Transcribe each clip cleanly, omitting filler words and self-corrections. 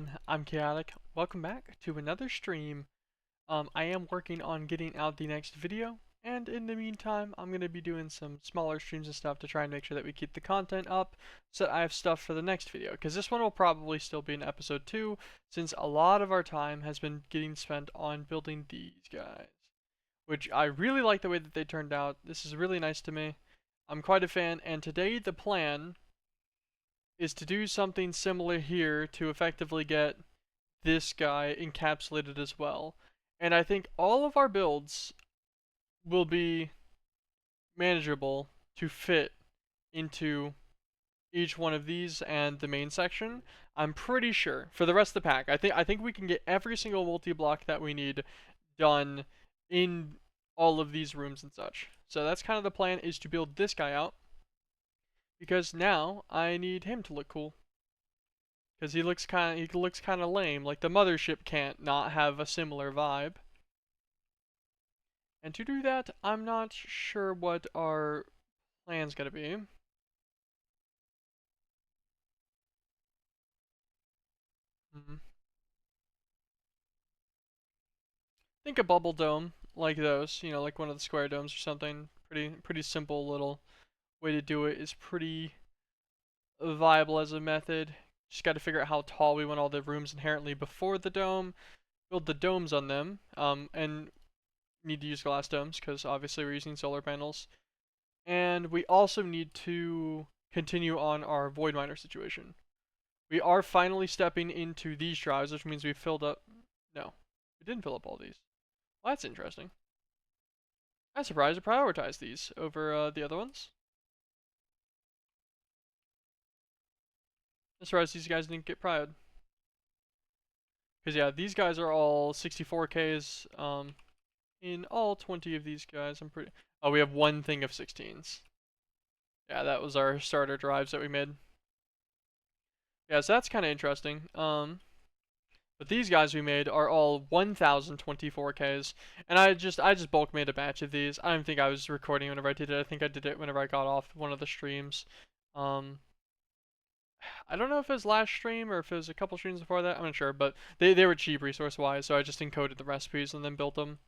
everyone, I'm Chaotic. Welcome back to another stream. I am working on getting out the next video, and in the meantime, I'm going to be doing some smaller streams and stuff to try and make sure that we keep the content up so that I have stuff for the next video, because this one will probably still be in episode 2, since a lot of our time has been getting spent on building these guys, which I really like the way that they turned out. This is really nice to me. I'm quite a fan, and today the plan is to do something similar here to effectively get this guy encapsulated as well. And I think all of our builds will be manageable to fit into each one of these and the main section. I'm pretty sure for the rest of the pack, I think we can get every single multi-block that we need done in all of these rooms and such. So that's kind of the plan, is to build this guy out, because now I need him to look cool. Because he looks kind of lame. Like, the mothership can't not have a similar vibe. And to do that, I'm not sure what our plan's gonna be. Think a bubble dome like those, you know, like one of the square domes or something. Pretty simple little way to do it. Is pretty viable as a method. Just got to figure out how tall we want all the rooms inherently before the dome. Build the domes on them, and need to use glass domes because obviously we're using solar panels. And we also need to continue on our void miner situation. We are finally stepping into these drives, which means we've filled up. No, we didn't fill up all these. Well, that's interesting. I'm surprised to prioritize these over the other ones. I'm surprised these guys didn't get priod. Because yeah, these guys are all 64Ks. In all 20 of these guys, I'm pretty. Oh, we have one thing of 16s. Yeah, that was our starter drives that we made. Yeah, so that's kind of interesting. But these guys we made are all 1024Ks, and I just bulk made a batch of these. I don't think I was recording whenever I did it. I think I did it whenever I got off one of the streams. Um, I don't know if it was last stream or if it was a couple streams before that. I'm not sure, but they were cheap resource wise, so I just encoded the recipes and then built them.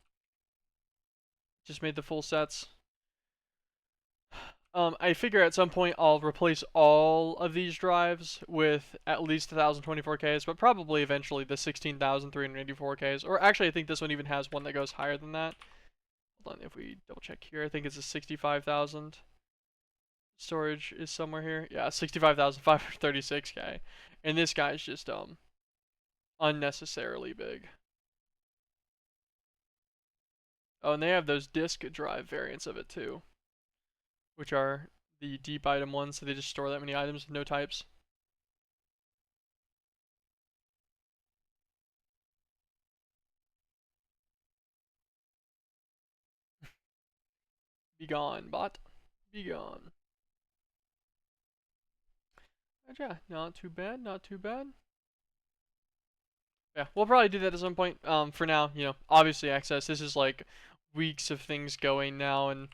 Just made the full sets. I figure at some point I'll replace all of these drives with at least 1024Ks, but probably eventually the 16,384Ks. Or actually, I think this one even has one that goes higher than that. Hold on, if we double check here, I think it's a 65,000. Storage is somewhere here. Yeah, 65,536K. And this guy's just unnecessarily big. Oh, and they have those disk drive variants of it too, which are the deep item ones, so they just store that many items with no types. Be gone, bot. Be gone. But yeah, not too bad, not too bad. Yeah, we'll probably do that at some point. For now, you know, obviously access. This is like weeks of things going now, and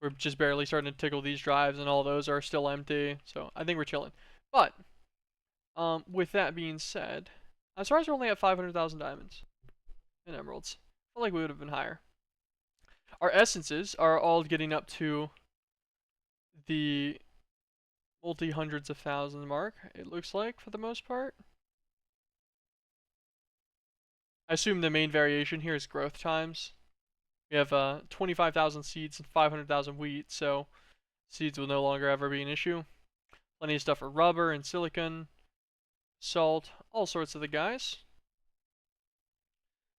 we're just barely starting to tickle these drives, and all those are still empty. So I think we're chilling. But with that being said, I'm surprised we're only at 500,000 diamonds and emeralds. I feel like we would have been higher. Our essences are all getting up to the multi-hundreds of thousands mark, it looks like, for the most part. I assume the main variation here is growth times. We have 25,000 seeds and 500,000 wheat, so seeds will no longer ever be an issue. Plenty of stuff for rubber and silicon, salt, all sorts of the guys.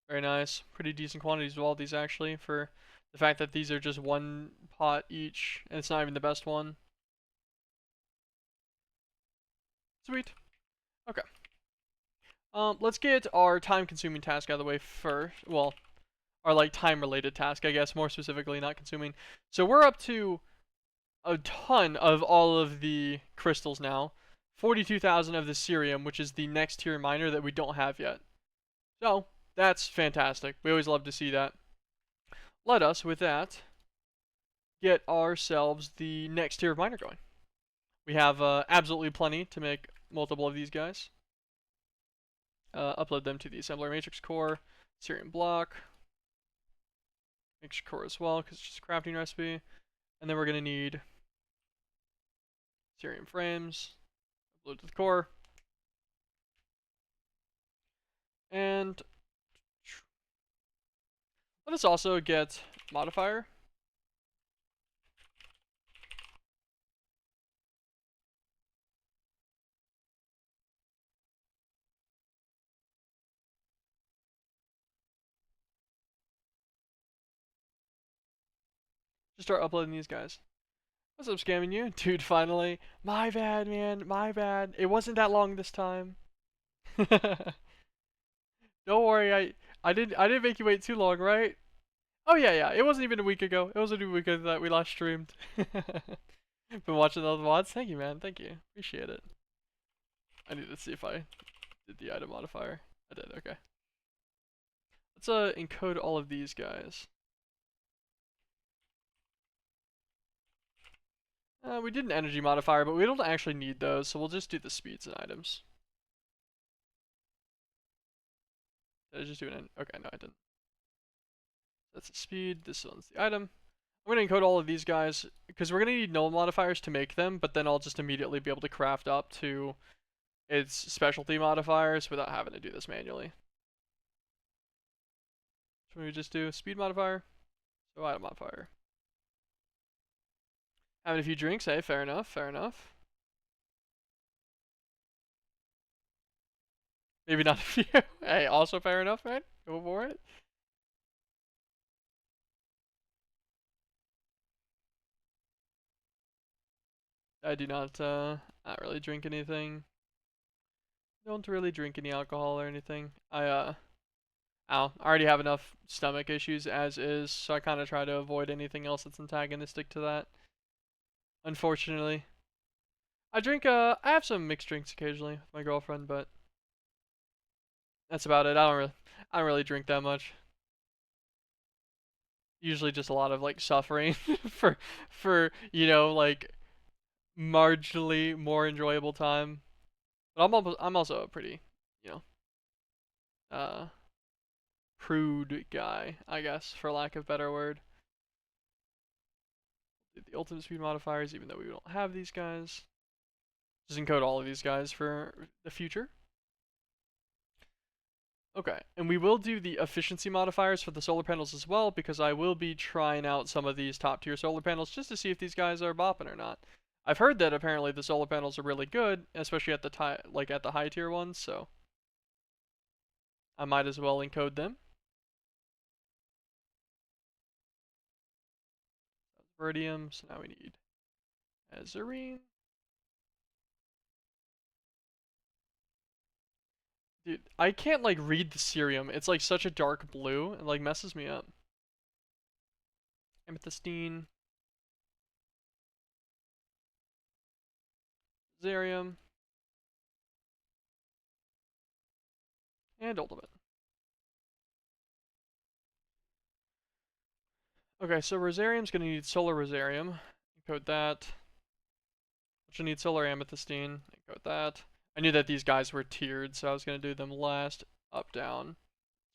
Very nice. Pretty decent quantities of all these, actually, for the fact that these are just one pot each, and it's not even the best one. Sweet. Okay. Let's get our time-consuming task out of the way first. Well, our like time-related task, I guess, more specifically, not consuming. So we're up to a ton of all of the crystals now. 42,000 of the cerium, which is the next tier miner that we don't have yet. So that's fantastic. We always love to see that. Let us, with that, get ourselves the next tier of miner going. We have absolutely plenty to make multiple of these guys. upload them to the assembler matrix core, cerium block, matrix core as well, because it's just a crafting recipe. And then we're going to need cerium frames, upload to the core. And let us also get modifier. Just start uploading these guys. What's up, scamming you? Dude, finally. My bad, man. My bad. It wasn't that long this time. Don't worry, I didn't make you wait too long, right? Oh yeah. It wasn't even a week ago. It wasn't a week ago that we last streamed. Been watching those VODs. Thank you, man. Thank you. Appreciate it. I need to see if I did the item modifier. I did. Okay. Let's encode all of these guys. We did an energy modifier, but we don't actually need those, so we'll just do the speeds and items. Did I just do an? Okay, no, I didn't. That's the speed. This one's the item. I'm going to encode all of these guys because we're going to need null modifiers to make them, but then I'll just immediately be able to craft up to its specialty modifiers without having to do this manually. So we just do speed modifier, so item modifier. Having a few drinks, hey, fair enough, fair enough. Maybe not a few. Hey, also fair enough, man. Go for it. I do not really drink anything. Don't really drink any alcohol or anything. I already have enough stomach issues as is, so I kind of try to avoid anything else that's antagonistic to that. Unfortunately, I have some mixed drinks occasionally with my girlfriend, but that's about it. I don't really drink that much. Usually just a lot of like suffering for like marginally more enjoyable time. But I'm also a pretty you know uh prude guy, I guess, for lack of a better word. The ultimate speed modifiers, even though we don't have these guys. Just encode all of these guys for the future. Okay, and we will do the efficiency modifiers for the solar panels as well, because I will be trying out some of these top tier solar panels just to see if these guys are bopping or not. I've heard that apparently the solar panels are really good, especially at the high tier ones, so I might as well encode them. Iridium, so now we need azurine. Dude, I can't like read the cerium. It's like such a dark blue. It like messes me up. Amethystine, Zerium, and ultimate. Okay, so Rosarium's gonna need Solar Rosarium. Encode that. Which will need Solar Amethystine. Encode that. I knew that these guys were tiered, so I was gonna do them last, up, down.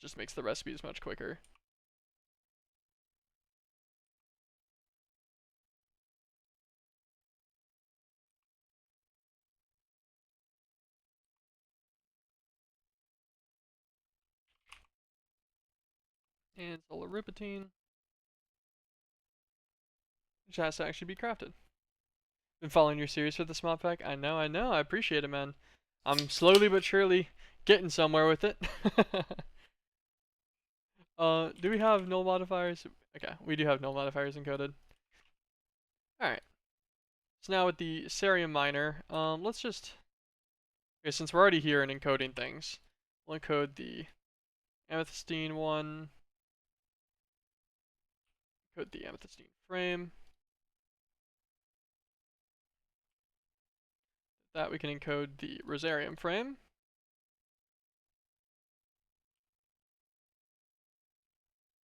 Just makes the recipes much quicker. And Solar Ripetine, which has to actually be crafted. Been following your series for this mod pack? I know. I appreciate it, man. I'm slowly but surely getting somewhere with it. Do we have null modifiers? Okay, we do have null modifiers encoded. Alright. So now with the cerium miner, let's just... Okay, since we're already here and encoding things, we'll encode the amethystine one, encode the amethystine frame. That we can encode the rosarium frame.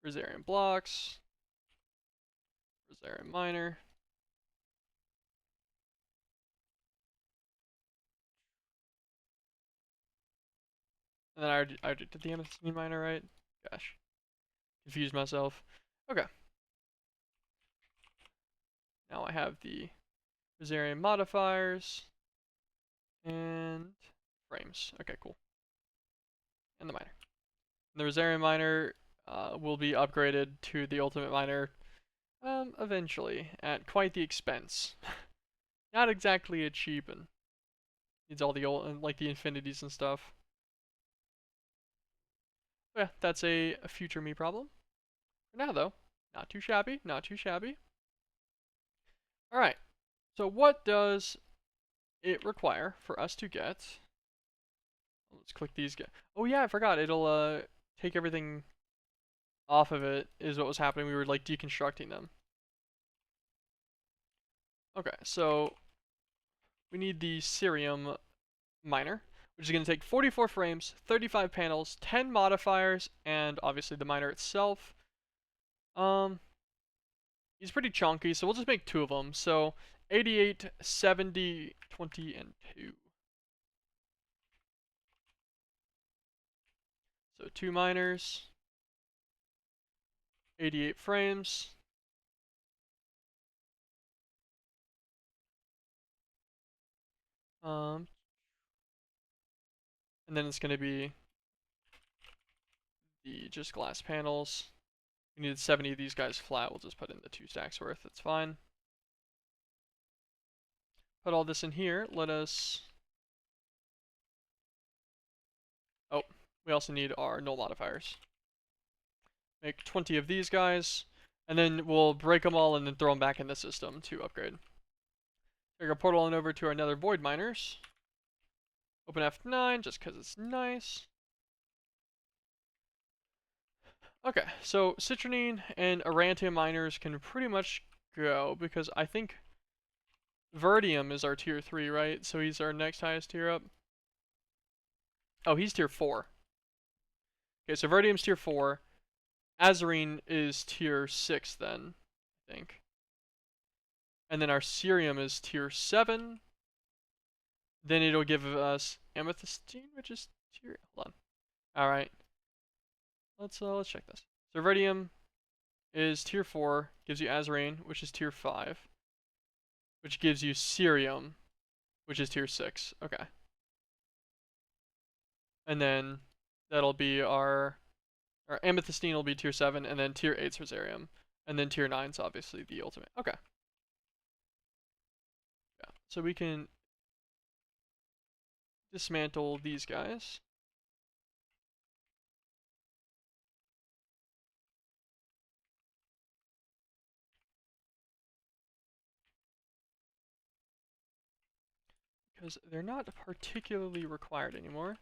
Rosarium blocks. Rosarium miner. And then I already did the Amethystine miner, right? Gosh, confused myself. Okay, now I have the Rosarium modifiers and frames. Okay, cool. And the miner. And the Rosarium miner will be upgraded to the Ultimate miner eventually at quite the expense. Not exactly a cheap and needs all the old like the infinities and stuff. But yeah, that's a future me problem. For now though, not too shabby, not too shabby. All right. So what does it require for us to get? Let's click these guys. Oh yeah, I forgot. It'll take everything off of it. Is what was happening. We were like deconstructing them. Okay, so we need the Cerium miner, which is going to take 44 frames, 35 panels, 10 modifiers, and obviously the miner itself. Um, he's pretty chunky, so we'll just make two of them. So 88, 70, 20, and 2. So 2 miners, 88 frames. Um, and then it's going to be the just glass panels. We needed 70 of these guys flat. We'll just put in the 2 stacks worth. That's fine. Put all this in here. Let us... Oh, we also need our null modifiers. Make 20 of these guys. And then we'll break them all and then throw them back in the system to upgrade. Take our portal on over to our nether void miners. Open F9 just because it's nice. Okay, so citronine and aurantium miners can pretty much go because I think Verdium is our tier 3, right? So he's our next highest tier up. Oh, he's tier 4. Okay, so Verdium's tier 4. Azarine is tier 6 then, I think. And then our Cerium is tier 7. Then it'll give us Amethystine, which is tier... Hold on. Alright. Let's check this. So Verdium is tier 4, gives you Azarine, which is tier 5. Which gives you Cerium, which is tier 6. Okay. And then that'll be our Amethystine will be tier 7, and then tier 8's Rosarium. And then tier 9's obviously the ultimate. Okay. Yeah. So we can dismantle these guys. Because they're not particularly required anymore.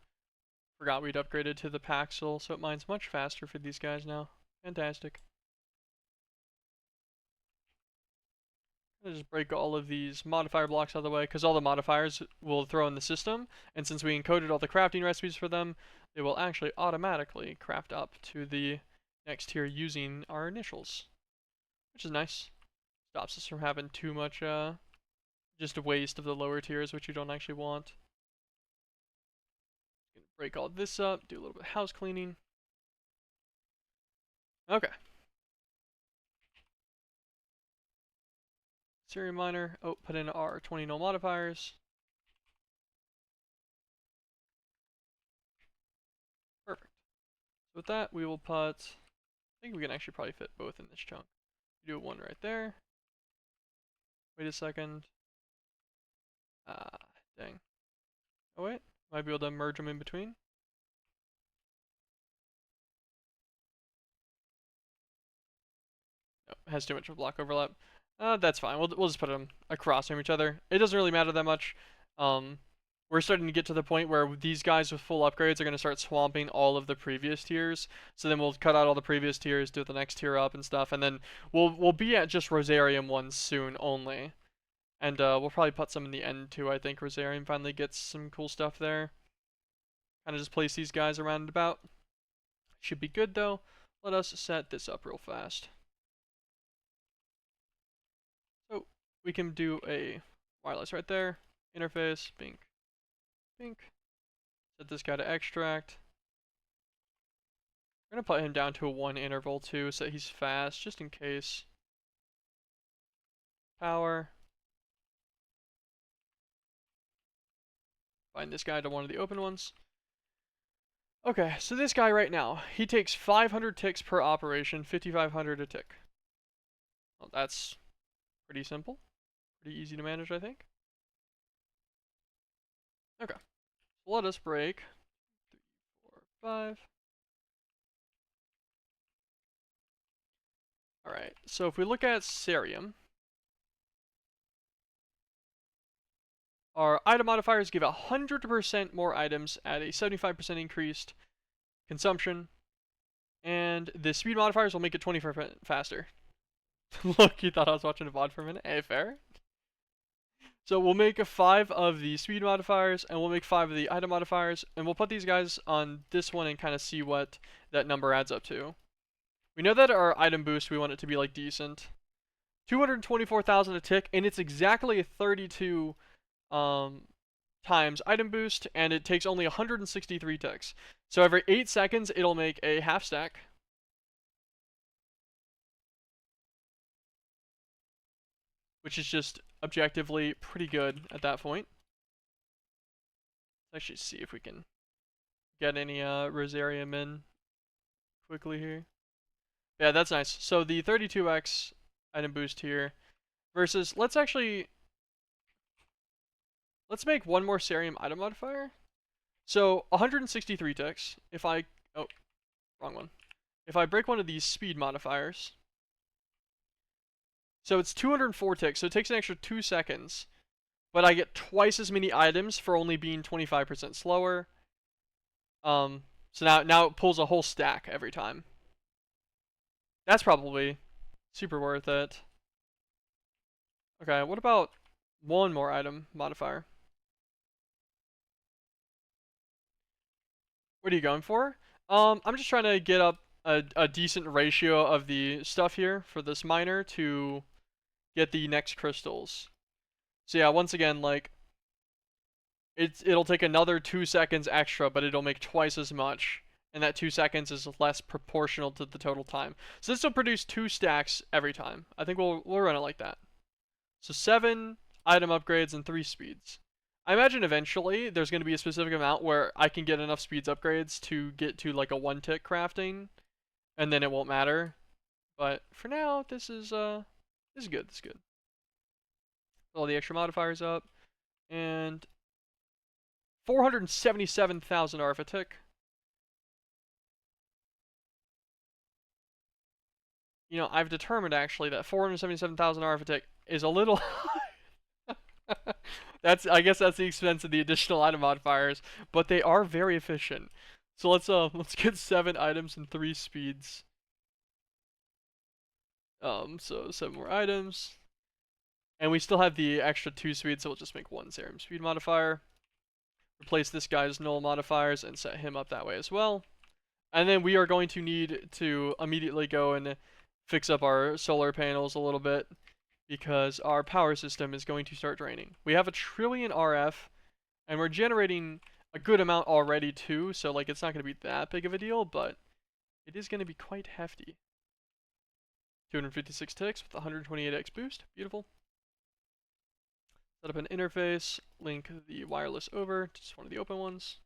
Forgot we'd upgraded to the Paxil, so it mines much faster for these guys now. Fantastic. I'll just break all of these modifier blocks out of the way, because all the modifiers will throw in the system, and since we encoded all the crafting recipes for them, they will actually automatically craft up to the next tier using our initials. Which is nice. Stops us from having too much, just a waste of the lower tiers, which you don't actually want. Gonna break all this up, do a little bit of house cleaning. Okay. Cerium miner. Oh, put in our 20 null modifiers. Perfect. So with that, we will put... I think we can actually probably fit both in this chunk. Do one right there. Wait a second. Ah, dang. Oh wait, might be able to merge them in between. No, it has too much of block overlap. That's fine. We'll just put them across from each other. It doesn't really matter that much. Um, we're starting to get to the point where these guys with full upgrades are going to start swamping all of the previous tiers. So then we'll cut out all the previous tiers, do the next tier up and stuff, and then we'll be at just Rosarium ones soon only. And we'll probably put some in the end too. I think Rosarium finally gets some cool stuff there. Kind of just place these guys around and about. Should be good though. Let us set this up real fast. So we can do a wireless right there. Interface, bink, bink. Set this guy to extract. We're gonna put him down to a 1 interval too, so that he's fast, just in case. Power. Find this guy to one of the open ones. Okay, so this guy right now, he takes 500 ticks per operation, 5,500 a tick. Well, that's pretty simple. Pretty easy to manage, I think. Okay, so let us break 3, 4, 5. Alright, so if we look at Cerium, our item modifiers give 100% more items at a 75% increased consumption, and the speed modifiers will make it 20% faster. Look, you thought I was watching a VOD for a minute? Hey, fair. So we'll make 5 of the speed modifiers, and we'll make 5 of the item modifiers, and we'll put these guys on this one and kind of see what that number adds up to. We know that our item boost, we want it to be like decent. 224,000 a tick, and it's exactly a 32 times item boost, and it takes only 163 ticks. So every 8 seconds, it'll make a half stack. Which is just objectively pretty good at that point. Let's actually see if we can get any Rosarium in quickly here. Yeah, that's nice. So the 32x item boost here versus, let's make one more Cerium item modifier. So 163 ticks. If I, oh, wrong one. If I break one of these speed modifiers, so it's 204 ticks, so it takes an extra 2 seconds, but I get twice as many items for only being 25% slower. So now it pulls a whole stack every time. That's probably super worth it. Okay, what about one more item modifier? What are you going for? I'm just trying to get up a decent ratio of the stuff here for this miner to get the next crystals. So yeah, once again, like, it'll take another 2 seconds extra, but it'll make twice as much. And that 2 seconds is less proportional to the total time. So this will produce 2 stacks every time. I think we'll run it like that. So 7 item upgrades and 3 speeds. I imagine eventually there's going to be a specific amount where I can get enough speeds upgrades to get to like a 1-tick crafting, and then it won't matter. But for now, this is good. This is good. All the extra modifiers up, and 477,000 RF a tick. You know, I've determined actually that 477,000 RF a tick is a little. I guess that's the expense of the additional item modifiers, but they are very efficient. So let's get 7 items and 3 speeds. So 7 more items. And we still have the extra 2 speeds, so we'll just make 1 Cerium speed modifier. Replace this guy's null modifiers and set him up that way as well. And then we are going to need to immediately go and fix up our solar panels a little bit, because our power system is going to start draining. We have 1 trillion RF, and we're generating a good amount already too, so like it's not going to be that big of a deal, but it is going to be quite hefty. 256 ticks with 128x boost. Beautiful. Set up an interface, link the wireless over to just one of the open ones.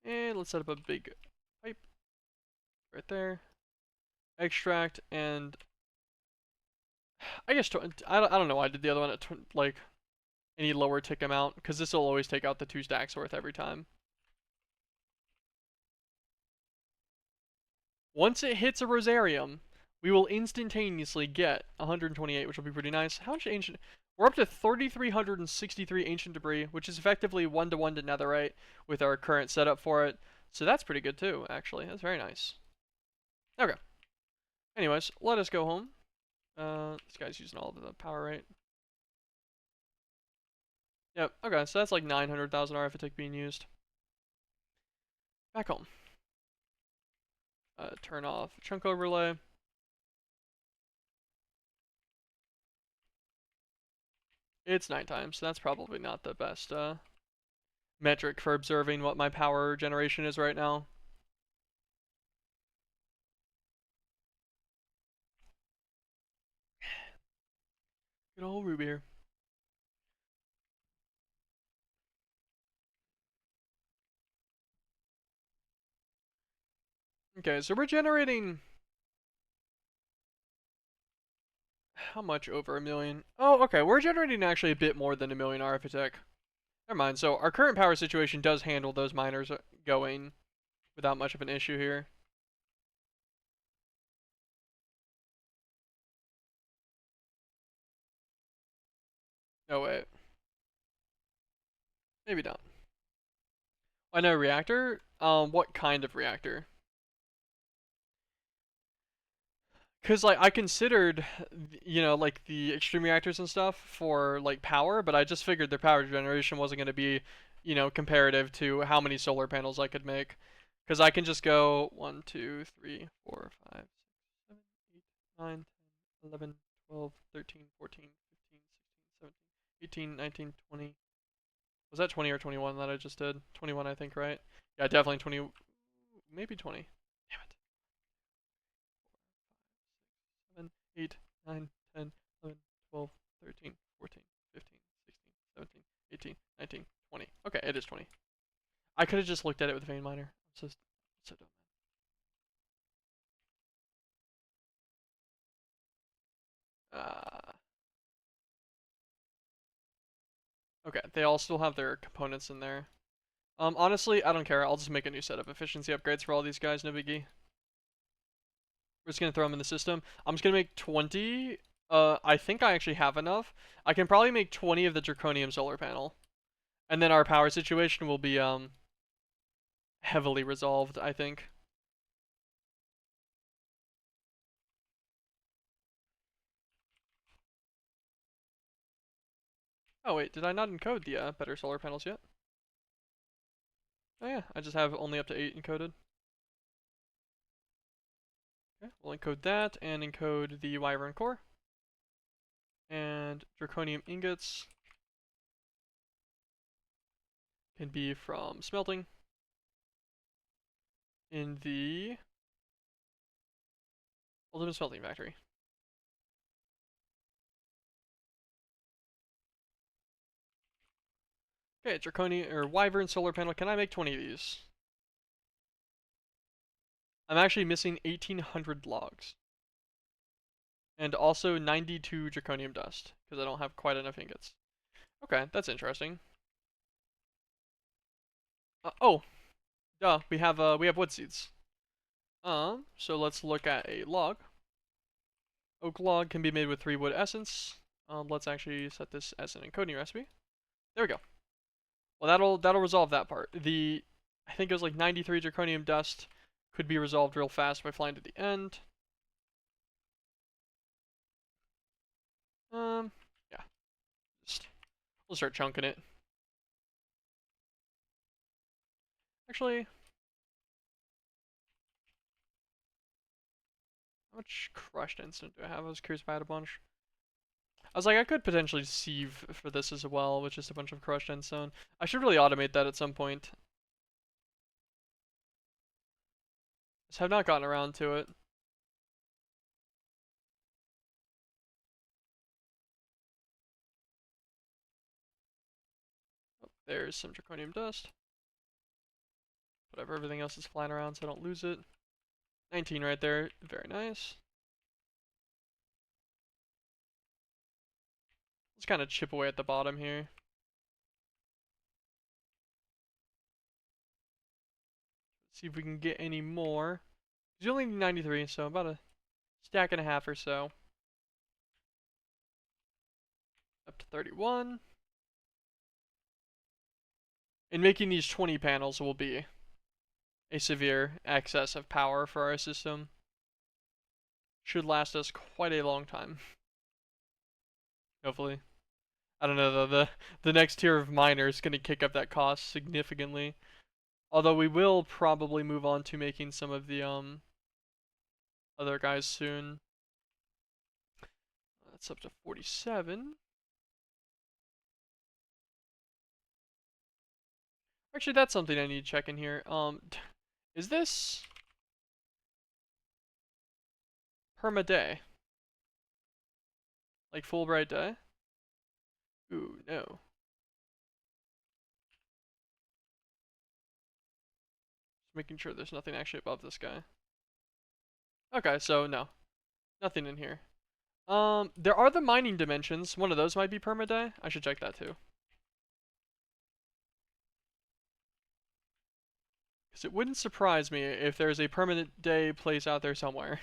And let's set up a big pipe right there. Extract, and I guess I don't know why I did the other one at like any lower tick amount, because this will always take out the 2 stacks worth every time. Once it hits a Rosarium, we will instantaneously get 128, which will be pretty nice. How much ancient? We're up to 3,363 ancient debris, which is effectively 1-to-1 to netherite with our current setup for it. So that's pretty good too, actually. That's very nice. Okay. Anyways, let us go home. This guy's using all of the power, right? Yep, okay, so that's like 900,000 RF a tick being used. Back home. Turn off chunk overlay. It's nighttime, so that's probably not the best metric for observing what my power generation is right now. Good old Ruby here. Okay, so we're generating how much over a million? Oh, okay, we're generating actually a bit more than a million RFTech. Never mind. So our current power situation does handle those miners going without much of an issue here. No, wait. Maybe not. I know reactor. What kind of reactor? Cause like I considered, like the extreme reactors and stuff for like power, but I just figured their power generation wasn't going to be, comparative to how many solar panels I could make. Cause I can just go 1, 2, 3, 4, 5, 6, 7, 8, 9, 10, 11, 12, 13, 14, 15, 16, 17, 18, 19, 20. Was that 20 or 21 that I just did? 21, I think, right? Yeah, definitely 20, maybe 20. Damn it. 7, 8, 9, 10, 11, 12, 13, 14, 15, 16, 17, 18, 19, 20. Okay, it is 20. I could have just looked at it with vein miner. I'm so dumb. Uh, okay, they all still have their components in there. Honestly, I don't care. I'll just make a new set of efficiency upgrades for all these guys, no biggie. We're just gonna throw them in the system. I'm just gonna make 20. I think I actually have enough. I can probably make 20 of the draconium solar panel, and then our power situation will be heavily resolved, I think. Oh wait, did I not encode the better solar panels yet? Oh yeah, I just have only up to 8 encoded. Okay, we'll encode that and encode the Wyvern core. And draconium ingots can be from smelting in the ultimate smelting factory. Okay, draconium or Wyvern solar panel. Can I make 20 of these? I'm actually missing 1,800 logs. And also 92 draconium dust, because I don't have quite enough ingots. Okay, that's interesting. Oh, duh, we have wood seeds. So let's look at a log. Oak log can be made with 3 wood essence. Let's actually set this as an encoding recipe. There we go. Well, that'll resolve that part. I think it was like 93 draconium dust could be resolved real fast by flying to the end. Yeah, just we'll start chunking it. Actually, how much crushed instant do I have? I was curious if I had a bunch. I was like, I could potentially sieve for this as well, with just a bunch of crushed endstone. I should really automate that at some point. Just have not gotten around to it. Oh, there's some draconium dust. Whatever, everything else is flying around so I don't lose it. 19 right there, very nice. Let's kind of chip away at the bottom here. See if we can get any more. You only need 93, so about a stack and a half or so. Up to 31. And making these 20 panels will be a severe excess of power for our system. Should last us quite a long time. Hopefully. I don't know though, the next tier of miners is gonna kick up that cost significantly. Although we will probably move on to making some of the other guys soon. That's up to 47. Actually, that's something I need to check in here. Is this perma day? Like full bright day? Ooh, no. Just making sure there's nothing actually above this guy. Okay, so no. Nothing in here. There are the mining dimensions. One of those might be permaday. I should check that too. Because it wouldn't surprise me if there's a permanent day place out there somewhere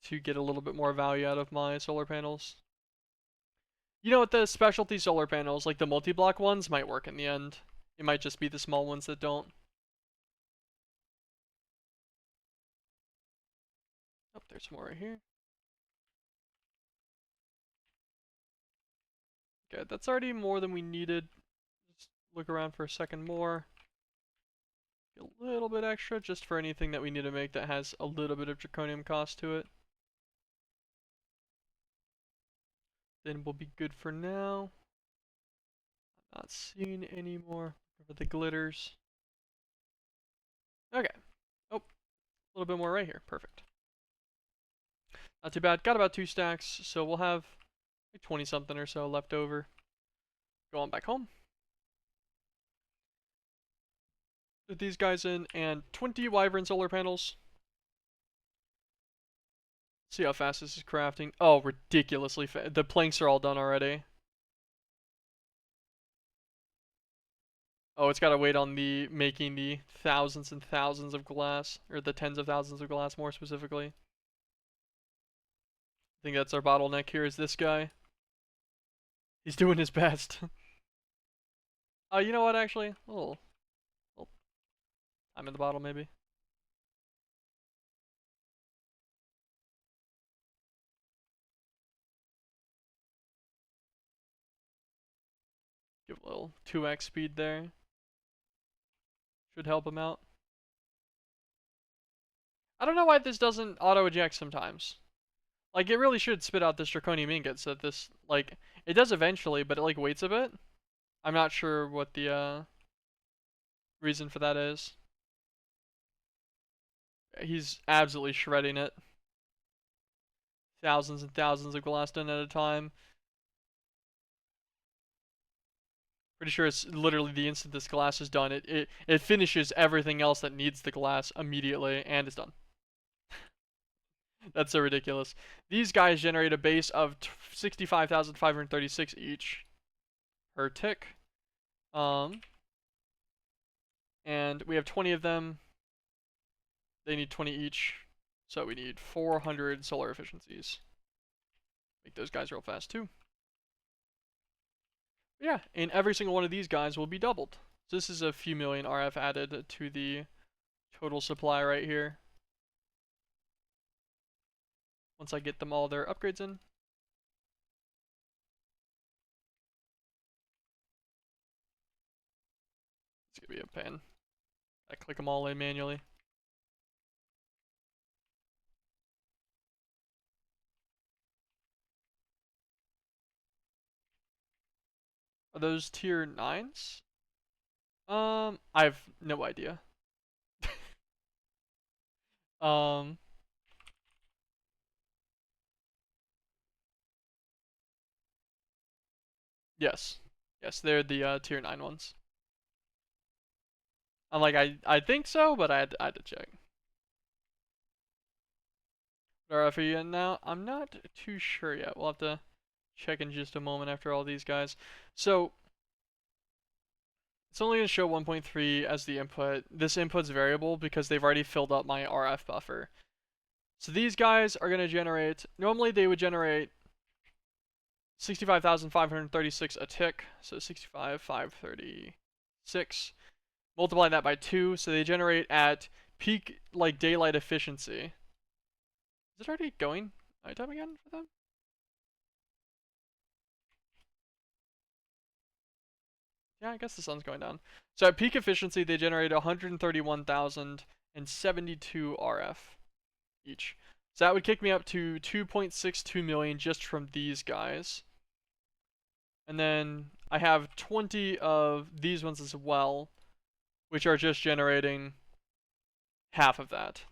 to get a little bit more value out of my solar panels. You know what, the specialty solar panels, like the multi-block ones, might work in the end. It might just be the small ones that don't. Oh, there's more right here. Okay, that's already more than we needed. Just look around for a second more. Get a little bit extra just for anything that we need to make that has a little bit of draconium cost to it. Then we'll be good for now. I'm not seeing any more for the glitters. Okay. Oh, a little bit more right here. Perfect. Not too bad. Got about 2 stacks, so we'll have like 20 something or so left over. Go on back home. Put these guys in, and 20 wyvern solar panels. See how fast this is crafting. Oh, ridiculously fast. The planks are all done already. Oh, it's got to wait on the making the thousands and thousands of glass, or the tens of thousands of glass more specifically. I think that's our bottleneck here is this guy. He's doing his best. You know what, actually? Oh, I'm in the bottle, maybe. Give a little 2x speed there. Should help him out. I don't know why this doesn't auto-eject sometimes. Like, it really should spit out this draconium ingot so that this, like, it does eventually, but it, like, waits a bit. I'm not sure what the, reason for that is. He's absolutely shredding it. Thousands and thousands of glass done at a time. Pretty sure it's literally the instant this glass is done, it finishes everything else that needs the glass immediately, and it's done. That's so ridiculous. These guys generate a base of 65,536 each per tick. And we have 20 of them. They need 20 each. So we need 400 solar efficiencies. Make those guys real fast too. Yeah, and every single one of these guys will be doubled. So this is a few million RF added to the total supply right here. Once I get them all their upgrades in. It's gonna be a pain. I click them all in manually. Are those tier 9s? I have no idea. um, yes. Yes, they're the tier 9 ones. I'm like, I think so, but I had to check. Alright, for you now, I'm not too sure yet. We'll have to check in just a moment after all these guys. So, it's only going to show 1.3 as the input. This input's variable because they've already filled up my RF buffer. So these guys are going to generate, normally they would generate 65,536 a tick. So 65,536. Multiply that by 2, so they generate at peak, like, daylight efficiency. Is it already going nighttime again for them? Yeah, I guess the sun's going down. So at peak efficiency, they generate 131,072 RF each. So that would kick me up to 2.62 million just from these guys. And then I have 20 of these ones as well, which are just generating half of that.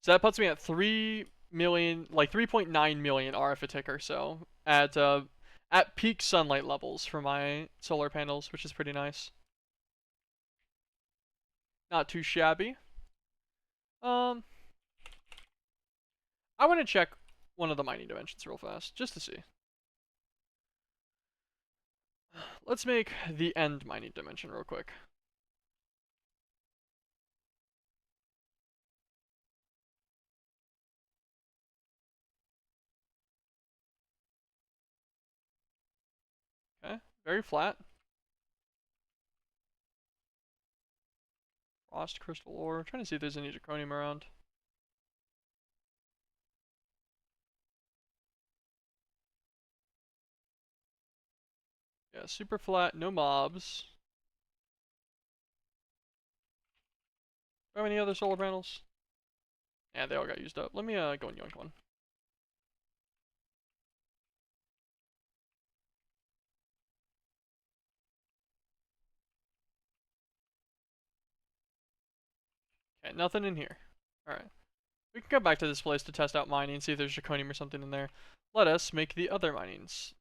So that puts me at 3 million, like 3.9 million RF a ticker. So at peak sunlight levels for my solar panels, which is pretty nice. Not too shabby. Um, I want to check one of the mining dimensions real fast, just to see. Let's make the end mining dimension real quick. Okay, very flat. Frost crystal ore. Trying to see if there's any zirconium around. Yeah, super flat, no mobs. Do I have any other solar panels? Yeah, they all got used up. Let me go and yoink one. Okay, nothing in here. Alright. We can come back to this place to test out mining and see if there's zirconium or something in there. Let us make the other minings.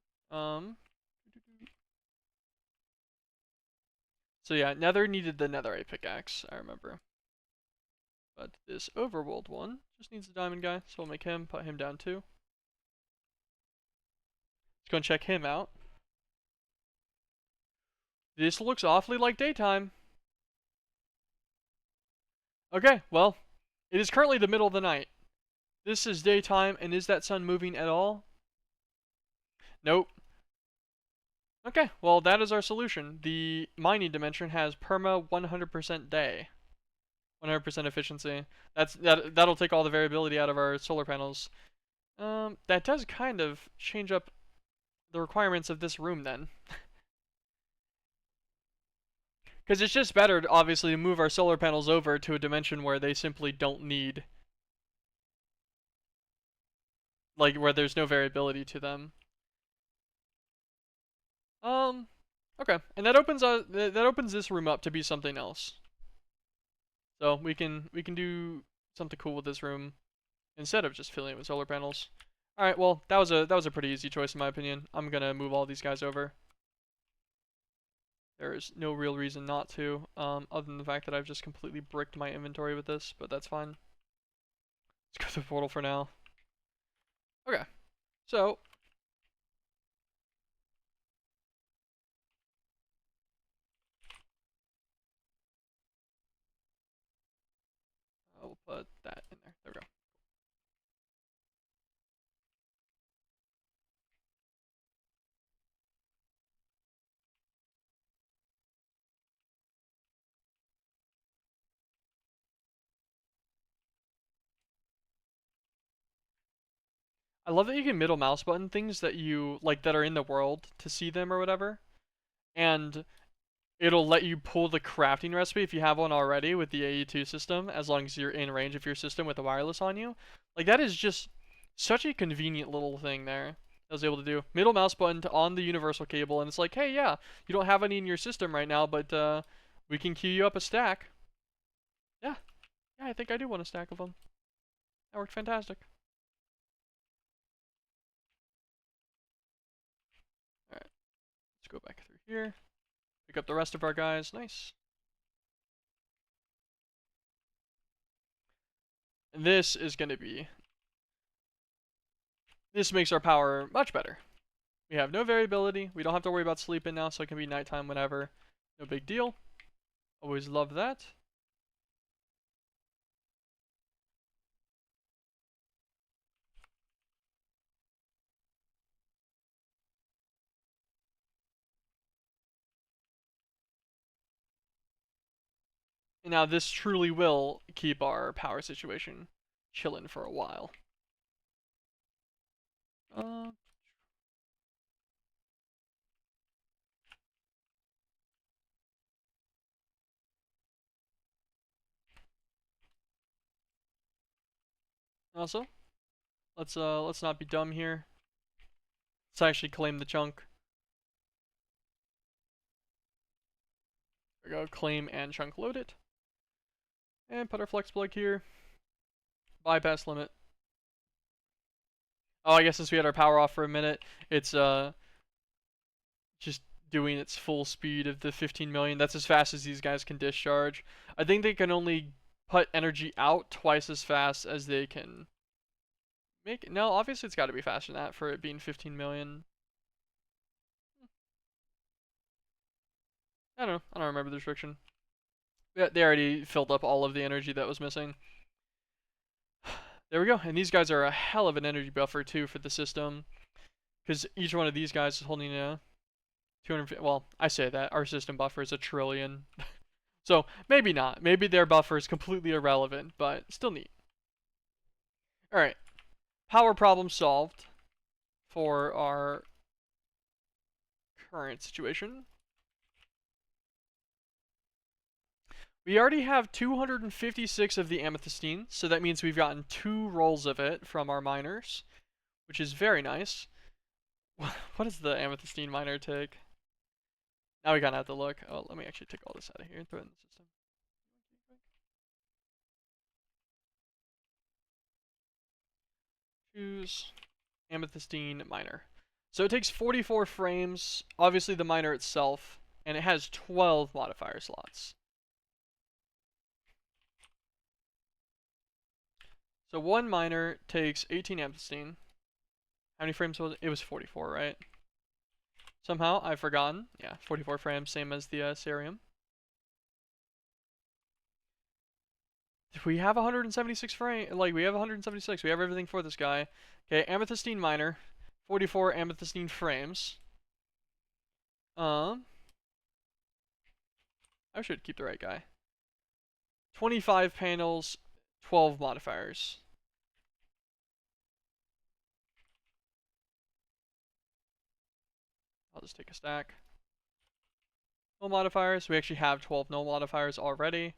So yeah, Nether needed the netherite pickaxe, I remember. But this overworld one just needs a diamond guy, so we'll make him, put him down too. Let's go and check him out. This looks awfully like daytime. Okay, well, it is currently the middle of the night. This is daytime, and is that sun moving at all? Nope. Okay, well, that is our solution. The mining dimension has perma 100% day. 100% efficiency. That'll take all the variability out of our solar panels. That does kind of change up the requirements of this room then. Because it's just better, obviously, to move our solar panels over to a dimension where they simply don't need, like, where there's no variability to them. Okay, and that opens this room up to be something else. So we can do something cool with this room instead of just filling it with solar panels. All right, well that was a pretty easy choice in my opinion. I'm gonna move all these guys over. There's no real reason not to, other than the fact that I've just completely bricked my inventory with this, but that's fine. Let's go to the portal for now. Okay, so I'll put that in there. There we go. I love that you can middle mouse button things that you like that are in the world to see them or whatever, and it'll let you pull the crafting recipe if you have one already with the AE2 system, as long as you're in range of your system with the wireless on you. Like, that is just such a convenient little thing there. I was able to do middle mouse button on the universal cable, and it's like, hey, yeah, you don't have any in your system right now, but we can queue you up a stack. Yeah, yeah, I think I do want a stack of them. That worked fantastic. All right, let's go back through here. Pick up the rest of our guys. Nice. And this is going to be. This makes our power much better. We have no variability. We don't have to worry about sleeping now, so it can be nighttime whenever. No big deal. Always love that. And now this truly will keep our power situation chilling for a while. Uh, Also, let's not be dumb here. Let's actually claim the chunk. There we go. Claim and chunk load it. And put our flex plug here. Bypass limit. Oh, I guess since we had our power off for a minute, it's just doing its full speed of the 15 million. That's as fast as these guys can discharge. I think they can only put energy out twice as fast as they can make it. No, obviously it's got to be faster than that for it being 15 million. I don't know. I don't remember the restriction. They already filled up all of the energy that was missing. There we go. And these guys are a hell of an energy buffer too for the system, because each one of these guys is holding a 250. Well, I say that our system buffer is a trillion. So maybe not. Maybe their buffer is completely irrelevant, but still neat. All right, power problem solved for our current situation. We already have 256 of the amethystine, so that means we've gotten 2 rolls of it from our miners, which is very nice. What does the amethystine miner take? Now we gotta have to look. Oh, let me actually take all this out of here and throw it in the system. Choose amethystine miner. So it takes 44 frames, obviously the miner itself, and it has 12 modifier slots. So one miner takes 18 amethystine. How many frames was it? It was 44, right? Somehow I've forgotten. Yeah, 44 frames, same as the cerium. We have 176 frame, like we have 176. We have everything for this guy. Okay, amethystine miner, 44 amethystine frames. I should keep the right guy. 25 panels, 12 modifiers. I'll just take a stack. No modifiers. We actually have 12 no modifiers already.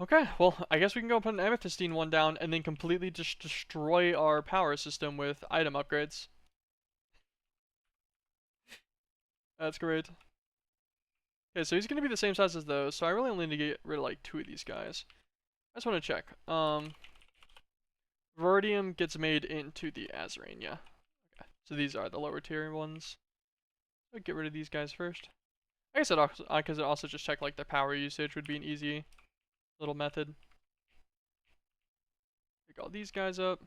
Okay, well, I guess we can go put an amethystine one down and then completely just destroy our power system with item upgrades. That's great. Okay, so he's going to be the same size as those, so I really only need to get rid of like 2 of these guys. I just want to check. Verdium gets made into the Azarine, yeah. Okay, so these are the lower tier ones. I'll get rid of these guys first. I guess I could also just check like the power usage would be an easy little method. Pick all these guys up.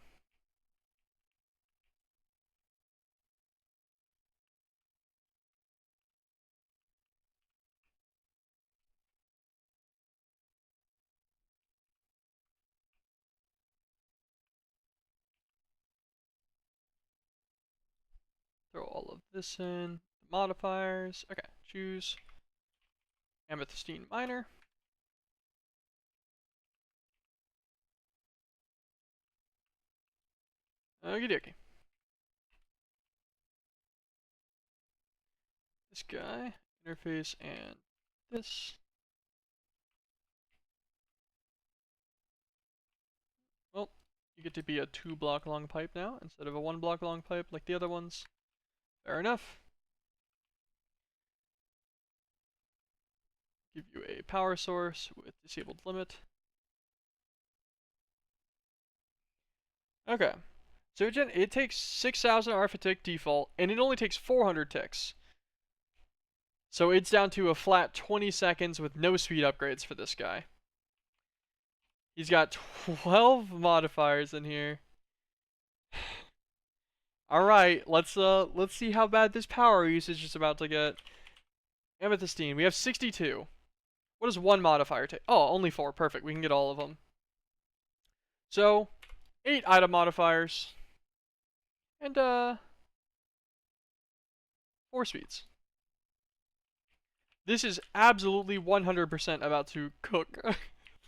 Throw all of this in. Modifiers. Okay, choose amethystine miner. Okie dokie. This guy, interface, and this. Well, you get to be a 2-block long pipe now instead of a 1-block long pipe like the other ones. Fair enough. Give you a power source with disabled limit. Okay. So it takes 6,000 RF a tick default, and it only takes 400 ticks. So it's down to a flat 20 seconds with no speed upgrades for this guy. He's got 12 modifiers in here. All right, let's see how bad this power usage is about to get. Amethystine, we have 62. What does 1 modifier take? Oh, only 4. Perfect. We can get all of them. So, 8 item modifiers and 4 speeds. This is absolutely 100% about to cook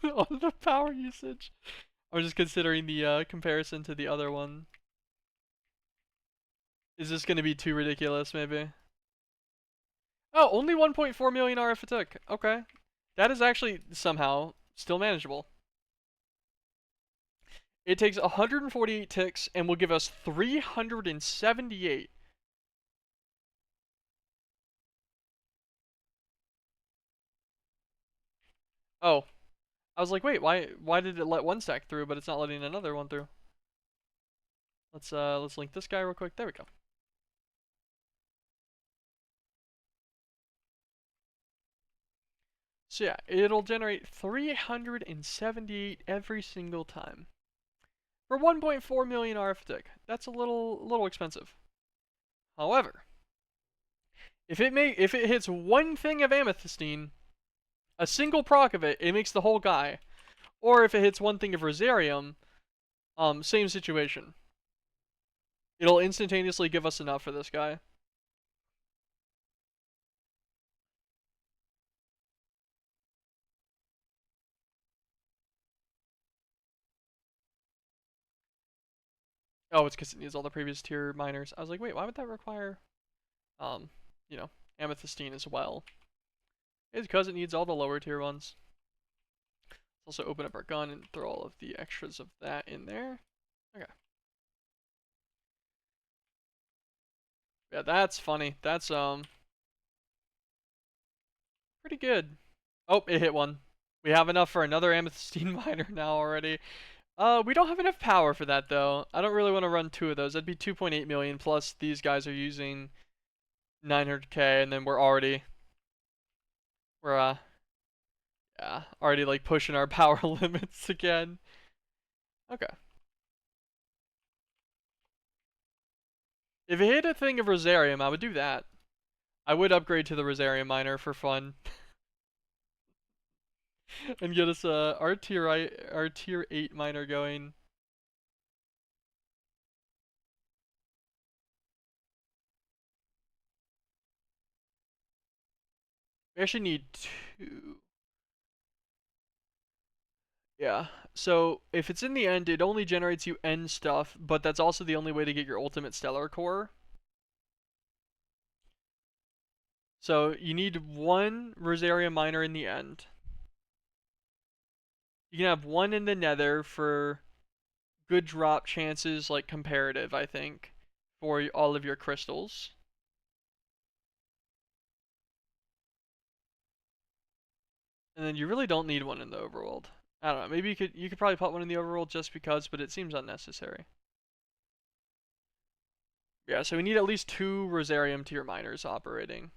on the power usage. I'm just considering the comparison to the other one. Is this going to be too ridiculous, maybe? Oh, only 1.4 million RF a tick. Okay. That is actually somehow still manageable. It takes 148 ticks and will give us 378. Oh, I was like, wait, why did it let one stack through, but it's not letting another one through? Let's link this guy real quick. There we go. So yeah, it'll generate 378 every single time. For 1.4 million RF tick. That's a little expensive. However, if it hits one thing of amethystine, a single proc of it, it makes the whole guy. Or if it hits one thing of rosarium, same situation. It'll instantaneously give us enough for this guy. Oh, it's because it needs all the previous tier miners. I was like, wait, why would that require, um, you know, amethystine as well? It's because it needs all the lower tier ones. Let's also open up our gun and throw all of the extras of that in there. Okay. Yeah, that's funny. That's pretty good. Oh, it hit one. We have enough for another amethystine miner now already. We don't have enough power for that though. I don't really want to run two of those. That'd be 2.8 million plus these guys are using 900k and then we're yeah, already like pushing our power limits again. Okay. If it hit a thing of Rosarium, I would do that. I would upgrade to the Rosarium miner for fun. And get us our tier 8 miner going. We actually need two. Yeah. So if it's in the end, it only generates you end stuff, but that's also the only way to get your ultimate stellar core. So you need one Rosarium miner in the end. You can have one in the nether for good drop chances, like comparative, I think, for all of your crystals. And then you really don't need one in the overworld. I don't know. Maybe you could probably put one in the overworld just because, but it seems unnecessary. Yeah, so we need at least two Rosarium tier miners operating.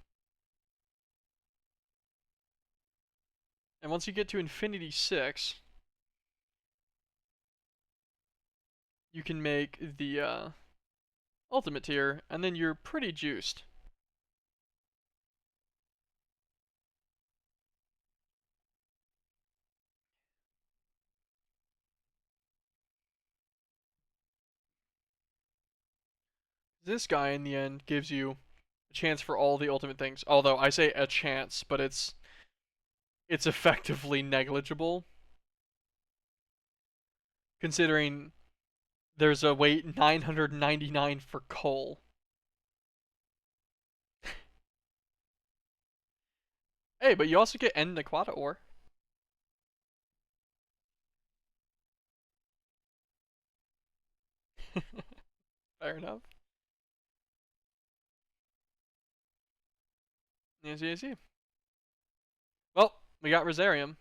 And once you get to Infinity 6, you can make the ultimate tier, and then you're pretty juiced. This guy in the end gives you a chance for all the ultimate things. Although I say a chance, but it's effectively negligible considering there's a wait 999 for coal. Hey, but you also get End Aquata ore. Fair enough. Easy, easy. Well, we got Rosarium.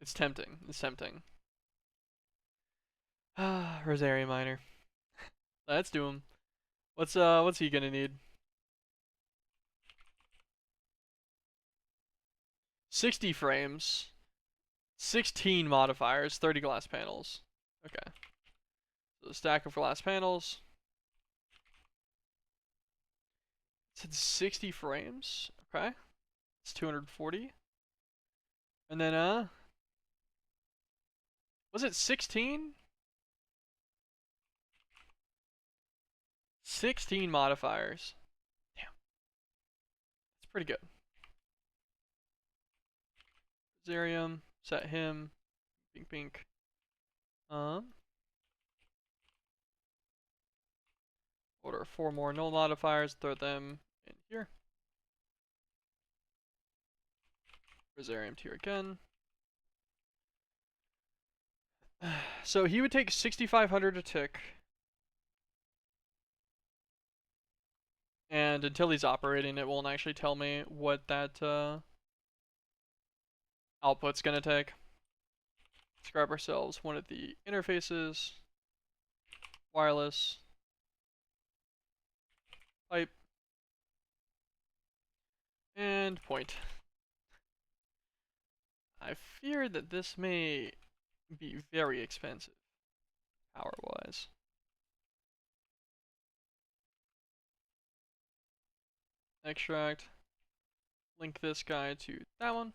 It's tempting. It's tempting. Ah, Rosarium miner. Let's do him. What's he gonna need? 60 frames, 16 modifiers, 30 glass panels. Okay. So a stack of glass panels. It's 60 frames. Okay. It's 240. And then was it 16? 16 modifiers. Damn. That's pretty good. Zerium, set him. Pink pink. Order 4 more null modifiers, throw them in here. Rosarium tier again. So he would take 6,500 a tick. And until he's operating, it won't actually tell me what that output's gonna take. Let's grab ourselves one of the interfaces, wireless, pipe, and point. I fear that this may be very expensive, power-wise. Extract, link this guy to that one.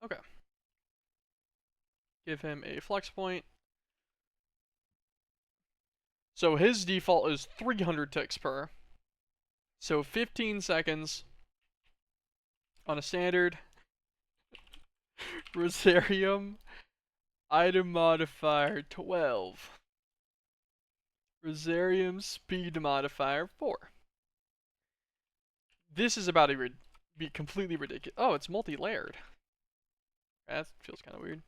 Okay. Give him a flex point. So his default is 300 ticks per. So 15 seconds on a standard Rosarium item modifier 12. Rosarium speed modifier 4. This is about to be completely ridiculous. Oh, it's multi-layered. That feels kind of weird.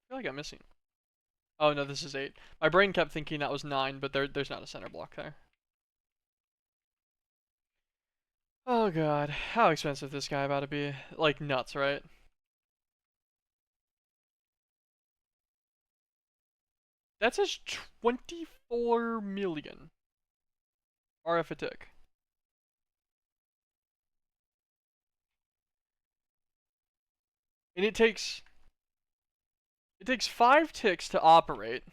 I feel like I'm missing. Oh no, this is 8. My brain kept thinking that was 9, but there's not a center block there. Oh god, how expensive this guy about to be. Like nuts, right? That says 24 million RF a tick. And it takes 5 ticks to operate.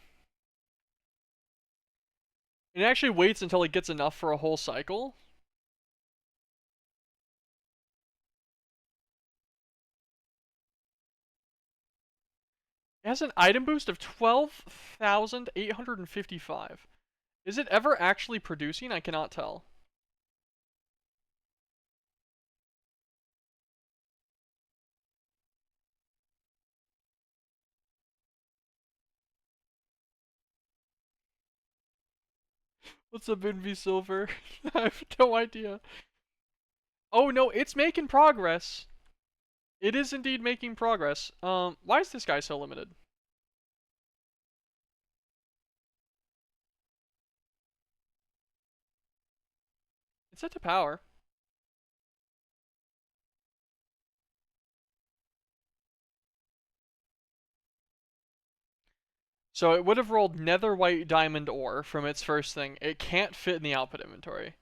It actually waits until it gets enough for a whole cycle. It has an item boost of 12,855. Is it ever actually producing? I cannot tell. What's up, Envy Silver? I have no idea. Oh no, it's making progress. It is indeed making progress. Why is this guy so limited? It's set to power. So it would have rolled nether white diamond ore from its first thing. It can't fit in the output inventory.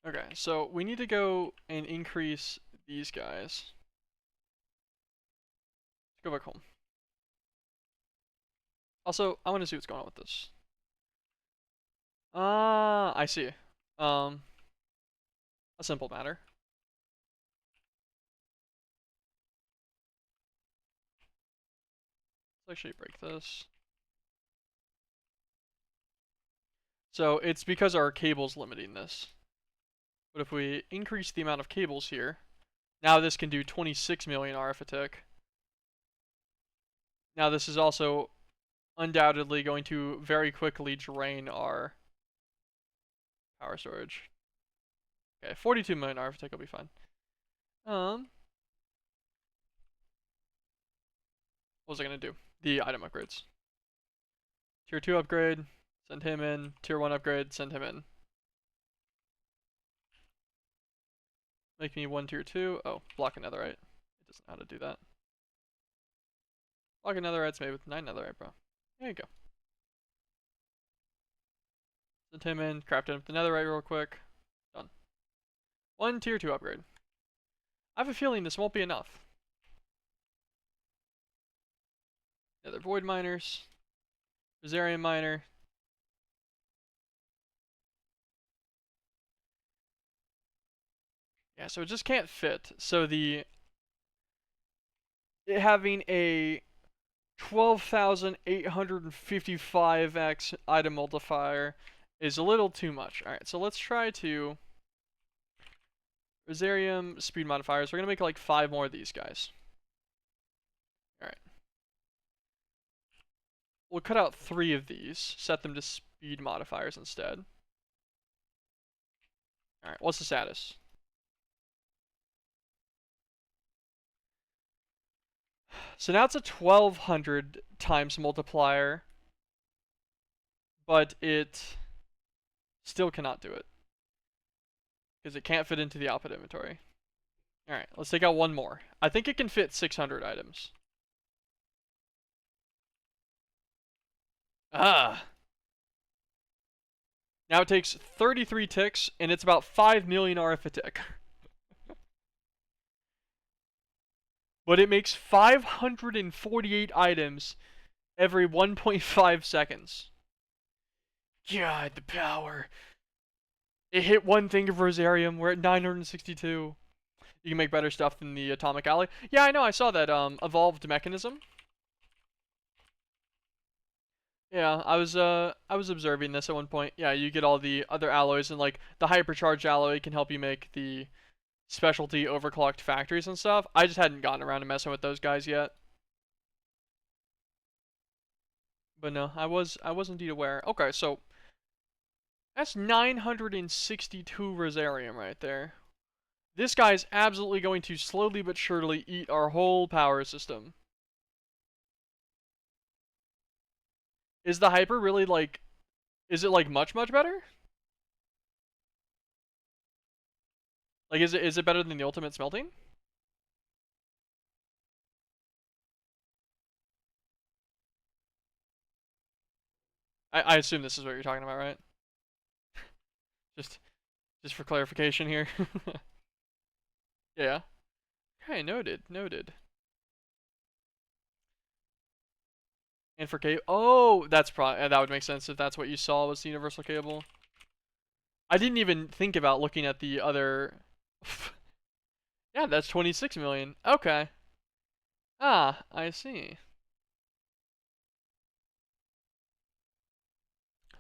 Okay, so we need to go and increase these guys. Let's go back home. Also, I want to see what's going on with this. I see. Um, a simple matter. Let's actually break this. So it's because our cable's limiting this. But if we increase the amount of cables here, now this can do 26 million RF a tick. Now this is also undoubtedly going to very quickly drain our power storage. Okay, 42 million RF a tick will be fine. What was I gonna do? The item upgrades. Tier 2 upgrade, send him in. Tier 1 upgrade, send him in. Make me 1 tier 2. Oh, block netherite. It doesn't know how to do that. Block netherite's made with 9 netherite, bro. There you go. Send him in, craft him with the netherite real quick. Done. 1 tier 2 upgrade. I have a feeling this won't be enough. Nether void miners. Rosarium miner. Yeah, so it just can't fit. So it having a 12,855x item multiplier is a little too much. Alright, so let's try to Rosarium speed modifiers. We're gonna make like 5 more of these guys. Alright. We'll cut out 3 of these, set them to speed modifiers instead. Alright, what's the status? So now it's a 1200 times multiplier, but it still cannot do it. Because it can't fit into the output inventory. Alright, let's take out one more. I think it can fit 600 items. Ah! Now it takes 33 ticks, and it's about 5 million RF a tick. But it makes 548 items every 1.5 seconds. God, the power. It hit one thing of Rosarium. We're at 962. You can make better stuff than the Atomic Alloy. Yeah, I know. I saw that evolved mechanism. Yeah, I was observing this at one point. Yeah, you get all the other alloys, and like the hypercharged alloy can help you make the specialty overclocked factories and stuff. I just hadn't gotten around to messing with those guys yet. But no, I was indeed aware. Okay, so that's 962 Rosarium right there. This guy's absolutely going to slowly but surely eat our whole power system. Is the hyper really like, is it like much better? Like is it better than the ultimate smelting? I assume this is what you're talking about, right? Just just for clarification here. Yeah. Okay, noted. And for cable, oh, that's probably that would make sense if that's what you saw was the universal cable. I didn't even think about looking at the other. Yeah, that's 26 million. Okay. Ah, I see.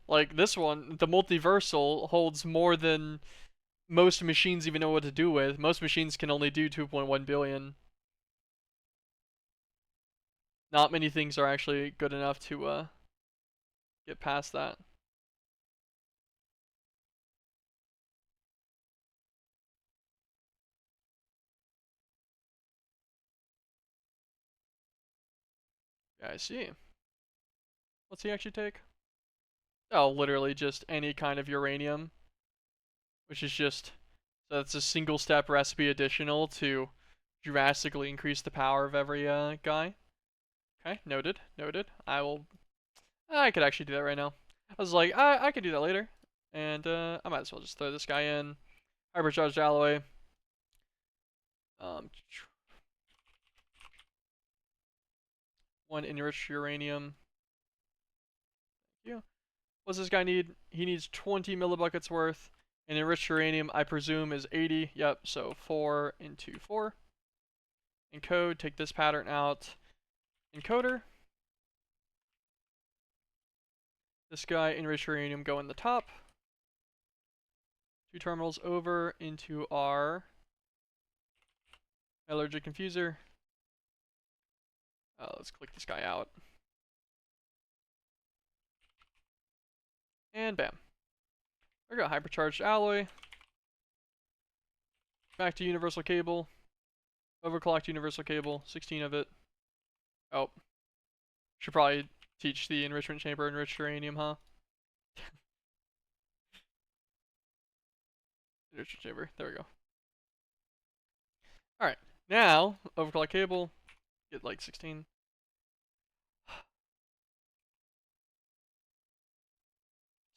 Like this one, the multiversal holds more than most machines even know what to do with. Most machines can only do 2.1 billion. Not many things are actually good enough to get past that. Yeah, I see. What's he actually take? Oh, literally just any kind of uranium, which is just, so that's a single step recipe additional to drastically increase the power of every guy. Okay, noted. I could actually do that right now. I was like, I could do that later. And I might as well just throw this guy in. Hypercharged alloy. Um, one enriched uranium. Yeah. What's this guy need? He needs 20 millibuckets worth. And enriched uranium, I presume, is 80. Yep, so 4 into 4. Encode, take this pattern out. Encoder. This guy, enriched uranium, go in the top. 2 terminals over into our allergic confuser. Let's click this guy out. And bam. There we go, hypercharged alloy. Back to universal cable. Overclocked universal cable, 16 of it. Oh. Should probably teach the enrichment chamber enriched uranium, huh? Enrichment chamber, there we go. Alright, now, overclock cable, get like 16.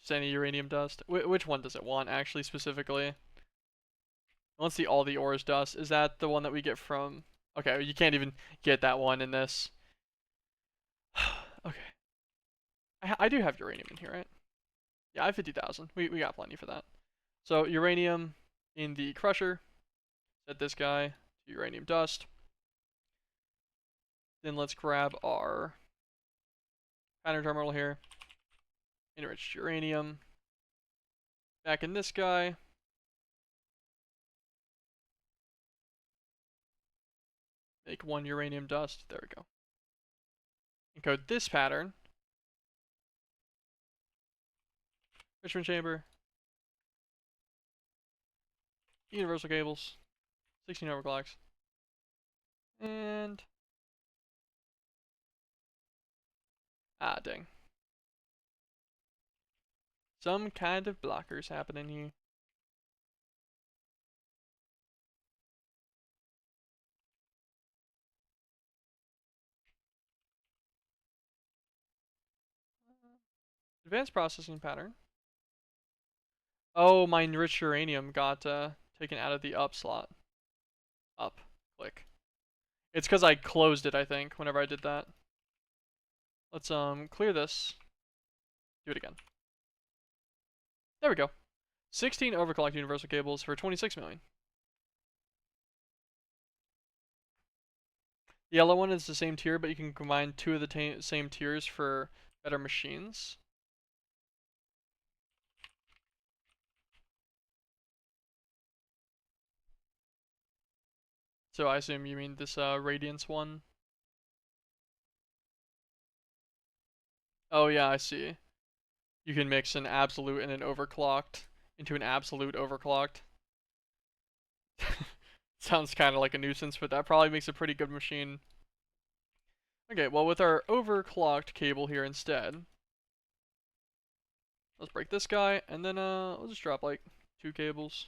Just any uranium dust. Which one does it want, actually, specifically? It wants the all the ores dust. Is that the one that we get from... Okay, you can't even get that one in this. Okay. I do have uranium in here, right? Yeah, I have 50,000. We got plenty for that. So, uranium in the crusher. Set this guy to uranium dust. Then let's grab our pattern terminal here. Enriched uranium. Back in this guy. Make 1 uranium dust. There we go. Encode this pattern. Richmond chamber. Universal cables. 16 overclocks. And dang. Some kind of blockers happening here. Advanced processing pattern. Oh, my enriched uranium got taken out of the up slot. Up. Click. It's because I closed it, I think, whenever I did that. Let's clear this. Do it again. There we go. 16 overclocked universal cables for 26 million. The yellow one is the same tier, but you can combine two of the same tiers for better machines. So I assume you mean this Radiance one. Oh yeah, I see. You can mix an absolute and an overclocked into an absolute overclocked. Sounds kind of like a nuisance, but that probably makes a pretty good machine. Okay, well with our overclocked cable here instead, let's break this guy, and then we'll just drop like 2 cables.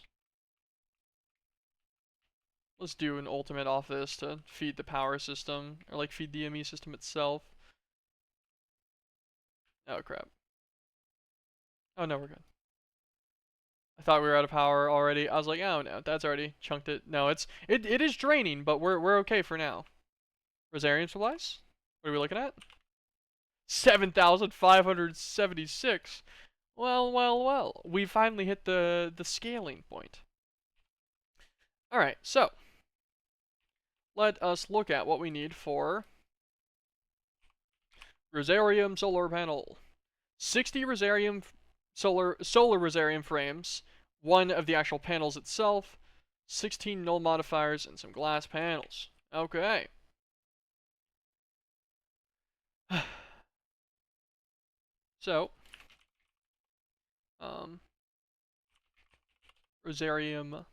Let's do an ultimate off this to feed the power system, or like feed the ME system itself. Oh crap. Oh no, we're good. I thought we were out of power already. I was like, oh no, that's already chunked it. No, it is draining, but we're okay for now. Rosarium supplies? What are we looking at? 7,576. Well, well, well. We finally hit the scaling point. Alright, so let us look at what we need for Rosarium solar panel. 60 Rosarium solar Rosarium frames, one of the actual panels itself, 16 null modifiers, and some glass panels. Okay. So, Rosarium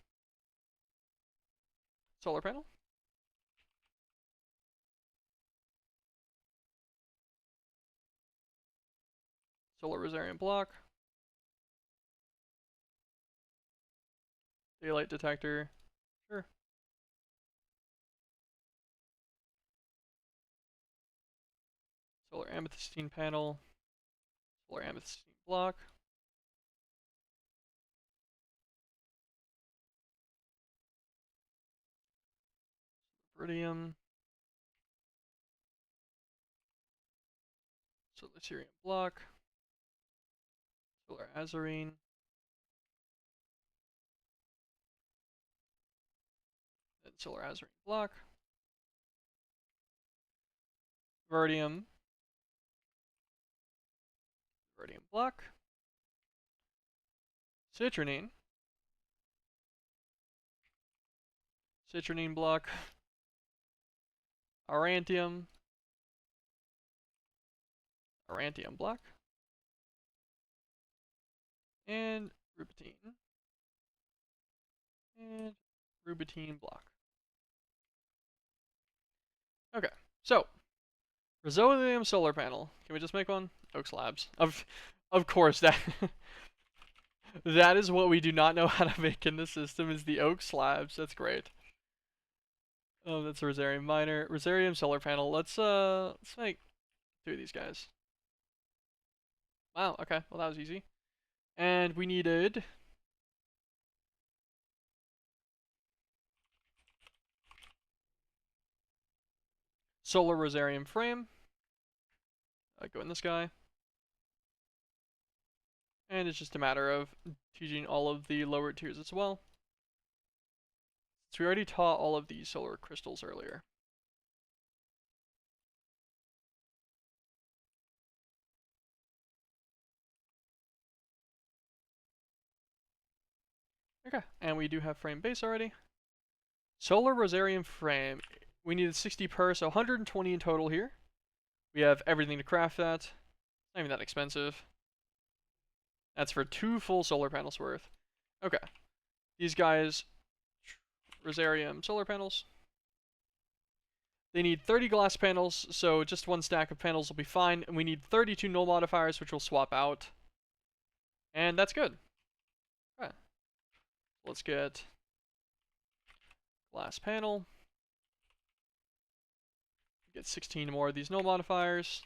solar panel. Solar Rosarium block. Daylight detector. Sure. Solar amethystine panel. Solar amethystine block. Iridium. Solar cerium block. Solar azurine. Then solar azurine block. Verdium. Verdium block. Citronine. Citronine block. Aurantium. Aurantium block. And rubitine. And rubitine block. Okay, so Rosalium solar panel. Can we just make one? Oak slabs. Of course that that is what we do not know how to make in the system is the oak slabs. That's great. Oh, that's a Rosarium miner. Rosarium solar panel. Let's make 3 of these guys. Wow, okay. Well, that was easy. And we needed solar Rosarium frame. Go in this guy. And it's just a matter of teaching all of the lower tiers as well. So we already taught all of these solar crystals earlier. Okay, and we do have frame base already. Solar Rosarium frame. We needed 60 per, so 120 in total here. We have everything to craft that. Not even that expensive. That's for 2 full solar panels worth. Okay. These guys, Rosarium solar panels. They need 30 glass panels, so just 1 stack of panels will be fine. And we need 32 null modifiers, which we'll swap out. And that's good. Okay. Let's get glass panel. Get 16 more of these null modifiers.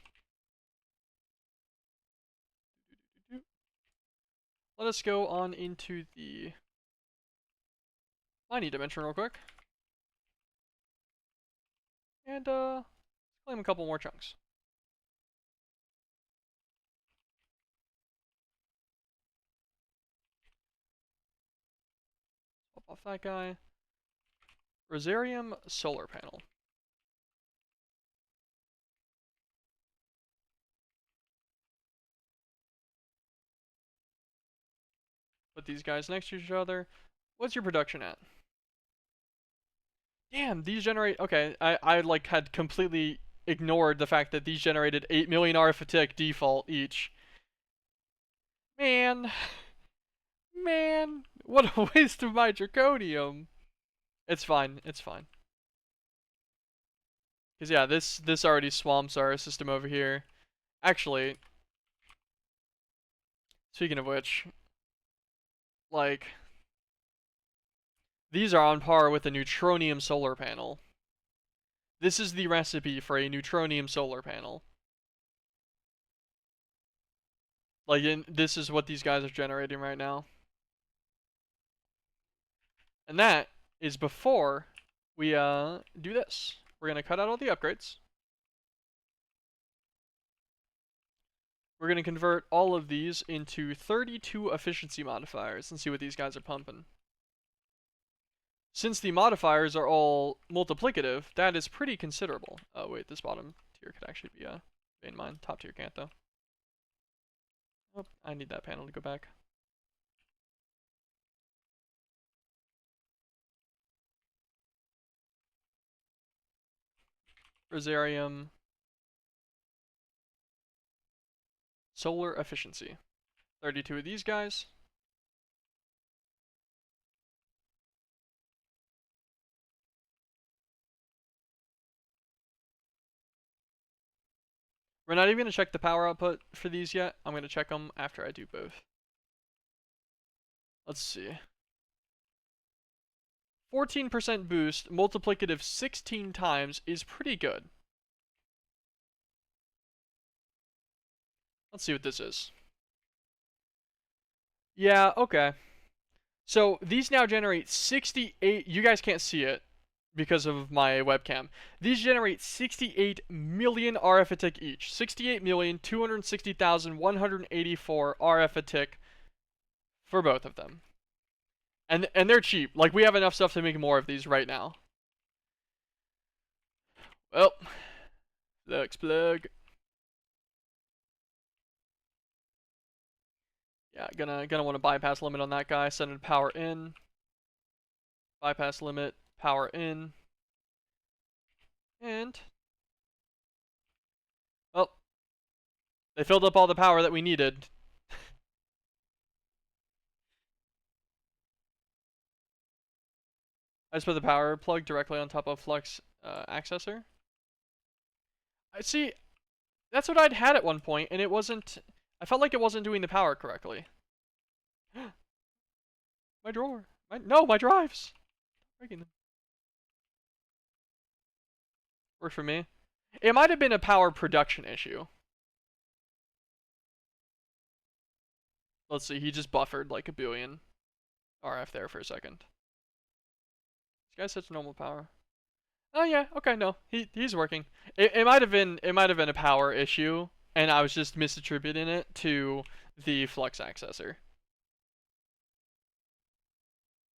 Let us go on into the mining dimension real quick. And claim a couple more chunks. Swap off that guy. Rosarium solar panel. Put these guys next to each other. What's your production at? Damn, these generate. Okay, I like had completely ignored the fact that these generated 8 million arithmetic default each. Man, man, what a waste of my draconium. It's fine. It's fine. Cause yeah, this already swamps our system over here. Actually, speaking of which, like, these are on par with a neutronium solar panel. This is the recipe for a neutronium solar panel. Like, this is what these guys are generating right now. And that is before we do this. We're going to cut out all the upgrades. We're going to convert all of these into 32 efficiency modifiers and see what these guys are pumping. Since the modifiers are all multiplicative, that is pretty considerable. Oh wait, this bottom tier could actually be a vein mine. Top tier can't though. Oh, I need that panel to go back. Rosarium. Solar efficiency. 32 of these guys. We're not even going to check the power output for these yet. I'm going to check them after I do both. Let's see. 14% boost, multiplicative 16 times is pretty good. Let's see what this is. Yeah, okay. So these now generate 68, you guys can't see it because of my webcam. These generate 68 million RF a tick each. 68,260,184 RF a tick for both of them. And they're cheap. Like, we have enough stuff to make more of these right now. Well, looks plug. Yeah, gonna want to bypass limit on that guy. Send it power in. Bypass limit, power in. And well, they filled up all the power that we needed. I just put the power plug directly on top of Flux accessor. I see. That's what I'd had at one point, and it wasn't. I felt like it wasn't doing the power correctly. My drawer. No, my drives. Breaking them. Worked for me. It might have been a power production issue. Let's see. He just buffered like a billion RF there for a second. This guy's such normal power. Oh yeah, okay, no, he's working. It might have been a power issue, and I was just misattributing it to the flux accessor.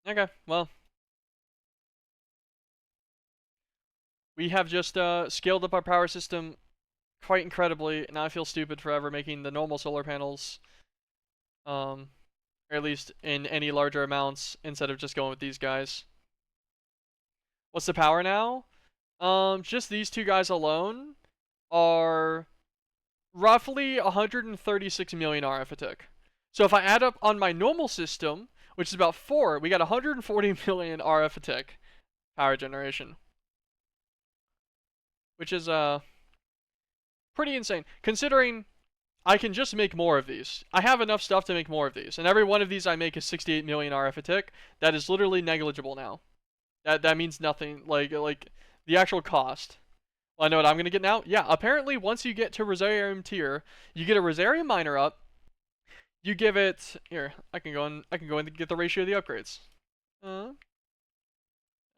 Okay, well, we have just scaled up our power system quite incredibly, and I feel stupid for ever making the normal solar panels, or at least in any larger amounts, instead of just going with these guys. What's the power now? Just these two guys alone are roughly 136 million RF a tick. So if I add up on my normal system, which is about 4, we got 140 million RF a tick power generation, which is pretty insane considering I can just make more of these. I have enough stuff to make more of these, and every one of these I make is 68 million RF a tick. That is literally negligible now. That means nothing. Like the actual cost. Well, I know what I'm gonna get now. Yeah, apparently once you get to Rosarium tier, you get a Rosarium miner up. You give it here. I can go and get the ratio of the upgrades. Uh,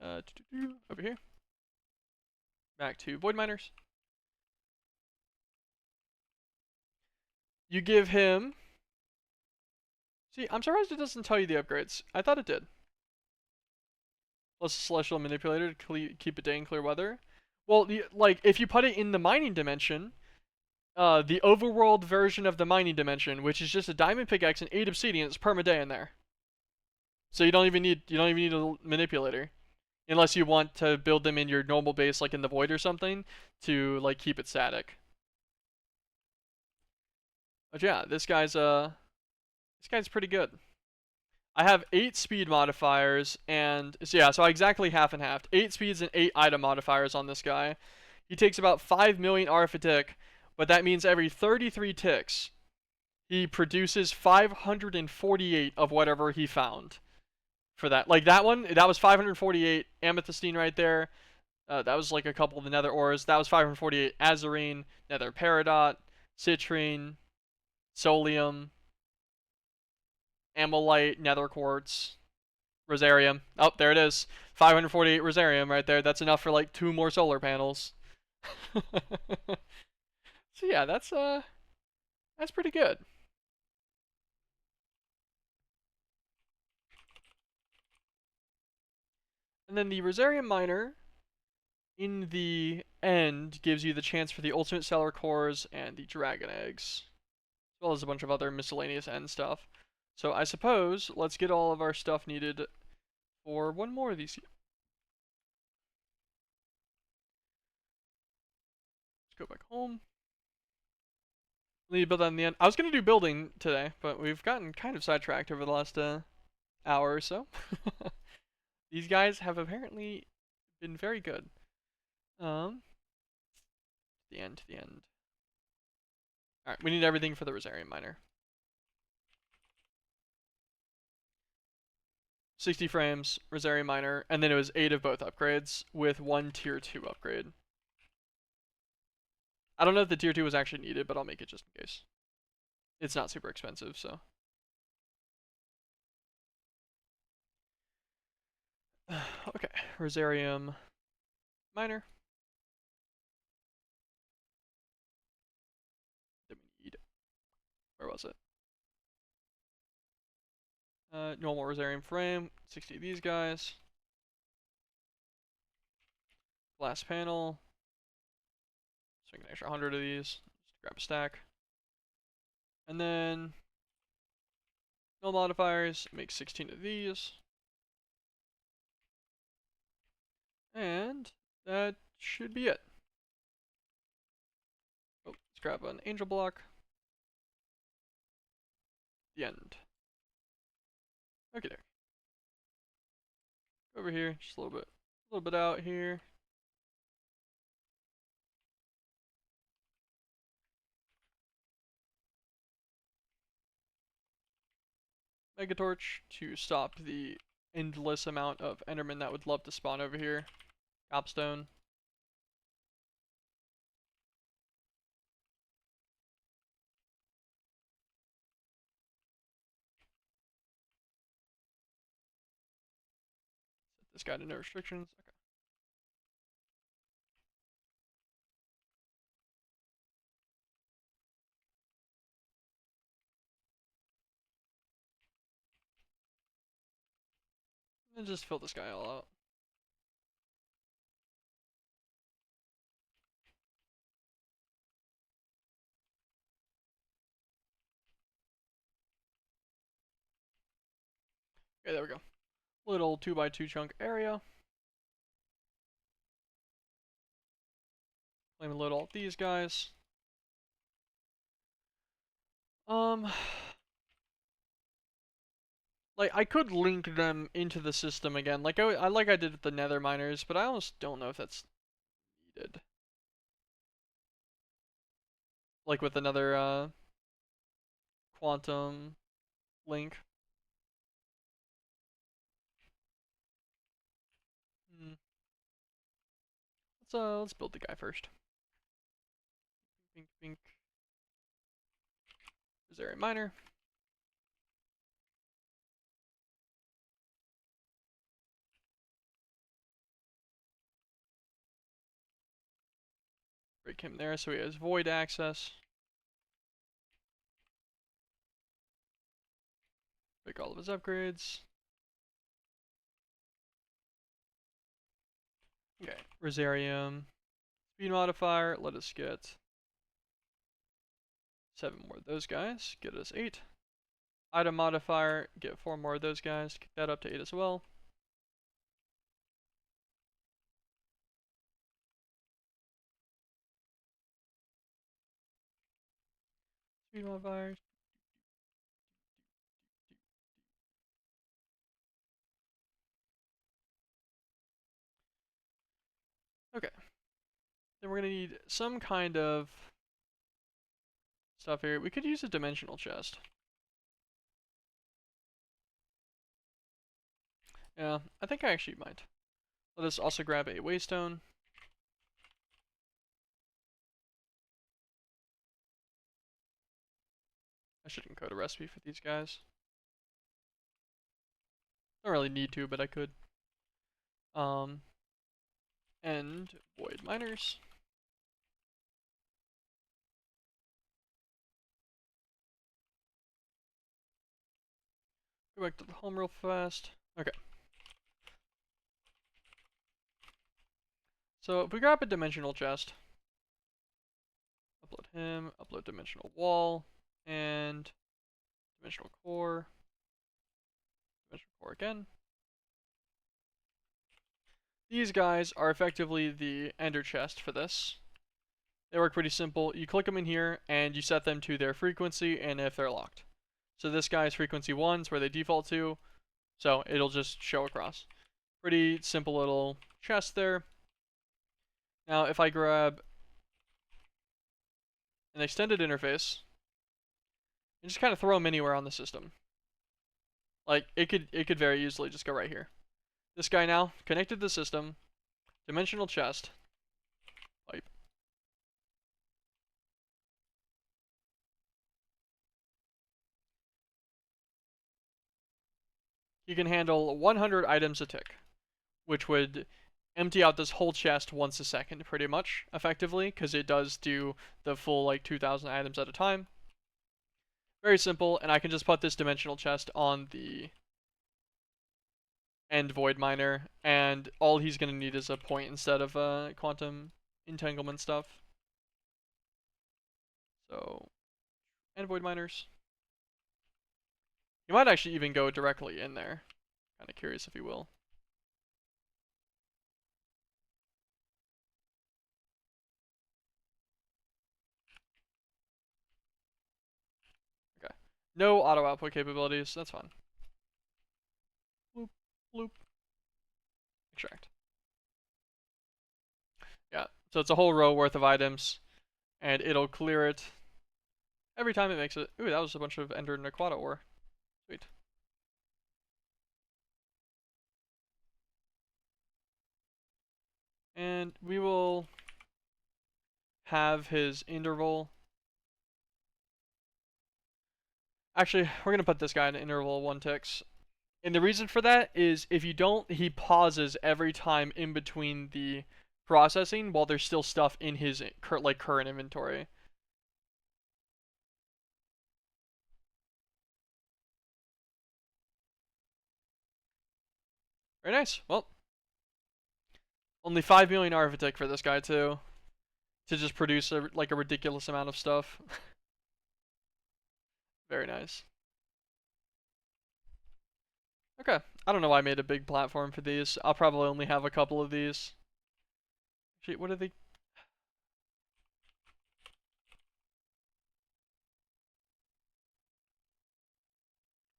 over here. Back to void miners. You give him. See, I'm surprised it doesn't tell you the upgrades. I thought it did. Plus a celestial manipulator to keep it day in clear weather. Well, like if you put it in the mining dimension, the overworld version of the mining dimension, which is just a diamond pickaxe and 8 obsidian, it's permaday in there. So you don't even need a manipulator, unless you want to build them in your normal base, like in the void or something, to like keep it static. But yeah, this guy's pretty good. I have 8 speed modifiers, and so yeah, so I exactly half and half. 8 speeds and 8 item modifiers on this guy. He takes about 5 million RF a tick, but that means every 33 ticks, he produces 548 of whatever he found. For that, like that one, that was 548 amethystine right there. That was like a couple of the nether ores. That was 548 azurine, nether peridot, citrine, solium, amylite, nether quartz, rosarium. Oh, there it is. 548 rosarium right there. That's enough for like 2 more solar panels. So yeah, that's pretty good. And then the rosarium miner in the end gives you the chance for the ultimate stellar cores and the dragon eggs, as well as a bunch of other miscellaneous end stuff. So I suppose let's get all of our stuff needed for one more of these. Let's go back home. We need to build that in the end. I was going to do building today, but we've gotten kind of sidetracked over the last hour or so. These guys have apparently been very good. The end, to the end. Alright, we need everything for the Rosarium miner. 60 frames, Rosarium miner, and then it was 8 of both upgrades with 1 tier 2 upgrade. I don't know if the tier 2 was actually needed, but I'll make it just in case. It's not super expensive, so. Okay, Rosarium miner. Then we need, where was it? Normal Rosarium frame, 60 of these guys. Glass panel. Swing an extra 100 of these. Just grab a stack. And then no modifiers, make 16 of these. And that should be it. Oh, let's grab an angel block. The end. Okay, there. Over here, just a little bit out here. Megatorch to stop the endless amount of Endermen that would love to spawn over here. Copstone. Set this guy to no restrictions. Okay. And just fill this guy all out. Okay, there we go. Little 2x2 chunk area. Let me load all these guys. Like, I could link them into the system again, like I did with the nether miners, but I almost don't know if that's needed. Like with another quantum link. Hmm. Let's build the guy first. Bink bink. Rosary miner. Break him there so he has void access. Break all of his upgrades. Okay, Rosarium. Speed modifier, let us get 7 more of those guys. Get us 8. Item modifier, get 4 more of those guys. Kick that up to 8 as well. Speed modifiers. Okay. Then we're gonna need some kind of stuff here. We could use a dimensional chest. Yeah, I think I actually might. Let us also grab a waystone. I should encode a recipe for these guys. Don't really need to, but I could. Um, and void miners. Go back to the home real fast. Okay. So if we grab a dimensional chest, upload him, upload dimensional wall, and dimensional core again. These guys are effectively the ender chest for this. They work pretty simple. You click them in here and you set them to their frequency and if they're locked. So this guy's frequency 1 is where they default to, so it'll just show across. Pretty simple little chest there. Now if I grab an extended interface and just kind of throw them anywhere on the system, like it could very easily just go right here. This guy now connected to the system, dimensional chest, pipe. You can handle 100 items a tick, which would empty out this whole chest once a second, pretty much, effectively, because it does do the full, like, 2,000 items at a time. Very simple, and I can just put this dimensional chest on the end void miner, and all he's going to need is a point instead of quantum entanglement stuff. So, end void miners. You might actually even go directly in there. Kind of curious if he will. Okay. No auto output capabilities. That's fine. Bloop, bloop. Extract. Yeah. So it's a whole row worth of items, and it'll clear it every time it makes it. Ooh, that was a bunch of Ender and Aquata ore. Sweet. And we will have his interval. Actually, we're going to put this guy in interval 1 ticks. And the reason for that is if you don't, he pauses every time in between the processing while there's still stuff in his current inventory. Very nice. Well, only 5 million arithmetic for this guy too, to just produce a ridiculous amount of stuff. Very nice. Okay, I don't know why I made a big platform for these. I'll probably only have a couple of these. Actually, what are they?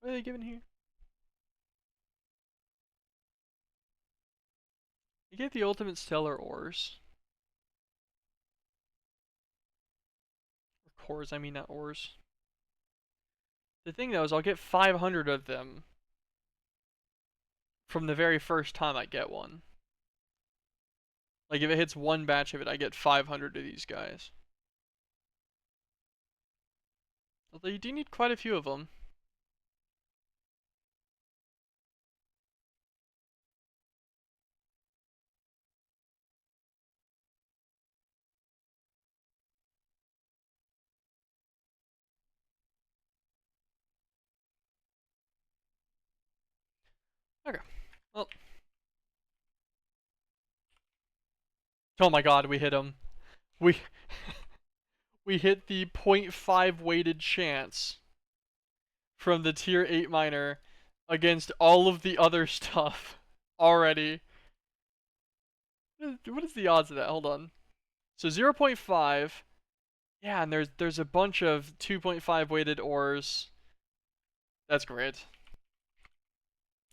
What are they giving here? get the ultimate stellar ores. Or cores, I mean, not ores. The thing though is I'll get 500 of them from the very first time I get one. Like if it hits one batch of it, I get 500 of these guys. Although you do need quite a few of them. Okay. Well. Oh my god, we hit him. We we hit the 0.5 weighted chance from the tier 8 miner against all of the other stuff already. What is the odds of that? Hold on. So 0.5. Yeah, and there's a bunch of 2.5 weighted ores. That's great.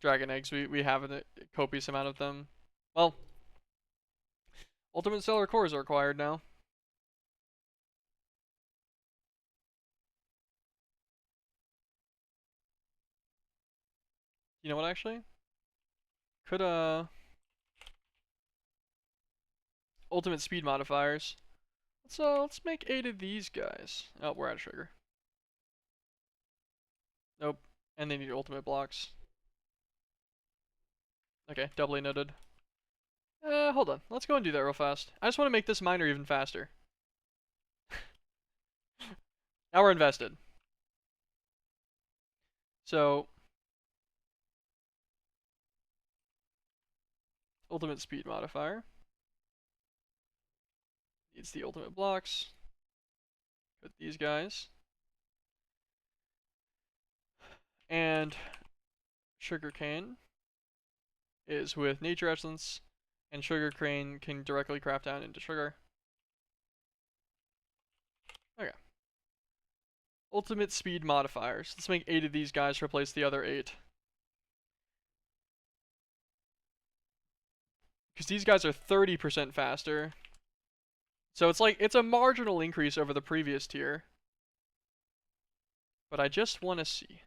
Dragon eggs, we have a copious amount of them. Well, ultimate stellar cores are required now. You know what, actually? Could, ultimate speed modifiers. Let's make 8 of these guys. Oh, we're out of sugar. Nope. And they need ultimate blocks. Okay, doubly noted. Hold on. Let's go and do that real fast. I just want to make this miner even faster. Now we're invested. So, ultimate speed modifier. Needs the ultimate blocks. Put these guys. And sugarcane is with nature essence, and sugarcane can directly craft down into sugar. Okay. Ultimate speed modifiers. Let's make 8 of these guys to replace the other 8. Because these guys are 30% faster. So it's a marginal increase over the previous tier. But I just want to see.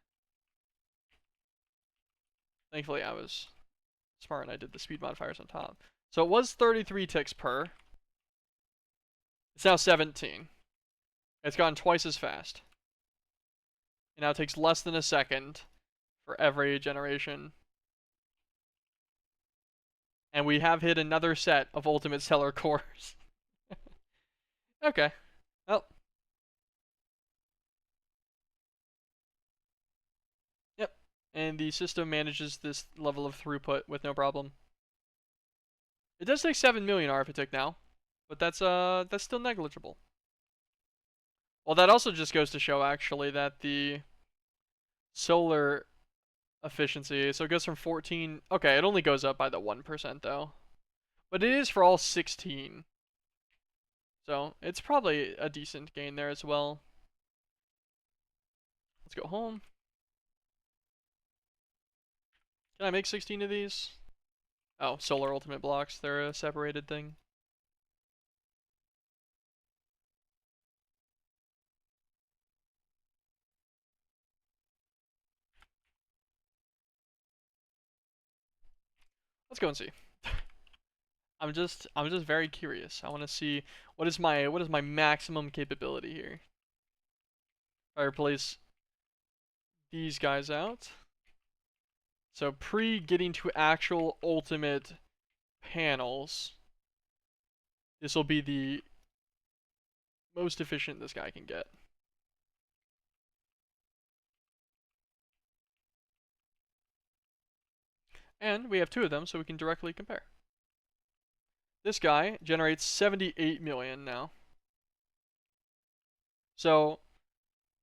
Thankfully I was smart and I did the speed modifiers on top. So it was 33 ticks per. It's now 17. It's gone twice as fast. It now takes less than a second for every generation. And we have hit another set of ultimate stellar cores. Okay. Well. Yep. And the system manages this level of throughput with no problem. It does take 7 million arithmetic now, but that's still negligible. Well, that also just goes to show actually that the solar efficiency, so it goes from 14, okay, it only goes up by the 1% though. But it is for all 16. So, it's probably a decent gain there as well. Let's go home. Can I make 16 of these? Oh, solar ultimate blocks, they're a separated thing. Let's go and see. I'm just very curious. I want to see what is my maximum capability here. If I replace these guys out. So pre getting to actual ultimate panels, this will be the most efficient this guy can get. And we have 2 of them, so we can directly compare. This guy generates 78 million now. So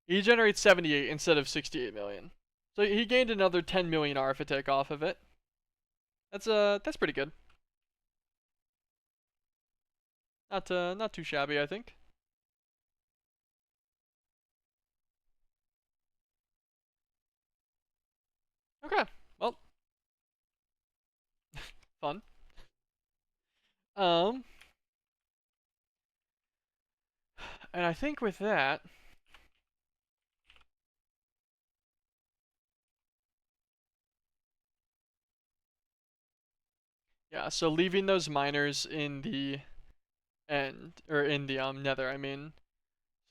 he generates 78 instead of 68 million. So he gained another 10 million arithmetic off of it. That's pretty good. Not too shabby, I think. Okay. Well, fun. Um, and I think with that, yeah, so leaving those miners in the end, or in the nether, I mean,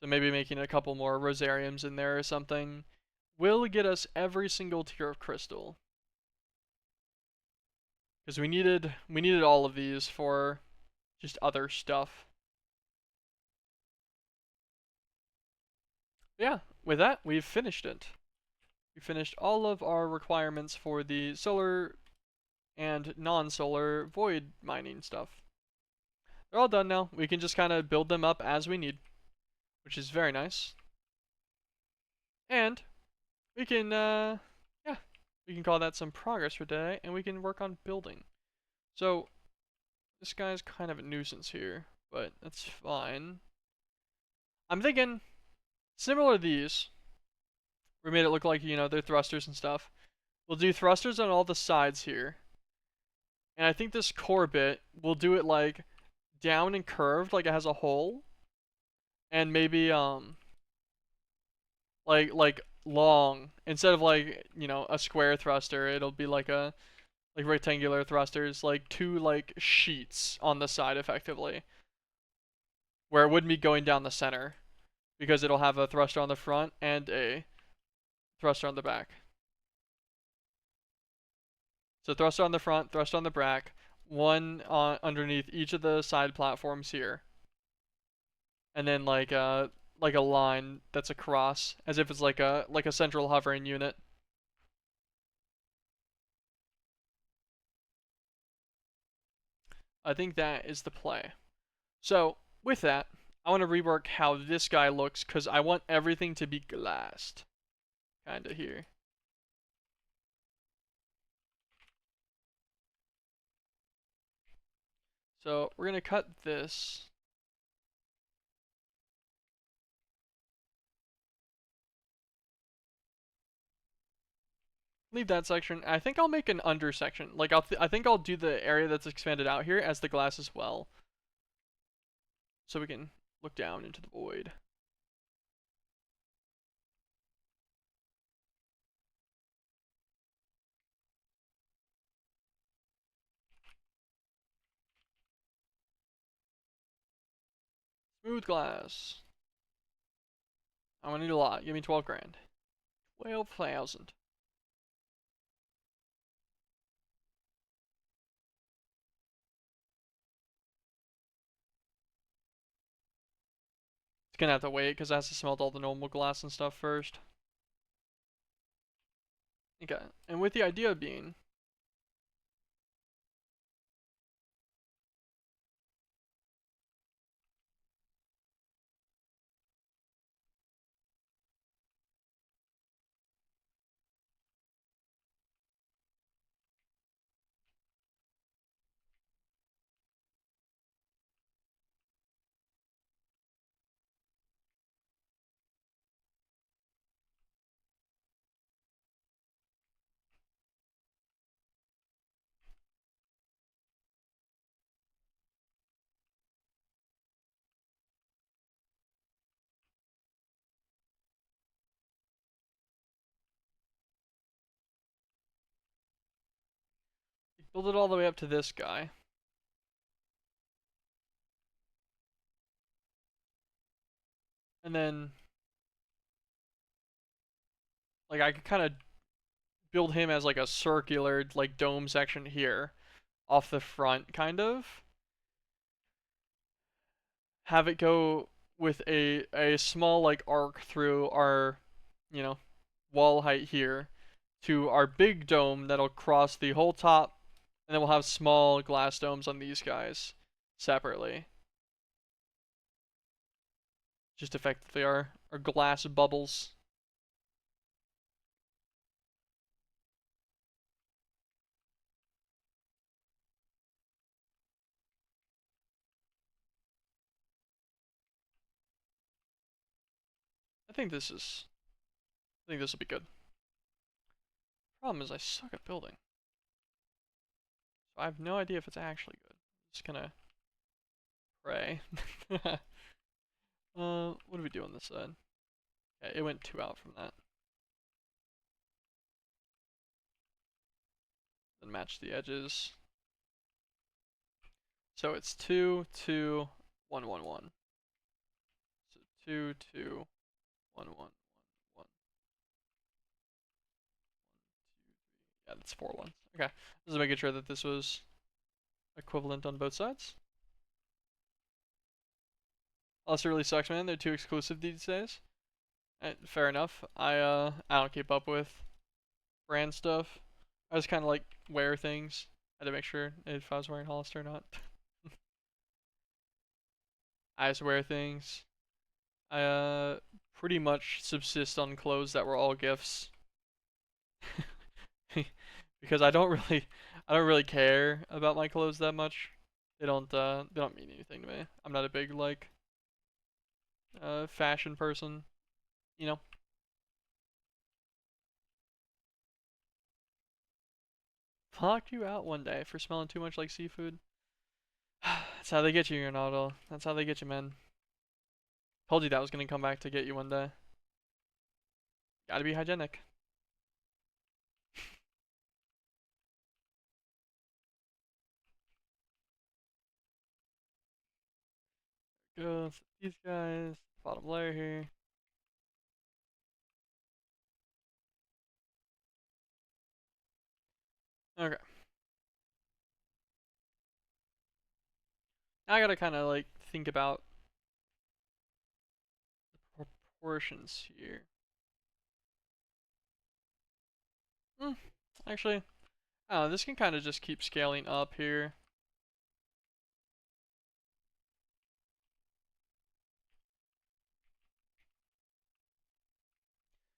so maybe making a couple more rosariums in there or something, will get us every single tier of crystal. Because we needed all of these for just other stuff. Yeah, with that, we've finished it. We finished all of our requirements for the solar and non-solar void mining stuff. They're all done now. We can just kind of build them up as we need, which is very nice. And we can, yeah, we can call that some progress for today, and we can work on building. So, this guy's kind of a nuisance here, but that's fine. I'm thinking, similar to these, we made it look like, they're thrusters and stuff. We'll do thrusters on all the sides here. And I think this core bit, we'll do it like down and curved, like it has a hole. And maybe, like long. Instead of like, a square thruster, it'll be like like rectangular thrusters, like two like sheets on the side effectively. Where it wouldn't be going down the center. Because it'll have a thruster on the front and a thruster on the back. So thruster on the front, thruster on the back, one on underneath each of the side platforms here, and then like a line that's across, as if it's like a central hovering unit. I think that is the play. So with that, I want to rework how this guy looks because I want everything to be glassed, kinda here. So we're gonna cut this. Leave that section. I think I'll make an under section. Like I think I'll do the area that's expanded out here as the glass as well, so we can look down into the void. Smooth glass. I'm gonna need a lot. Give me 12 grand. 12,000. It's gonna have to wait because it has to smelt all the normal glass and stuff first. Okay, and with the idea being, build it all the way up to this guy. And then, like, I could kind of build him as like a circular, like, dome section here off the front, kind of. Have it go with a small, like, arc through our, you know, wall height here to our big dome that'll cross the whole top, and then we'll have small glass domes on these guys separately. Just effectively our glass bubbles. I think this is I think this will be good. Problem is I suck at building. So I have no idea if it's actually good. Just gonna Pray. What do we do on this side? Yeah, it went 2 out from that. Then match the edges. So it's 2, 2, 1, 1, 1. So 2, 2, 1, 1, 1, 1. Yeah, that's 4 1s. Okay. Just making sure that this was equivalent on both sides. Also really sucks, man. They're too exclusive these days. Fair enough. I don't keep up with brand stuff. I just kind of like wear things. I had to make sure if I was wearing Hollister or not. I just wear things. I pretty much subsist on clothes that were all gifts because I don't really care about my clothes that much. They don't mean anything to me. I'm not a big like fashion person, you know. Locked you out one day for smelling too much like seafood. That's how they get you, Ronaldo. That's how they get you, man. Told you that was gonna come back to get you one day. Gotta be hygienic. Go these guys. Bottom layer here. Okay. Now I gotta kind of like think about the proportions here. Hmm. Actually, I don't know. This can kind of just keep scaling up here.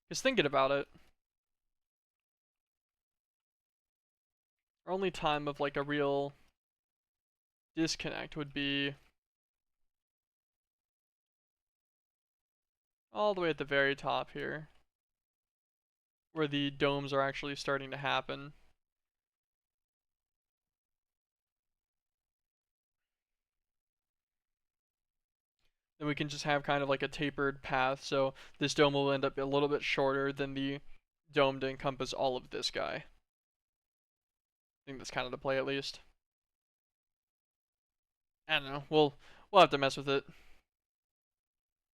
Because thinking about it, our only time of like a real disconnect would be all the way at the very top here, where the domes are actually starting to happen. Then we can just have kind of like a tapered path, so this dome will end up a little bit shorter than the dome to encompass all of this guy. I think that's kind of the play at least. I don't know. We'll have to mess with it.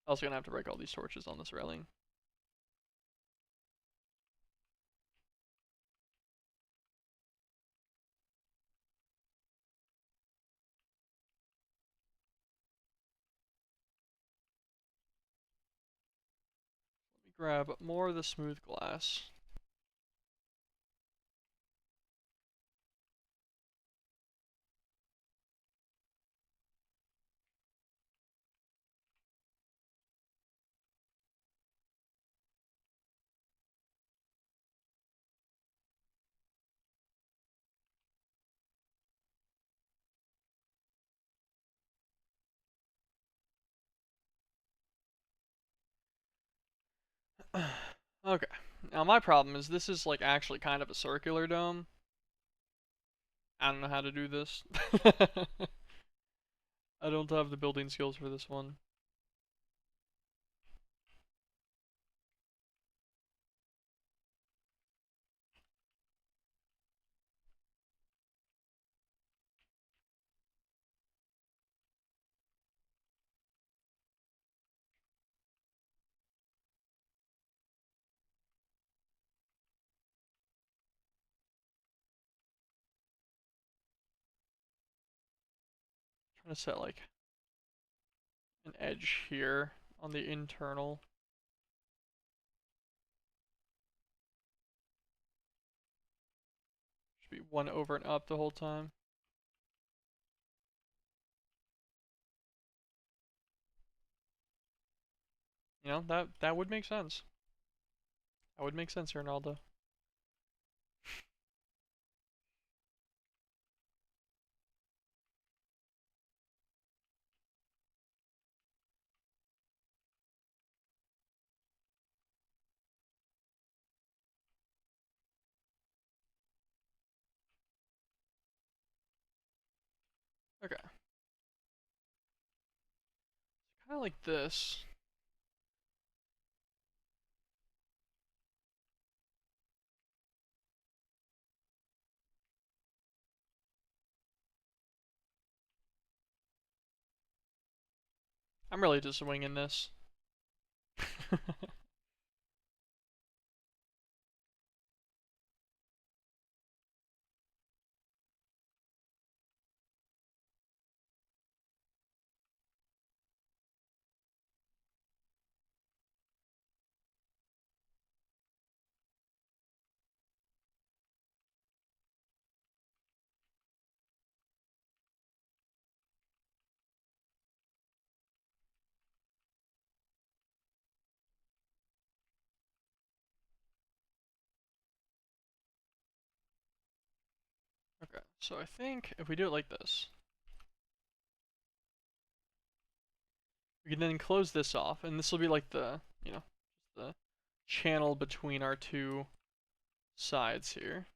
Also gonna have to break all these torches on this railing. Let me grab more of the smooth glass. Okay. Now my problem is this is like actually kind of a circular dome. I don't know how to do this. I don't have the building skills for this one. I'm trying to set like an edge here on the internal. Should be one over and up the whole time. You know, that would make sense. That would make sense, Ronaldo. Okay. I like this. I'm really just winging this. Okay, so I think if we do it like this, we can then close this off, and this will be like the, the channel between our two sides here.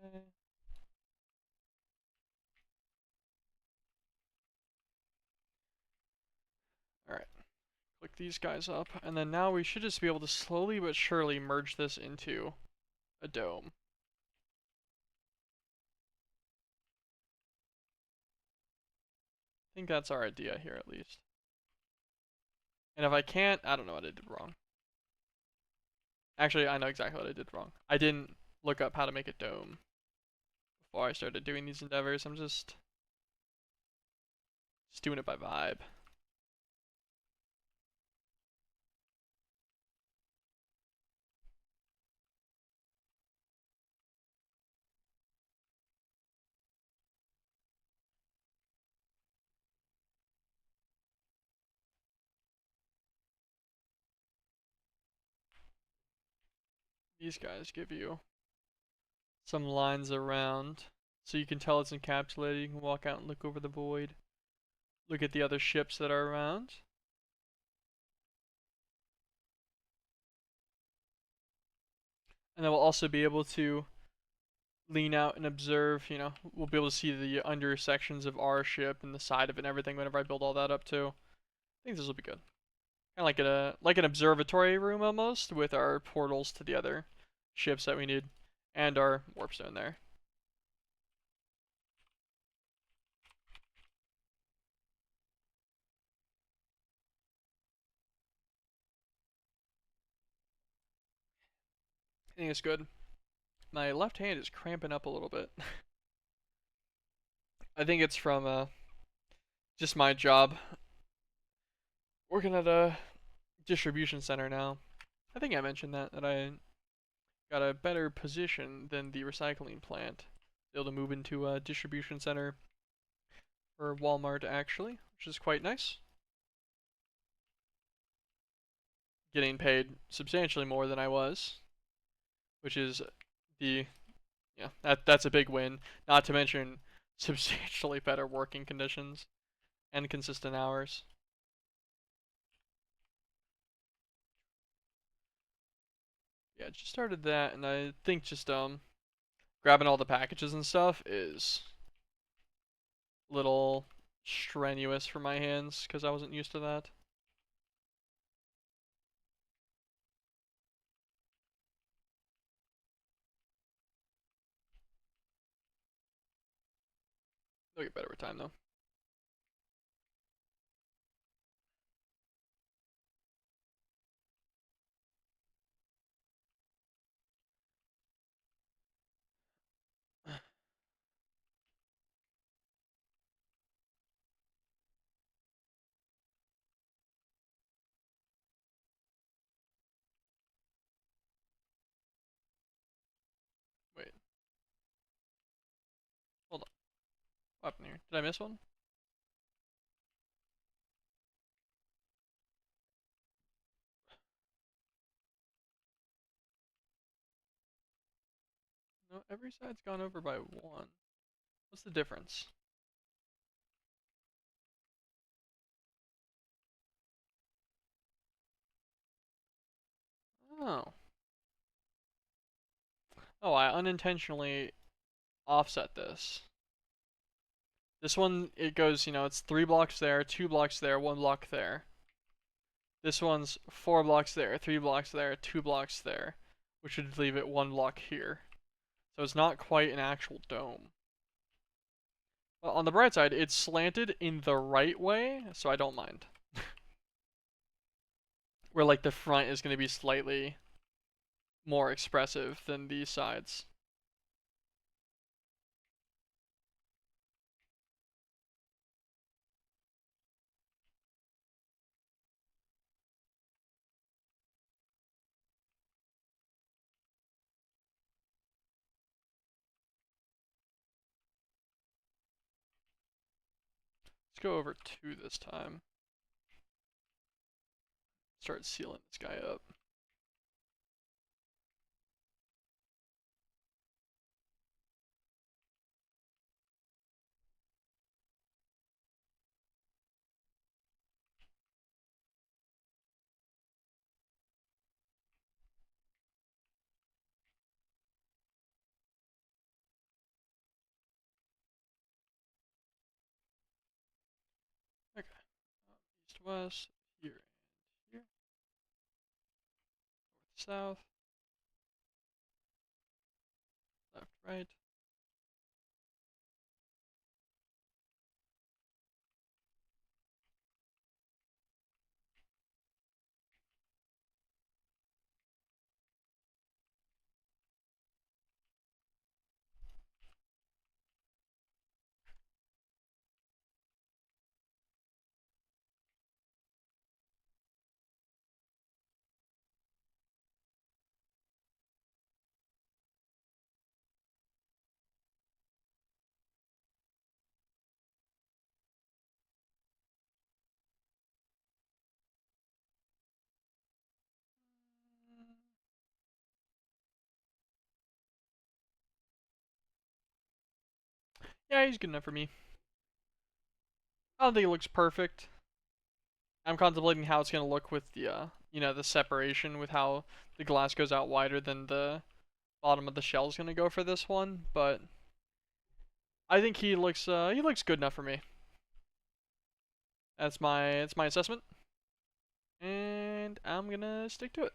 Okay. Alright, click these guys up, and then now we should just be able to slowly but surely merge this into a dome. I think that's our idea here at least. And if I can't, I don't know what I did wrong. Actually, I know exactly what I did wrong. I didn't look up how to make a dome before I started doing these endeavors. I'm just doing it by vibe. These guys give you some lines around so you can tell it's encapsulated. You can walk out and look over the void. Look at the other ships that are around. And then we'll also be able to lean out and observe, we'll be able to see the under sections of our ship and the side of it and everything whenever I build all that up too. I think this will be good. Kind of like an observatory room almost, with our portals to the other ships that we need, and our warp zone there. I think it's good. My left hand is cramping up a little bit. I think it's from just my job working at a distribution center now. I think I mentioned that I got a better position than the recycling plant. Able to move into a distribution center for Walmart actually, which is quite nice. Getting paid substantially more than I was, which is the that's a big win. Not to mention substantially better working conditions and consistent hours. Yeah, just started that, and I think just grabbing all the packages and stuff is a little strenuous for my hands because I wasn't used to that. They'll get better with time though. Wait, hold on. What happened here? Did I miss one? No, every side's gone over by one. What's the difference? Oh. Oh, I unintentionally offset this. This one, it goes, it's 3 blocks there, 2 blocks there, 1 block there. This one's 4 blocks there, 3 blocks there, 2 blocks there, which would leave it 1 block here. So it's not quite an actual dome. But on the bright side, it's slanted in the right way, so I don't mind. Where like the front is going to be slightly more expressive than these sides. Let's go over 2 this time. Start sealing this guy up. Okay. East, west, here, and here. North, south, left, right. Yeah, he's good enough for me. I don't think it looks perfect. I'm contemplating how it's gonna look with the, the separation with how the glass goes out wider than the bottom of the shell is gonna go for this one, but I think he looks good enough for me. That's my assessment, and I'm gonna stick to it.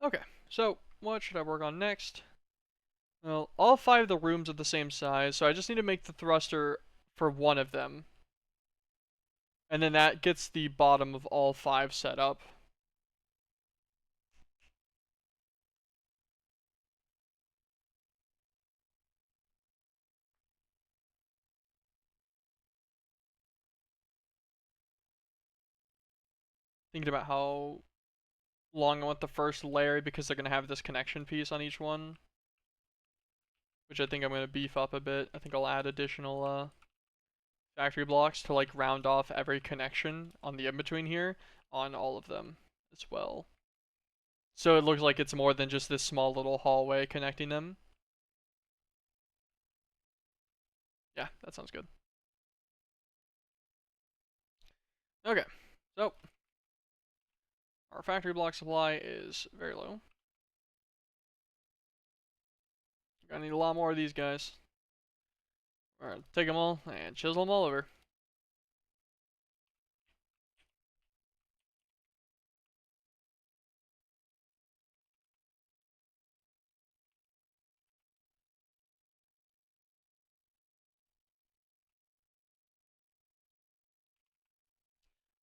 Okay, so what should I work on next? Well, all 5 of the rooms are the same size, so I just need to make the thruster for one of them. And then that gets the bottom of all 5 set up. Thinking about how long I want the first layer because they're going to have this connection piece on each one. Which I think I'm going to beef up a bit. I think I'll add additional factory blocks to like round off every connection on the in-between here on all of them as well. So it looks like it's more than just this small little hallway connecting them. Yeah, that sounds good. Okay, so our factory block supply is very low. Gonna need a lot more of these guys. Alright, take them all and chisel them all over.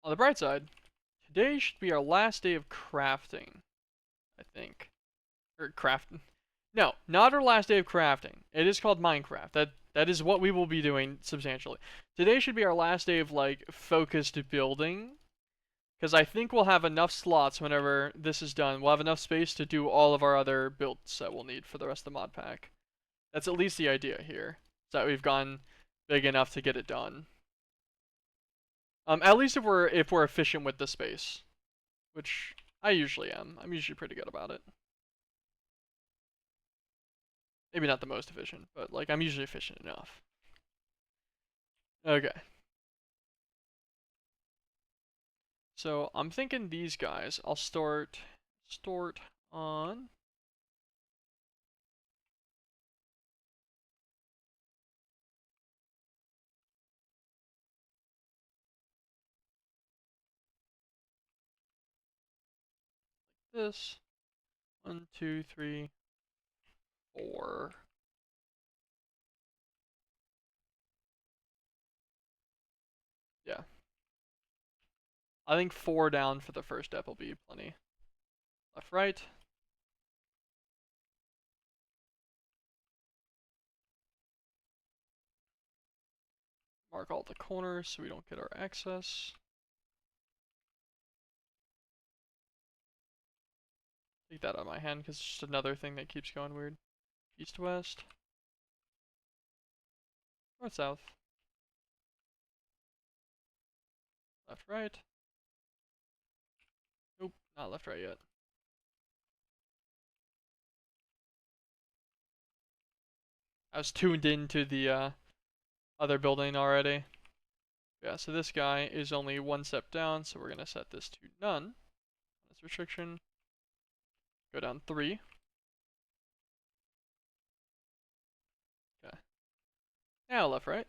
On the bright side, today should be our last day of crafting, I think. Or crafting. No, not our last day of crafting. It is called Minecraft. That is what we will be doing substantially. Today should be our last day of like focused building. Because I think we'll have enough slots whenever this is done. We'll have enough space to do all of our other builds that we'll need for the rest of the mod pack. That's at least the idea here. Is that we've gone big enough to get it done. At least if we're efficient with the space, which I usually am. I'm usually pretty good about it. Maybe not the most efficient, but like I'm usually efficient enough. Okay. So I'm thinking these guys. I'll start on this. 1, 2, 3, 4. Yeah. I think 4 down for the first step will be plenty. Left, right. Mark all the corners so we don't get our excess. Take that out of my hand because it's just another thing that keeps going weird. East, west. North, south. Left, right. Nope, not left, right yet. I was tuned into the other building already. Yeah, so this guy is only 1 step down, so we're going to set this to none. That's restriction. Go down 3. Okay. Now left, right.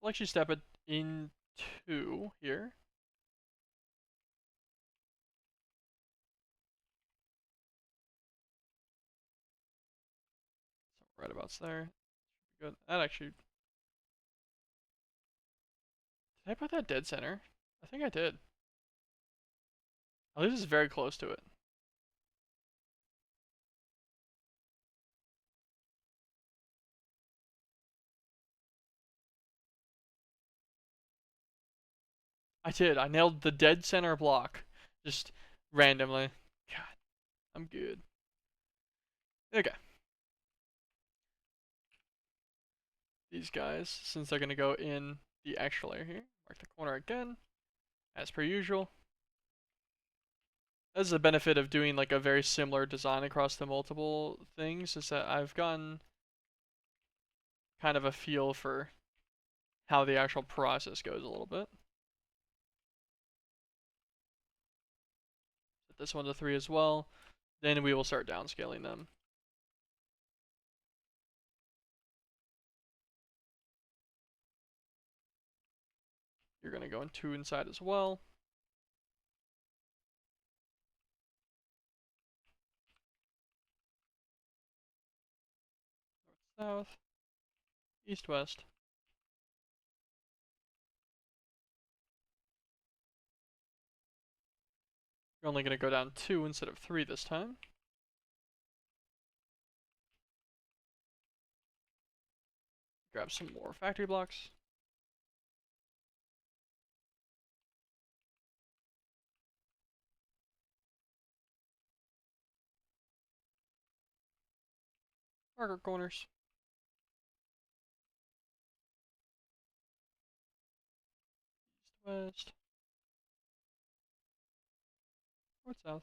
I'll actually step it in 2 here. So right about there. Good. That actually. Did I put that dead center? I think I did. At least it's very close to it. I did. I nailed the dead center block. Just randomly. God, I'm good. Okay. These guys, since they're going to go in the extra layer here, mark the corner again, as per usual. That's the benefit of doing like a very similar design across the multiple things, is that I've gotten kind of a feel for how the actual process goes a little bit. Set this one to 3 as well. Then we will start downscaling them. You're going to go in 2 inside as well. North, south, east, west. You're only going to go down 2 instead of 3 this time. Grab some more factory blocks. Marker corners. East, west. North, south.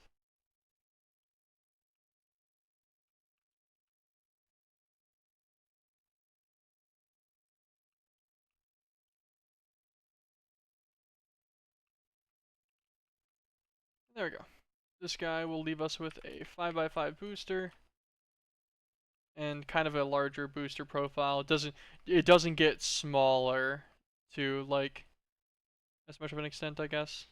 There we go. This guy will leave us with a 5x5 booster and kind of a larger booster profile. It doesn't get smaller to like as much of an extent, I guess.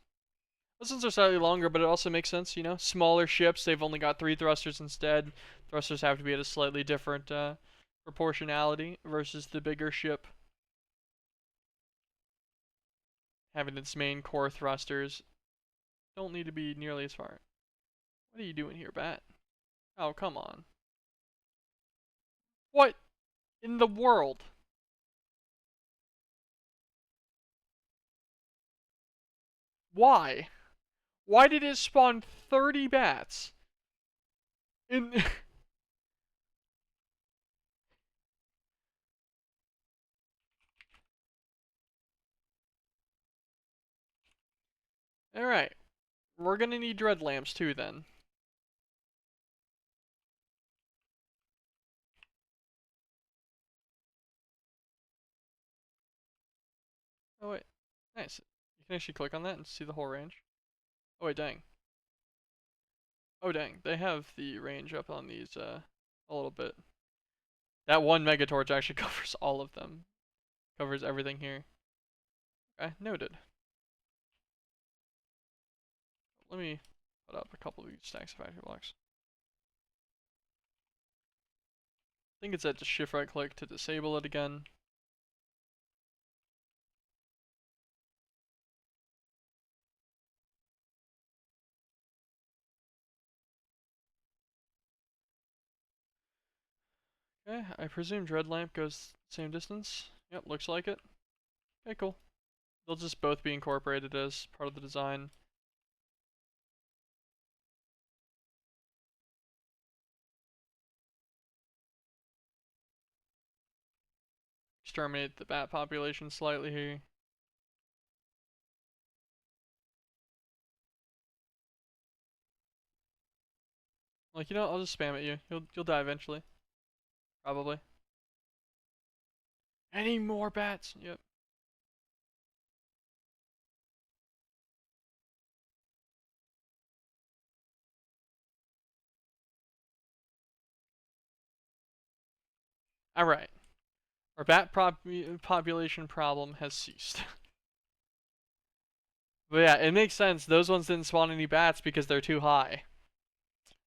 Those ones are slightly longer, but it also makes sense, you know. Smaller ships, they've only got 3 thrusters instead. Thrusters have to be at a slightly different proportionality versus the bigger ship having its main core thrusters. Don't need to be nearly as far. What are you doing here, Bat? Oh, come on. What in the world? Why? Why did it spawn 30 bats? In Alright. We're gonna need dread lamps too then. Oh wait. Nice. You can actually click on that and see the whole range. Oh wait, dang. Oh dang. They have the range up on these a little bit. That one megatorch actually covers all of them. Covers everything here. Okay, noted. let me put up a couple of these stacks of factory blocks. I think it's at just shift right click to disable it again. Okay, I presume dread lamp goes same distance. Yep, looks like it. Okay, cool. They'll just both be incorporated as part of the design. Exterminate the bat population slightly here. Like, you know, I'll just spam at you. You'll die eventually. Probably. Any more bats? Yep. Alright. Our bat population problem has ceased. But yeah, it makes sense. Those ones didn't spawn any bats because they're too high.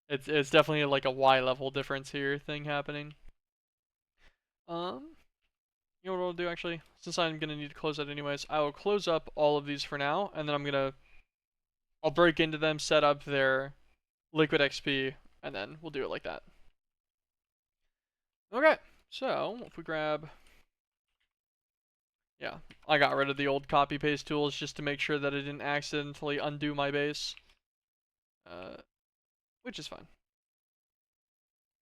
It's definitely like a Y level difference here thing happening. You know what I'll do actually? Since I'm gonna need to close that anyways, I will close up all of these for now, and then I'll break into them, set up their liquid XP, and then we'll do it like that. Okay, so if we grab, yeah, I got rid of the old copy paste tools just to make sure that I didn't accidentally undo my base, uh, which is fine.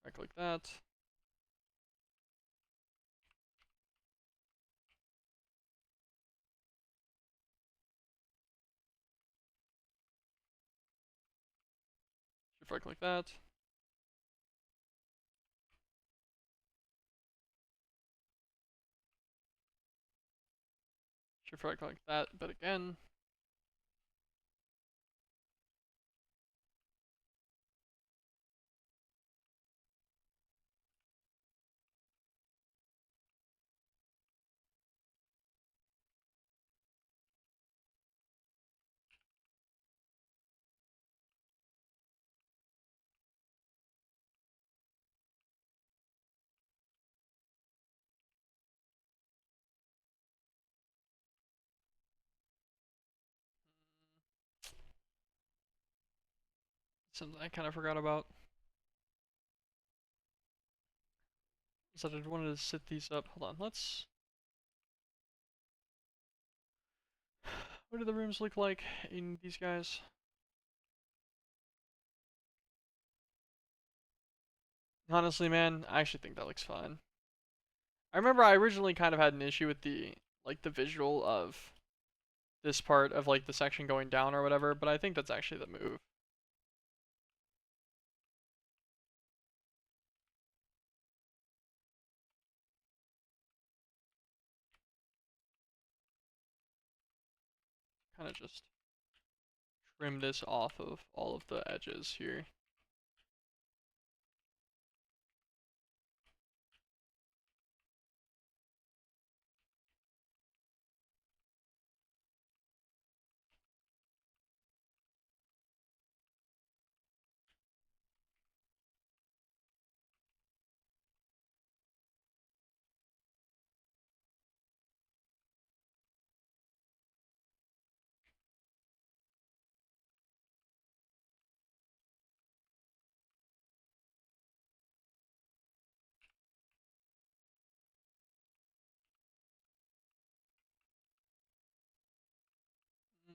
Right click that. Shift right click that. Shift right click that, but again. Something I kind of forgot about. So I wanted to set these up. Hold on, let's. What do the rooms look like in these guys? Honestly, man, I actually think that looks fine. I remember I originally kind of had an issue with the visual of this part of like the section going down or whatever, but I think that's actually the move. Kind of just trim this off of all of the edges here.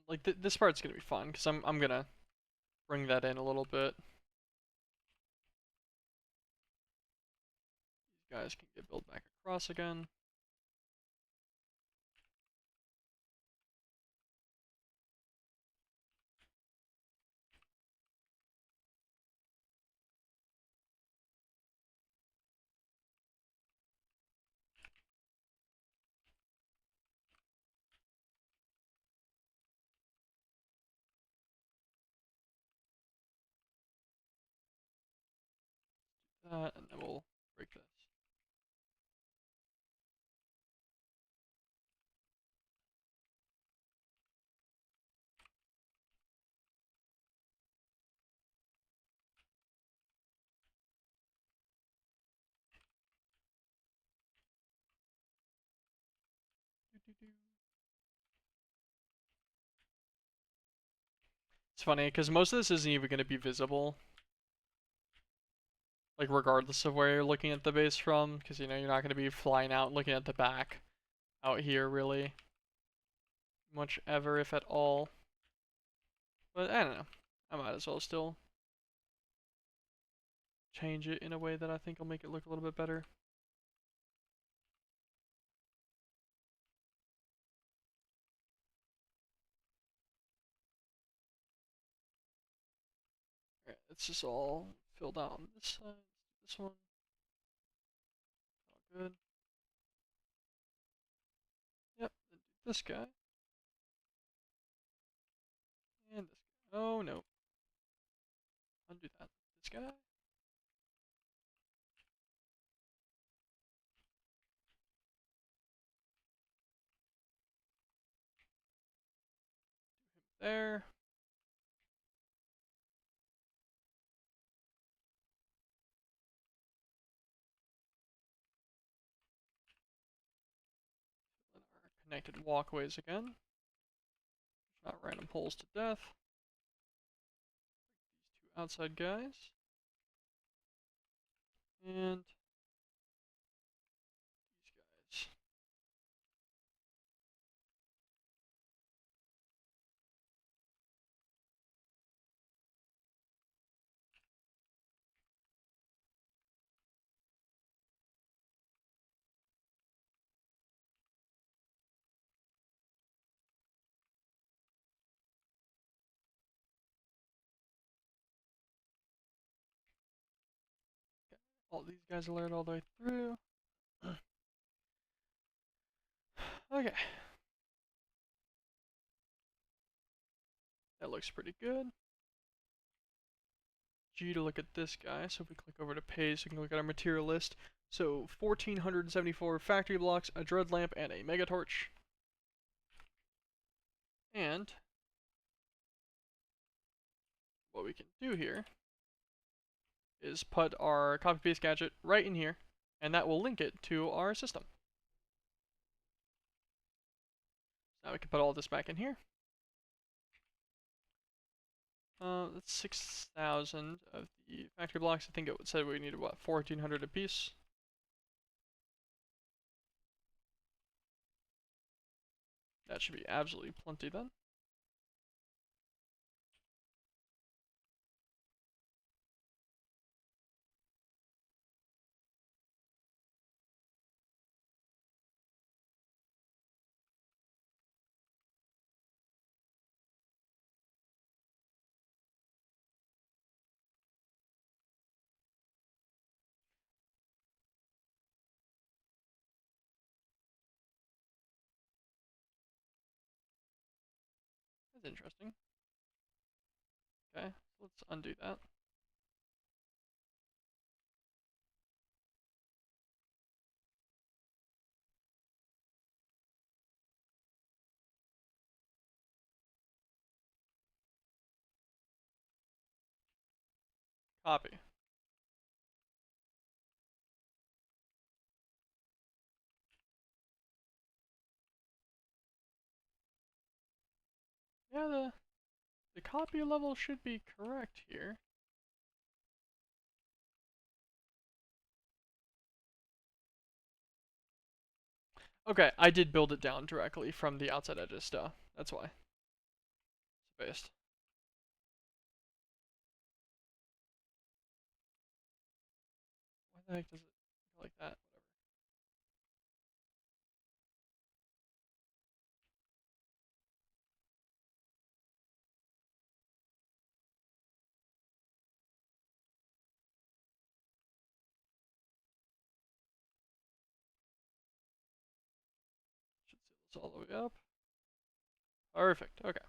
Like this part's gonna be fun because I'm gonna bring that in a little bit. These guys can get built back across again. That and then we'll break this. It's funny because most of this isn't even going to be visible, like regardless of where you're looking at the base from, because you know you're not going to be flying out and looking at the back out here really much ever, if at all. But I don't know. I might as well still change it in a way that I think will make it look a little bit better. Alright, it's just all filled out on this side. This one. All good. Yep, then do this guy. And this guy. Oh no. Undo that. This guy. There. Then our connected walkways again. Not random holes to death. These two outside guys. And these guys. All these guys are layered all the way through. Okay. That looks pretty good. G to look at this guy. So if we click over to page, we can look at our material list. So 1,474 factory blocks, a dread lamp, and a mega torch. And what we can do here is put our copy paste gadget right in here, and that will link it to our system. Now we can put all this back in here. That's 6,000 of the factory blocks. I think it said we needed, what, 1,400 a piece? That should be absolutely plenty then. That's interesting. Okay, so let's undo that. Copy. Yeah, the copy level should be correct here. Okay, I did build it down directly from the outside edges stuff. That's why. Spaced. Why the heck does it go like that? Whatever. Should see this all the way up. Perfect. Okay.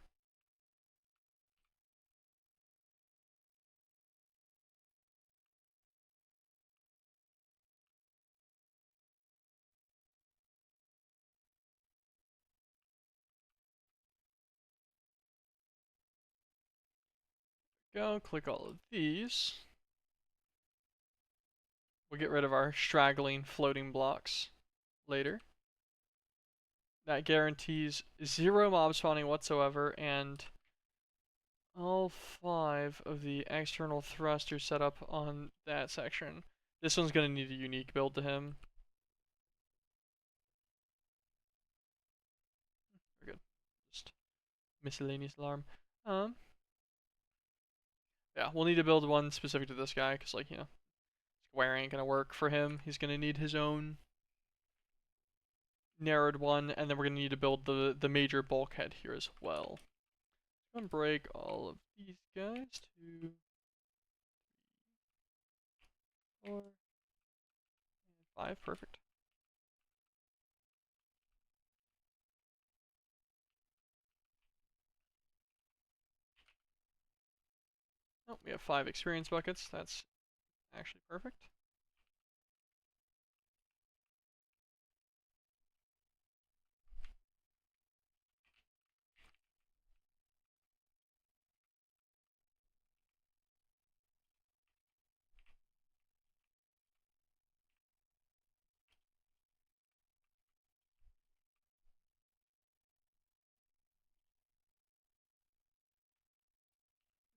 Go. Click all of these. We'll get rid of our straggling floating blocks later. That guarantees 0 mob spawning whatsoever, and all 5 of the external thrusters set up on that section. This one's gonna need a unique build to him. We're good. Just miscellaneous alarm. Yeah, we'll need to build one specific to this guy, because, like, square ain't gonna work for him. He's gonna need his own narrowed one, and then we're gonna need to build the major bulkhead here as well. I'm gonna break all of these guys. 2, 4, 5. Perfect. Oh, we have 5 experience buckets. That's actually perfect.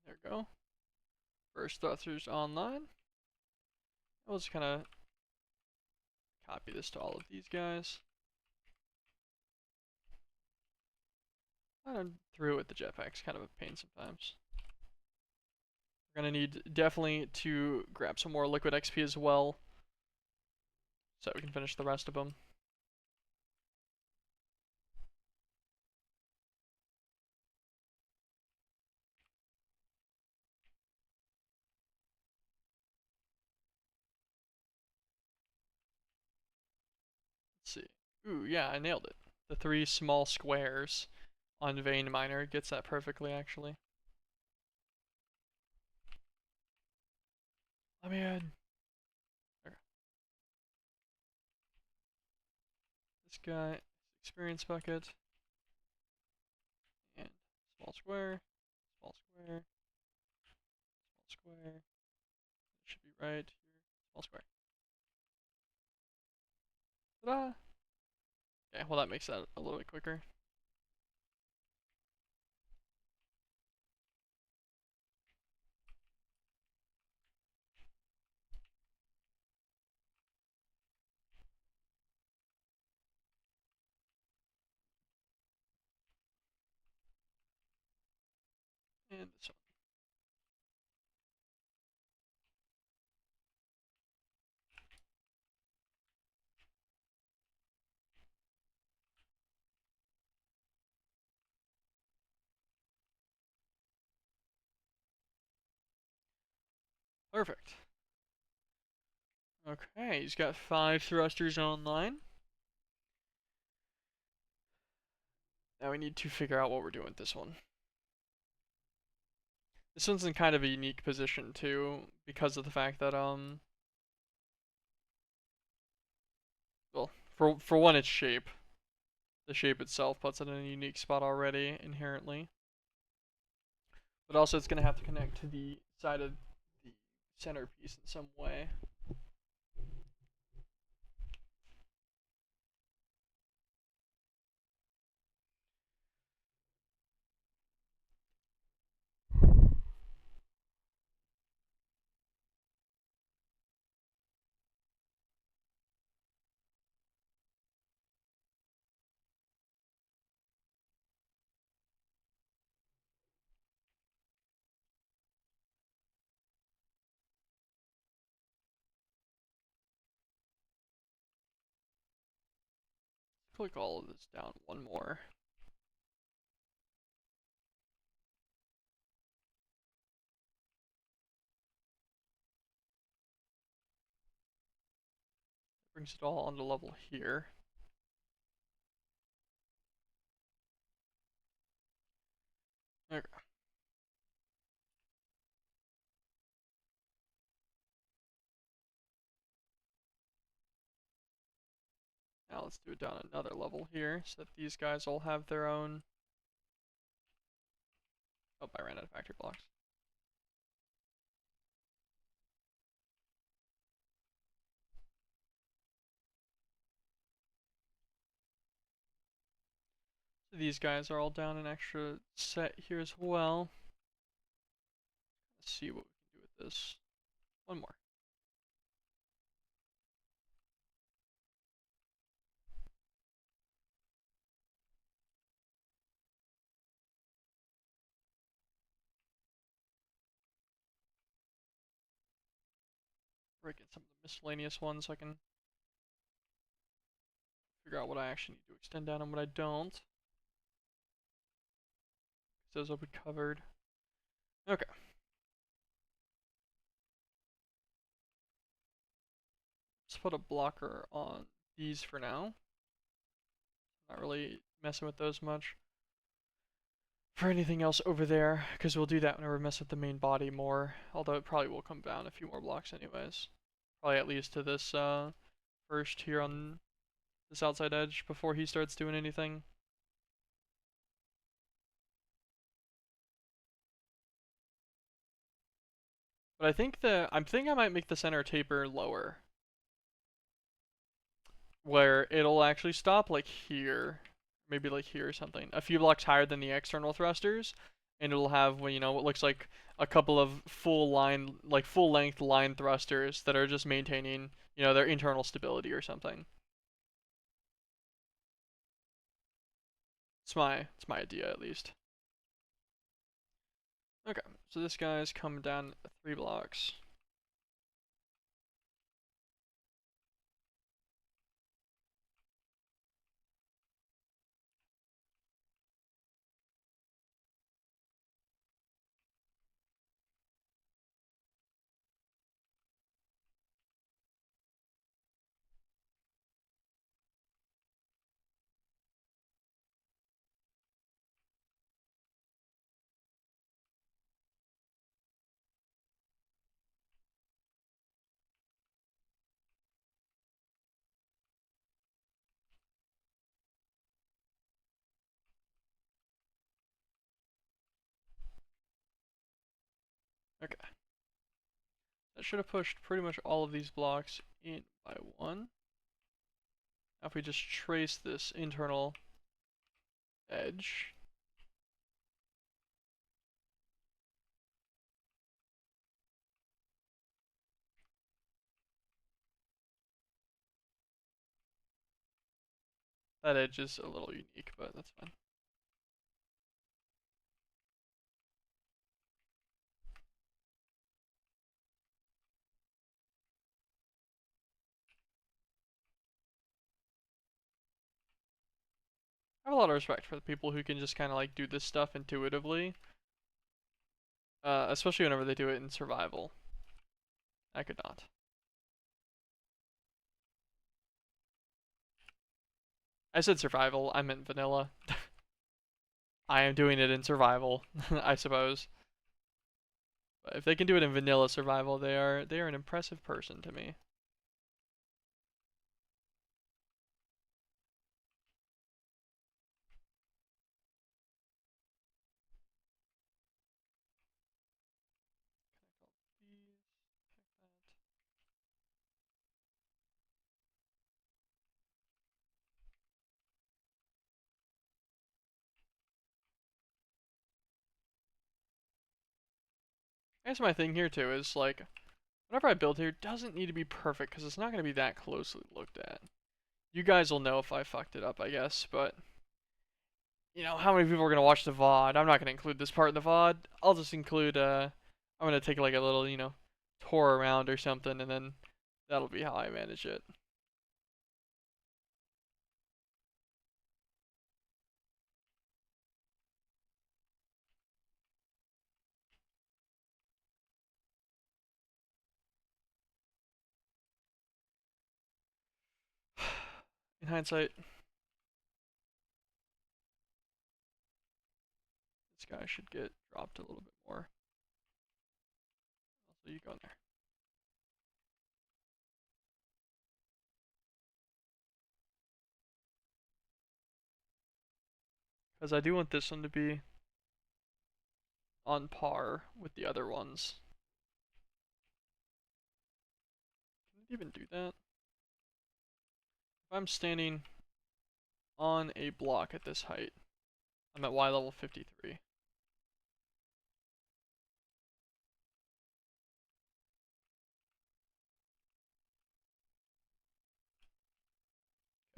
There we go. First thrusters online. We'll just kind of copy this to all of these guys. And through it with the jetpack's kind of a pain sometimes. We're gonna need definitely to grab some more liquid XP as well, so we can finish the rest of them. Let's see. Ooh, yeah, I nailed it. The 3 small squares on vein miner gets that perfectly, actually. Let me in. Okay. This guy, experience bucket, and small square, small square, small square. It should be right here. Small square. Ta-da! Okay, well that makes that a little bit quicker. And this one. Perfect. Okay, he's got 5 thrusters online. Now we need to figure out what we're doing with this one. This one's in kind of a unique position too, because of the fact that well, for one, its shape. The shape itself puts it in a unique spot already inherently. But also, it's gonna have to connect to the side of the centerpiece in some way. Click all of this down one more. Brings it all onto level here. Okay. Now let's do it down another level here, so that these guys all have their own. Oh, I ran out of factory blocks. These guys are all down an extra set here as well. Let's see what we can do with this. One more. Break in some of the miscellaneous ones so I can figure out what I actually need to extend down and what I don't. Those will be covered. Okay. Let's put a blocker on these for now. Not really messing with those much. For anything else over there, because we'll do that whenever we mess with the main body more. Although it probably will come down a few more blocks anyways. Probably at least to this first here on this outside edge before he starts doing anything. But I think I might make the center taper lower, where it'll actually stop like here, maybe like here or something, a few blocks higher than the external thrusters, and it'll have, well, you know, what looks like a couple of full line, like full length line thrusters that are just maintaining, you know, their internal stability or something. It's my idea at least. Okay, so this guy's coming down 3 blocks. Okay, that should have pushed pretty much all of these blocks in by 1. Now if we just trace this internal edge, that edge is a little unique, but that's fine. I have a lot of respect for the people who can just kind of like do this stuff intuitively, especially whenever they do it in survival. I could not. I said survival, I meant vanilla. I am doing it in survival, I suppose. But if they can do it in vanilla survival, they are an impressive person to me. I guess my thing here too is like, whatever I build here doesn't need to be perfect because it's not going to be that closely looked at. You guys will know if I fucked it up, I guess, but you know, how many people are going to watch the VOD? I'm not going to include this part in the VOD. I'll just include, I'm going to take like a little, you know, tour around or something, and then that'll be how I manage it. In hindsight, this guy should get dropped a little bit more. So you go in there. Because I do want this one to be on par with the other ones. Can it even do that? If I'm standing on a block at this height, I'm at Y level 53.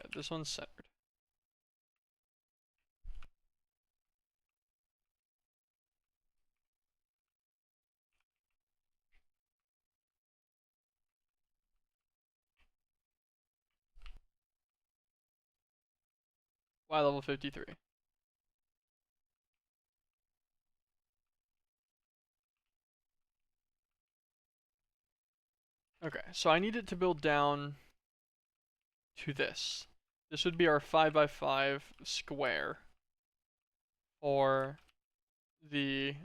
Okay, this one's centered. Y level 53. Okay, so I need it to build down to this. This would be our 5x5 square for the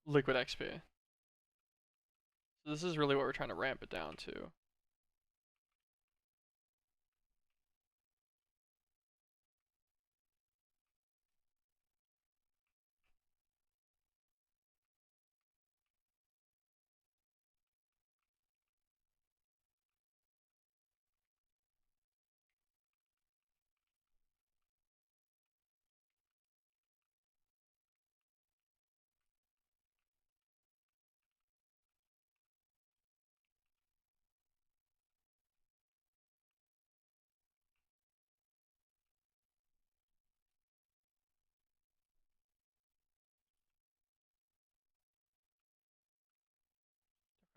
liquid XP. So this is really what we're trying to ramp it down to.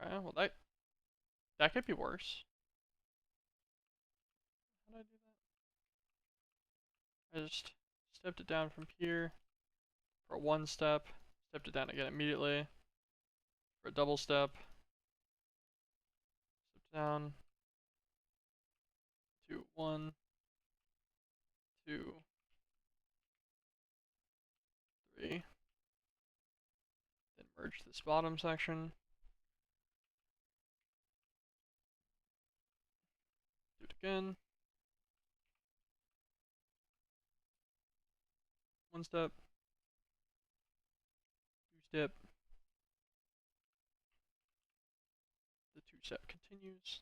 Okay, well that could be worse. How did I do that? I just stepped it down from here for one step, stepped it down again immediately for a double step, step down, 2, 1, 2, 3, then merge this bottom section, do it again, one step, two step, the two step continues.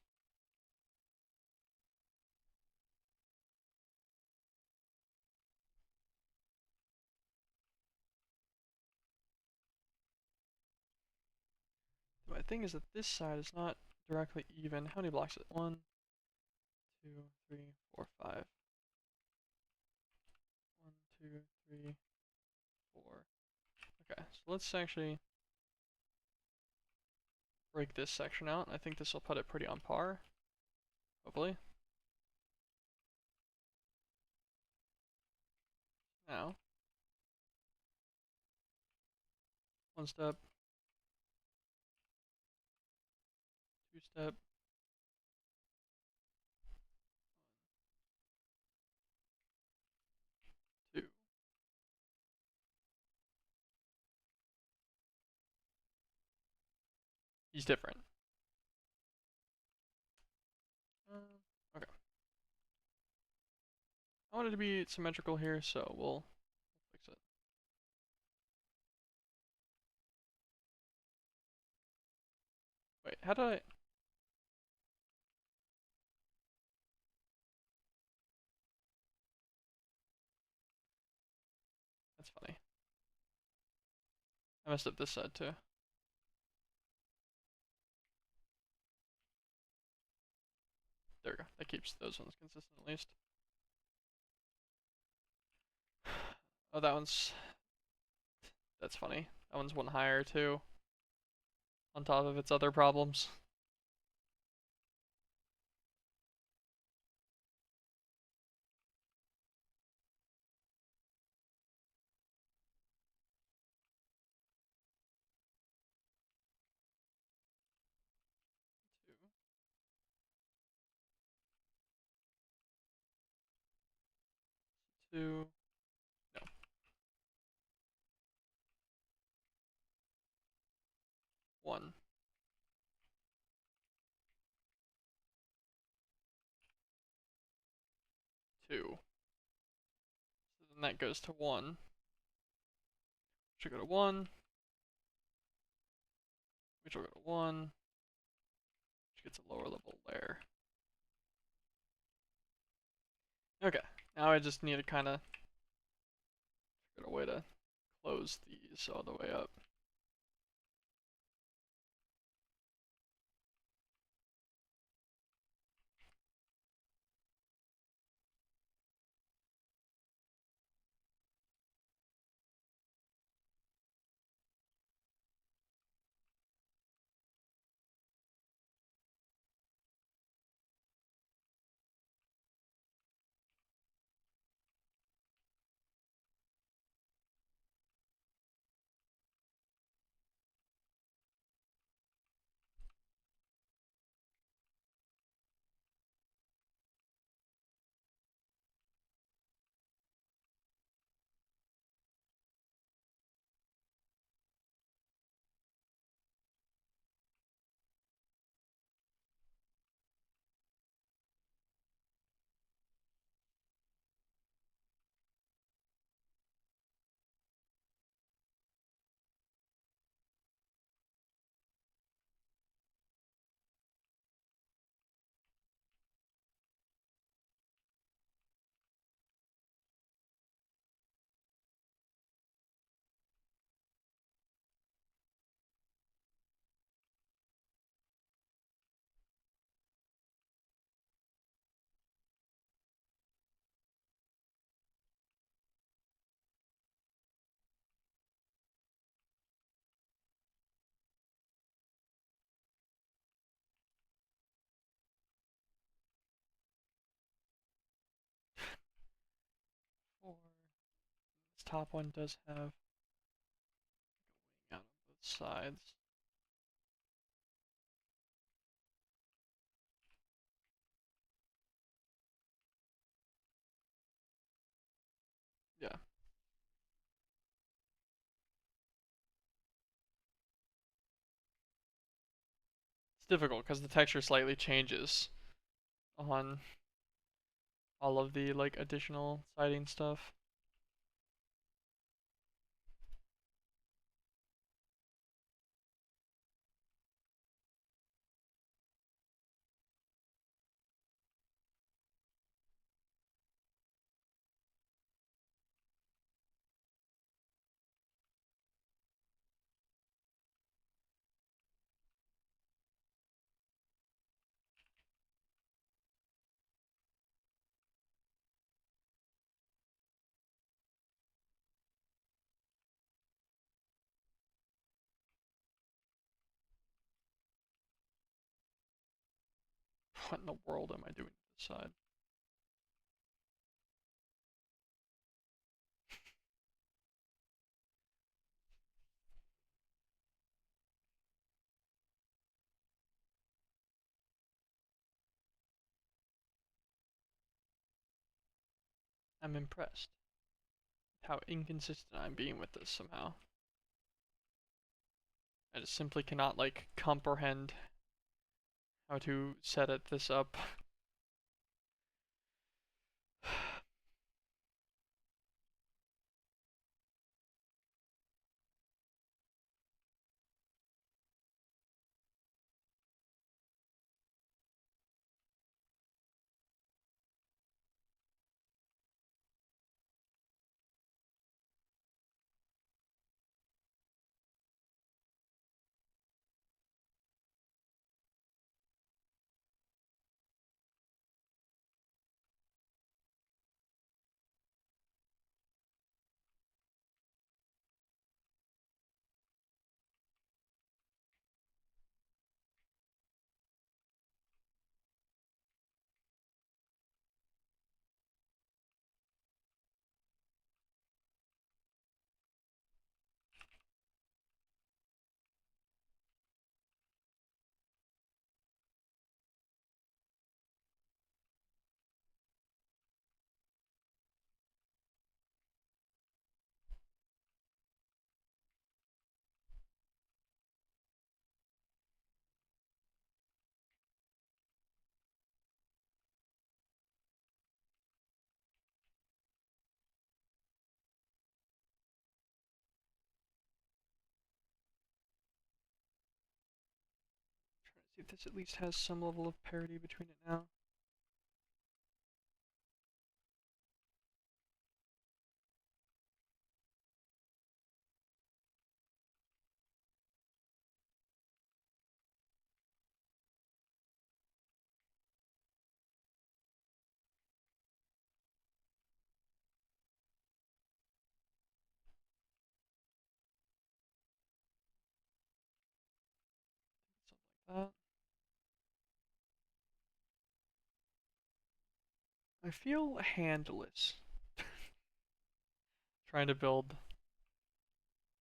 My thing is that this side is not directly even. How many blocks is it? 1, 2, 3, 4, 5. 1, 2, 3, 4. Okay, so let's actually break this section out. I think this will put it pretty on par, hopefully. Now, one step, two step, 2. He's different. Okay. I want it to be symmetrical here, so we'll fix it. Wait, how did I... That's funny. I messed up this side too. There we go. That keeps those ones consistent at least. Oh, that one's... That's funny. That one's one higher too, on top of its other problems. 2, 2, no, 1, 2. So then that goes to 1. Should go to 1. Which will go to 1. Which gets a lower level layer. Okay, now I just need to kind of figure out a way to close these all the way up. Four. This top one does have wing out on both sides. Yeah. It's difficult because the texture slightly changes on all of the like additional siding stuff. What in the world am I doing to this side? I'm impressed how inconsistent I'm being with this somehow. I just simply cannot like comprehend how to set this up. Trying to see if this at least has some level of parity between it now. that. I feel handless trying to build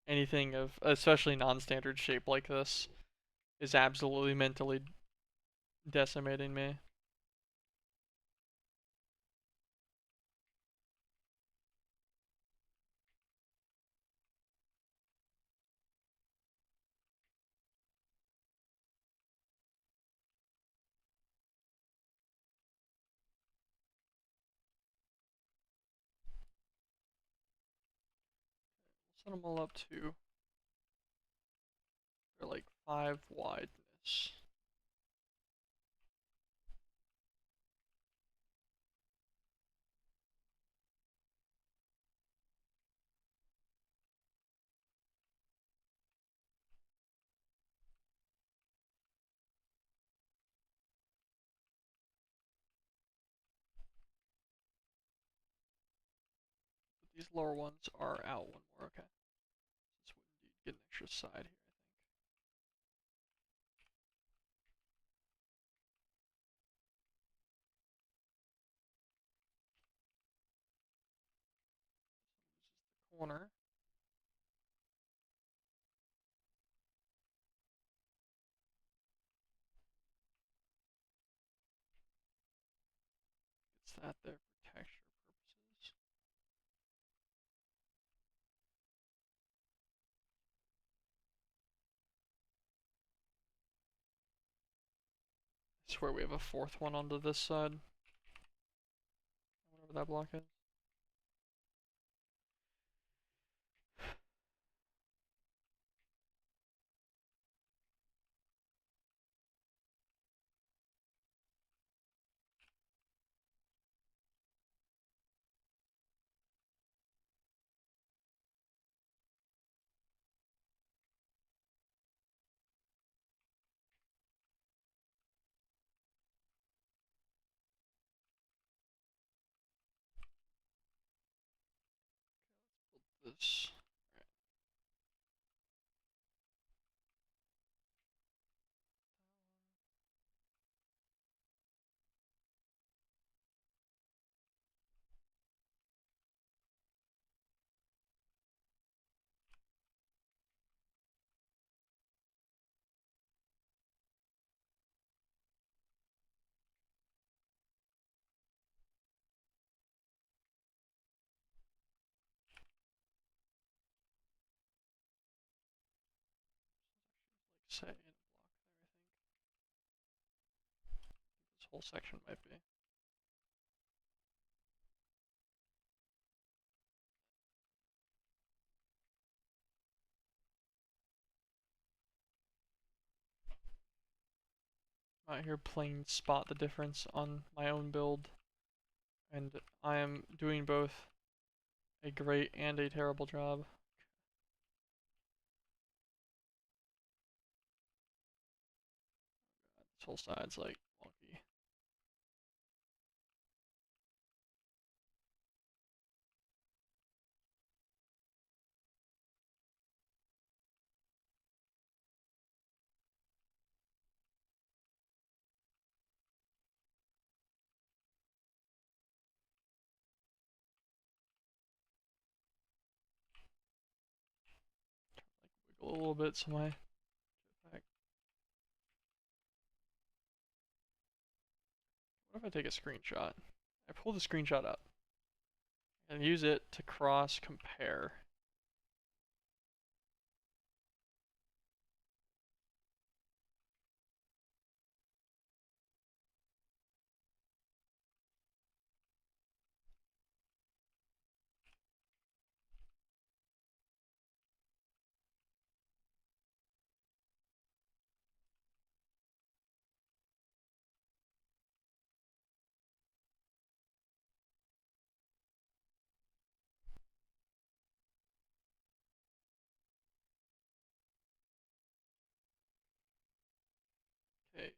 anything of especially non-standard shape like this is absolutely mentally decimating me. Set them all up to they're like 5 wideness. But these lower ones are out one more. Okay. This would indeed get an extra side here, I think. Corner. Gets that there for texture purposes. I swear we have a fourth one onto this side. Whatever that block is. This. Say in a block there, I think. This whole section might be. I'm out here playing spot the difference on my own build, and I am doing both a great and a terrible job. This whole side's like wonky. Wiggle a little bit so my jetpack. What if I take a screenshot? I pull the screenshot up and use it to cross compare. Okay,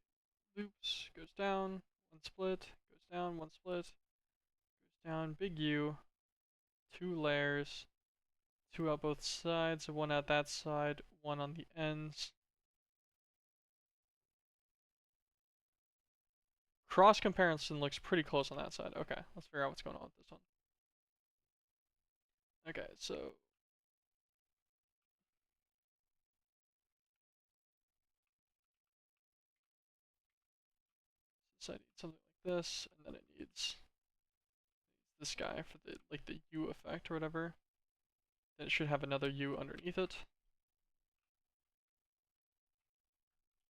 loops, goes down, one split, goes down, one split, goes down, big U, 2 layers, 2 out both sides, one at that side, one on the ends. Cross comparison looks pretty close on that side. Okay, let's figure out what's going on with this one. Okay, so this side needs something like this, and then it needs this guy for the like the U effect or whatever. Then it should have another U underneath it.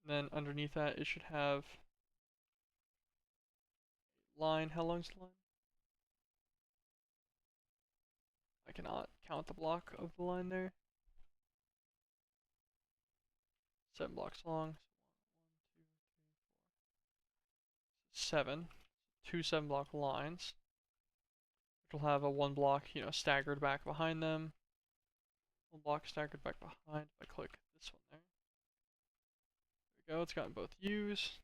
And then underneath that, it should have a line. How long's the line? I cannot count the block of the line there. 7 blocks long. 7. 2 7-block lines. Which will have a 1 block, staggered back behind them. 1 block staggered back behind. If I click this one there. There we go. It's gotten both U's.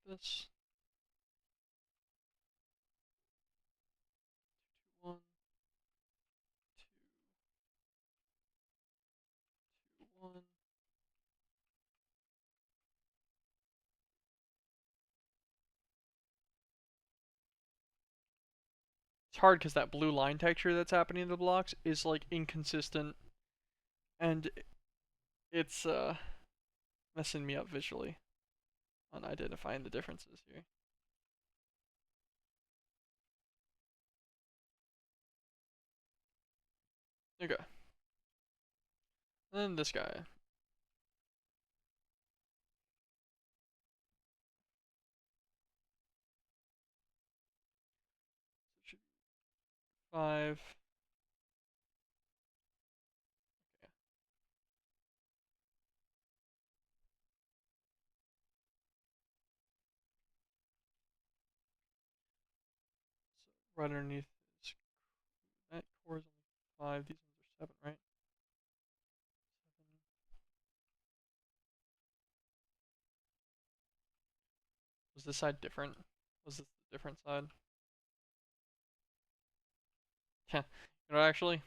This. 1, 2, 2, 1. It's hard because that blue line texture that's happening in the blocks is like inconsistent, and it's messing me up visually on identifying the differences here. Okay. And then this guy. So 5. Okay. So right underneath is that core is only 5. These ones are 7, right? 7. Was this side different? Was this the different side? Yeah. Actually, as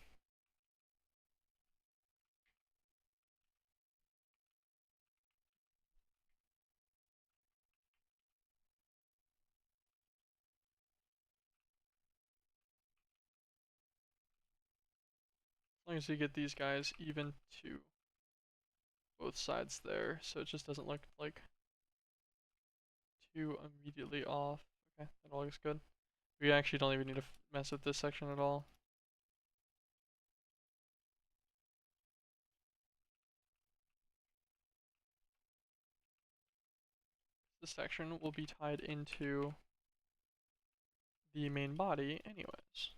long as you get these guys even to both sides there, so it just doesn't look like too immediately off. Okay, that all looks good. We actually don't even need to mess with this section at all. This section will be tied into the main body anyways.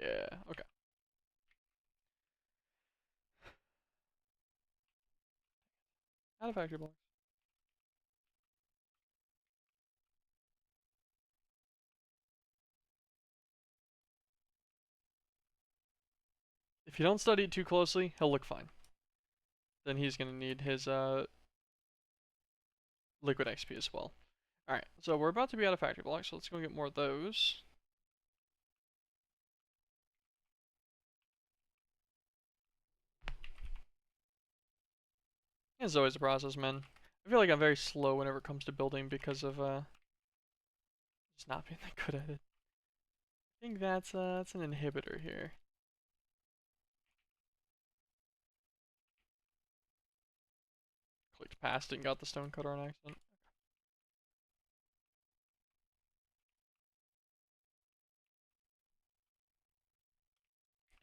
Yeah, okay. Out of factory blocks. If you don't study it too closely, he'll look fine. Then he's gonna need his liquid XP as well. Alright, so we're about to be out of factory blocks, so let's go get more of those. It's always a process, man. I feel like I'm very slow whenever it comes to building because of just not being that good at it. I think that's an inhibitor here. Clicked past it and got the stone cutter on accident.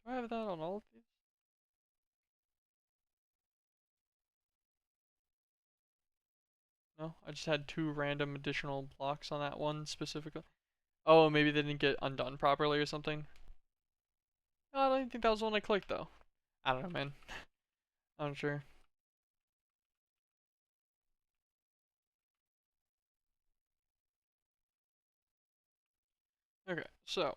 Do I have that on all of these? No, I just had 2 random additional blocks on that one specifically. Oh, maybe they didn't get undone properly or something. Oh, I don't even think that was the one I clicked though. I don't know, man. I'm not sure. Okay, so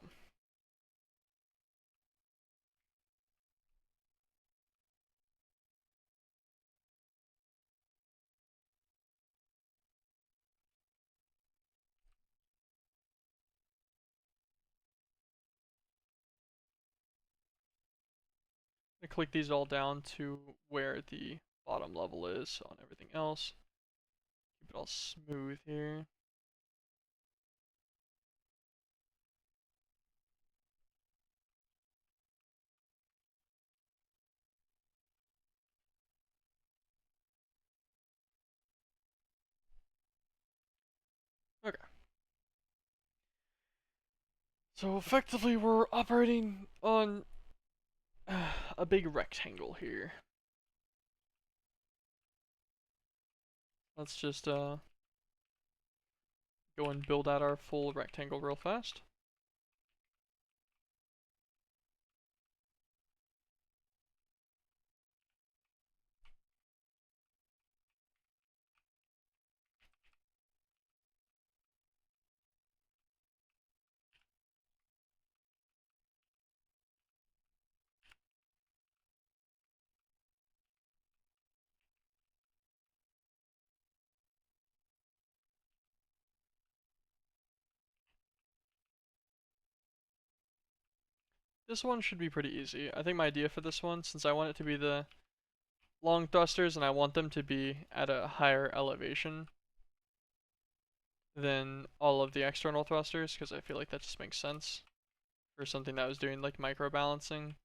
I click these all down to where the bottom level is on everything else. Keep it all smooth here. Okay. So effectively we're operating on a big rectangle here. Let's just go and build out our full rectangle real fast. This one should be pretty easy. I think my idea for this one, since I want it to be the long thrusters and I want them to be at a higher elevation than all of the external thrusters, because I feel like that just makes sense for something that was doing like micro balancing.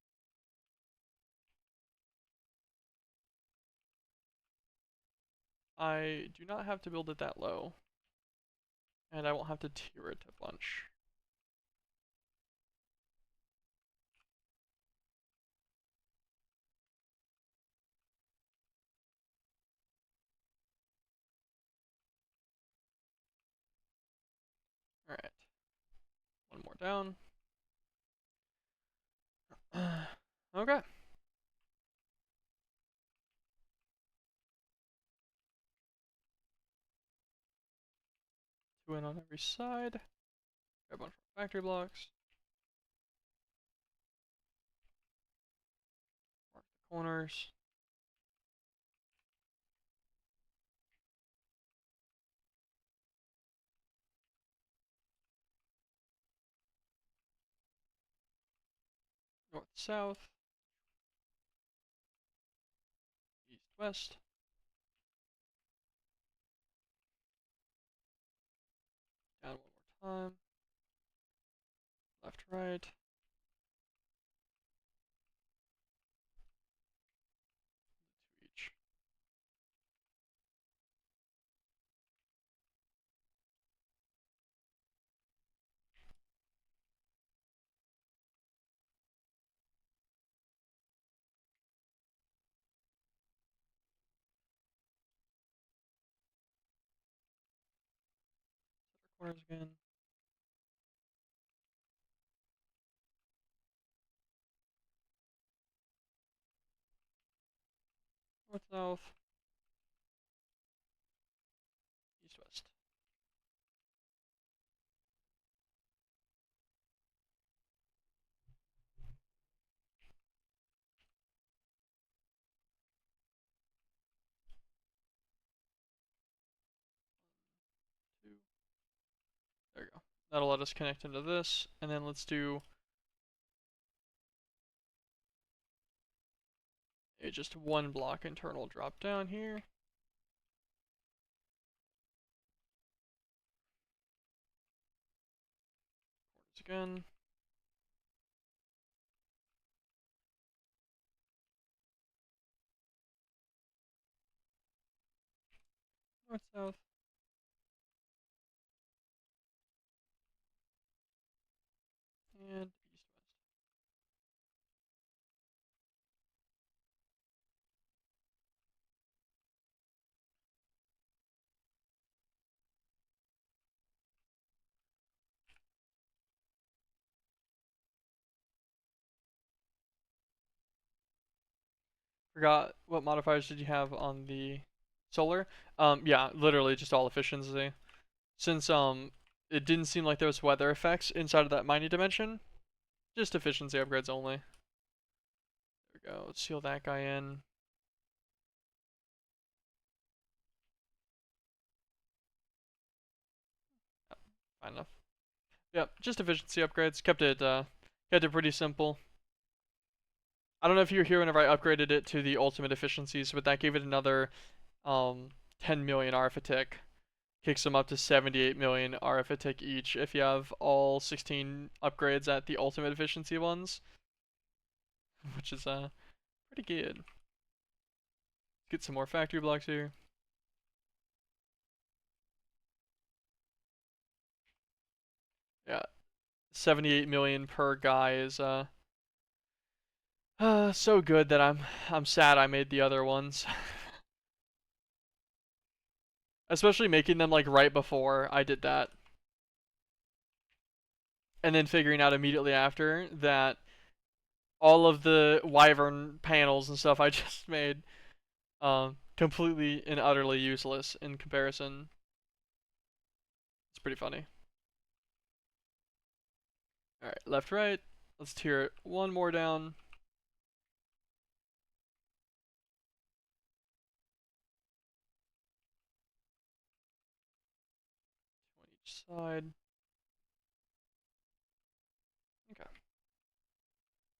I do not have to build it that low, and I won't have to tier it a bunch. Alright, one more down. Okay. Two in on every side. Grab one from factory blocks. Mark the corners. North, south. East, west. Down one more time. Left, right. Two each. Corners again. North, south. East, west. Two. There we go. That'll let us connect into this, and then let's do a just one block internal drop down here. Corners again. North, south. And east, west. Forgot what modifiers did you have on the solar? Yeah, literally just all efficiency. Since it didn't seem like there was weather effects inside of that mining dimension, just efficiency upgrades only. There we go. Let's seal that guy in. Fine enough. Yep, just efficiency upgrades. Kept it pretty simple. I don't know if you were here whenever I upgraded it to the ultimate efficiencies, but that gave it another 10 million RF a tick. Kicks them up to 78 million RF a tick each if you have all 16 upgrades at the ultimate efficiency ones, which is pretty good. Get some more factory blocks here. Yeah, 78 million per guy is so good that I'm sad I made the other ones. Especially making them like right before I did that. And then figuring out immediately after that all of the wyvern panels and stuff I just made completely and utterly useless in comparison. It's pretty funny. Alright, left, right. Let's tear it one more down. On each side. Okay.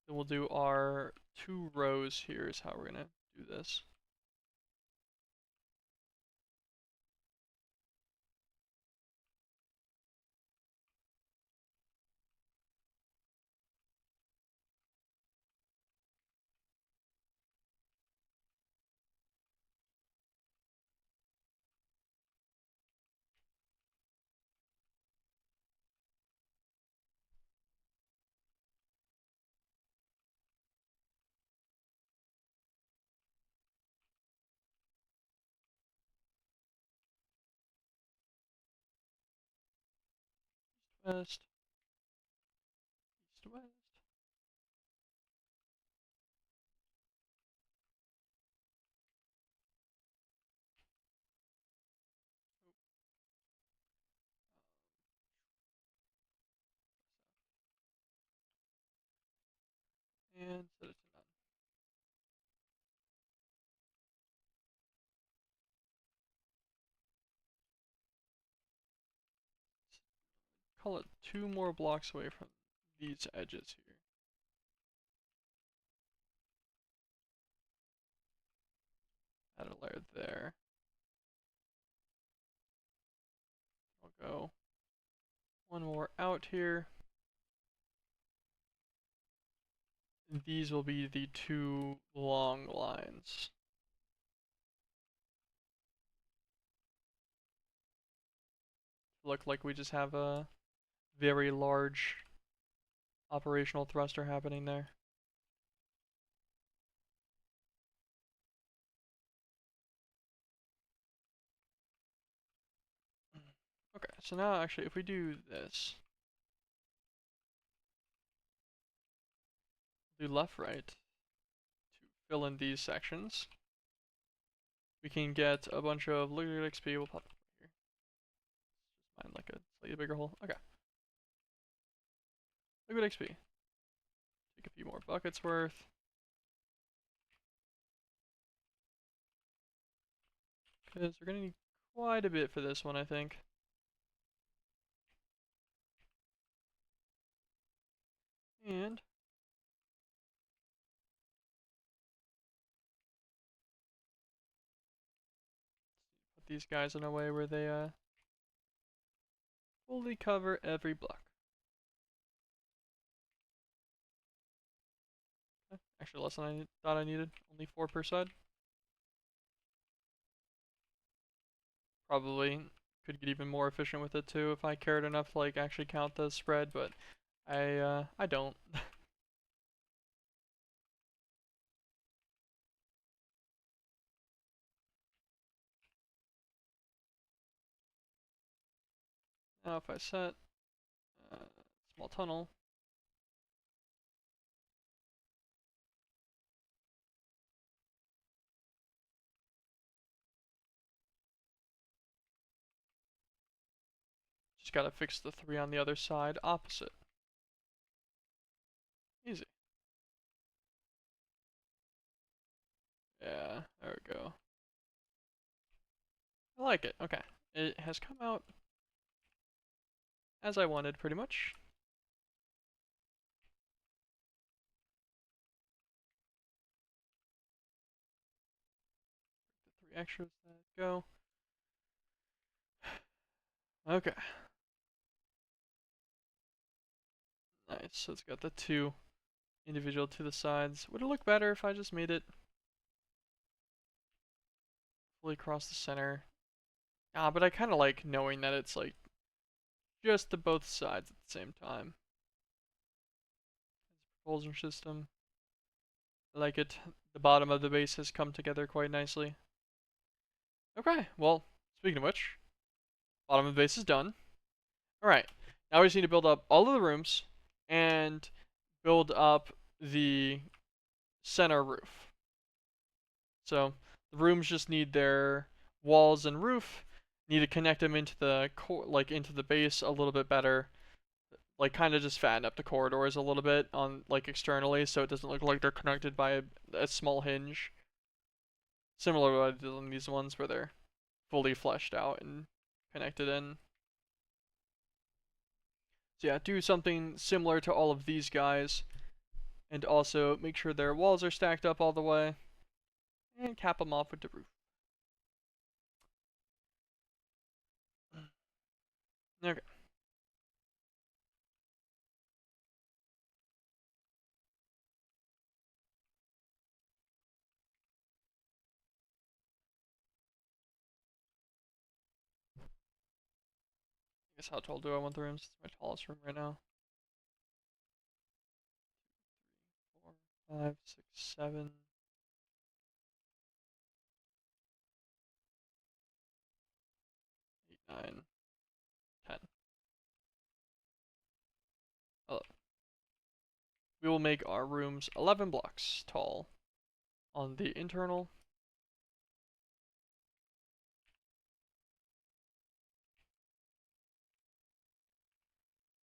Then we'll do our 2 rows here is how we're gonna do this. West, east, west. And set it to none. Call it 2 more blocks away from these edges here. Add a layer there. I'll go 1 more out here. These will be the 2 long lines. Look like we just have a very large operational thruster happening there. Okay, so now actually if we do this, do left right to fill in these sections, we can get a bunch of liquid XP. We'll pop it here. Just find like a slightly bigger hole. Okay. Liquid XP. Take a few more buckets worth. Because we're gonna need quite a bit for this one, I think. And put these guys in a way where they fully cover every block. Okay. Actually less than I thought I needed. Only 4 per side. Probably could get even more efficient with it too if I cared enough to like actually count the spread, but I don't. Now if I set uh, small tunnel, just gotta fix the 3 on the other side opposite. Easy. Yeah, there we go. I like it. Okay. It has come out as I wanted pretty much. 3 extras that go. Okay. Nice. So it's got the 2 individual to the sides. Would it look better if I just made it fully across the center? Ah, but I kind of like knowing that it's like just to both sides at the same time. Propulsion system. I like it. The bottom of the base has come together quite nicely. Okay, well, speaking of which, bottom of the base is done. Alright, now we just need to build up all of the rooms and build up the center roof. So the rooms just need their walls and roof. Need to connect them into the into the base a little bit better. Like kind of just fatten up the corridors a little bit on like externally, so it doesn't look like they're connected by a small hinge. Similar to what I did on these ones where they're fully fleshed out and connected in. So yeah, do something similar to all of these guys, and also make sure their walls are stacked up all the way, and cap them off with the roof. Okay. I guess how tall do I want the rooms? It's my tallest room right now. 4, 5, 6, 7, 8, 9, 10. 11. We will make our rooms 11 blocks tall on the internal.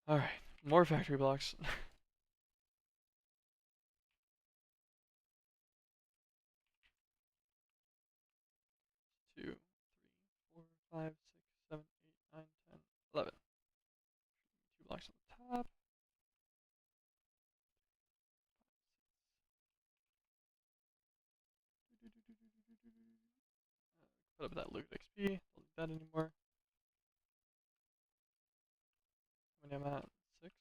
Alright, more factory blocks. 2, 3, 4, 5, 6, 7, 8, 9, 10, 11. 2 blocks on the top. Put up that loot XP. Don't need that anymore. How many am I at? 6,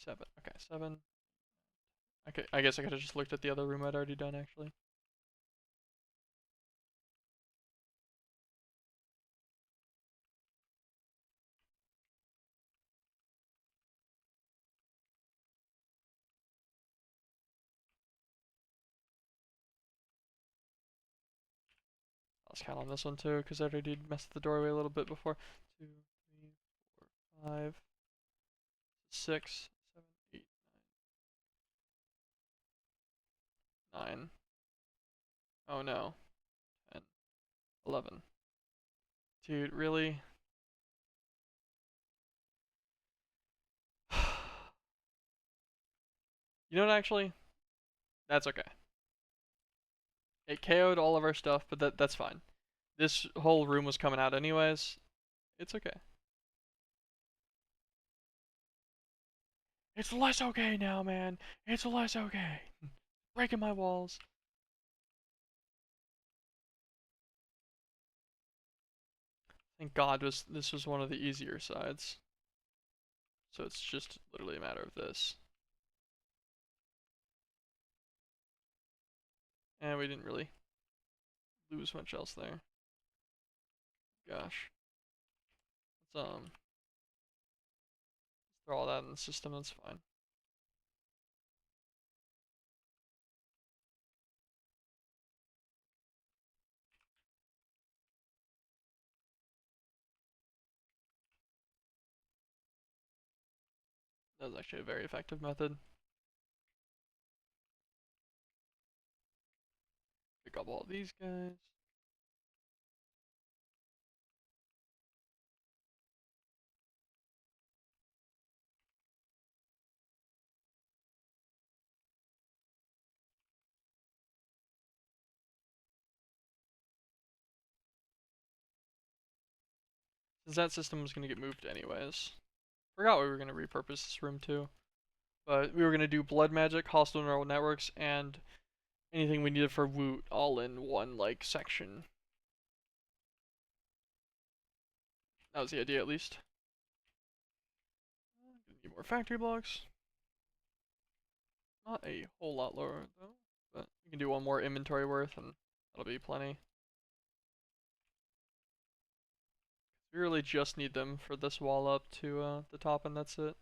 5, 6, 7. Okay, 7. Okay, I guess I could have just looked at the other room I'd already done actually. I'll just count on this one too, because I already messed the doorway a little bit before. 2, 3, 4, 5, 6, 7, 8, 9. Oh no. 10, 11. Dude, really? You know what, actually? That's okay. It KO'd all of our stuff, but that's fine. This whole room was coming out anyways. It's okay. It's less okay now, man. It's less okay. Breaking my walls. Thank God this was one of the easier sides. So it's just literally a matter of this. And we didn't really lose much else there. Gosh. Let's throw all that in the system, that's fine. That was actually a very effective method. Pick up all these guys. Since that system was going to get moved anyways. Forgot we were going to repurpose this room too. But we were going to do blood magic, hostile neural networks, and anything we needed for Woot all in one like section. That was the idea at least. Need more factory blocks. Not a whole lot lower though, but we can do one more inventory worth and that'll be plenty. We really just need them for this wall up to the top and that's it.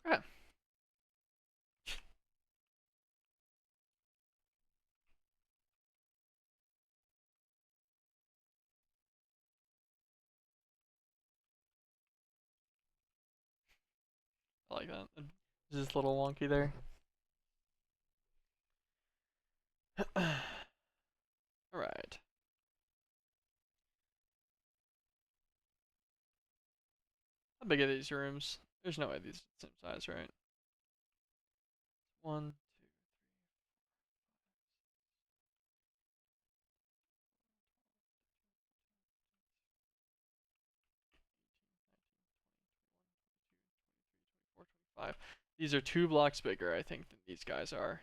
Okay. I like that. It's just a little wonky there. Alright. How big are these rooms? There's no way these are the same size, right? One, two, 5. These are 2 blocks bigger, I think, than these guys are.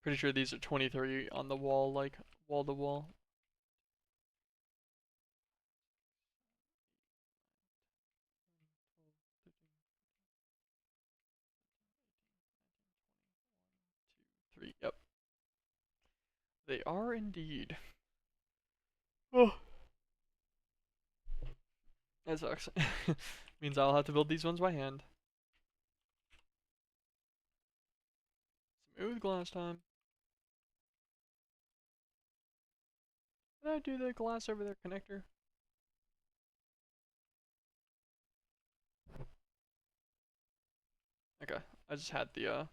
Pretty sure these are 23 on the wall, like wall to wall. Three. Yep. They are indeed. Oh, that sucks. Means I'll have to build these ones by hand. Smooth glass time. Did I do the glass over their connector? Okay, I just had the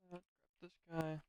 grab this guy.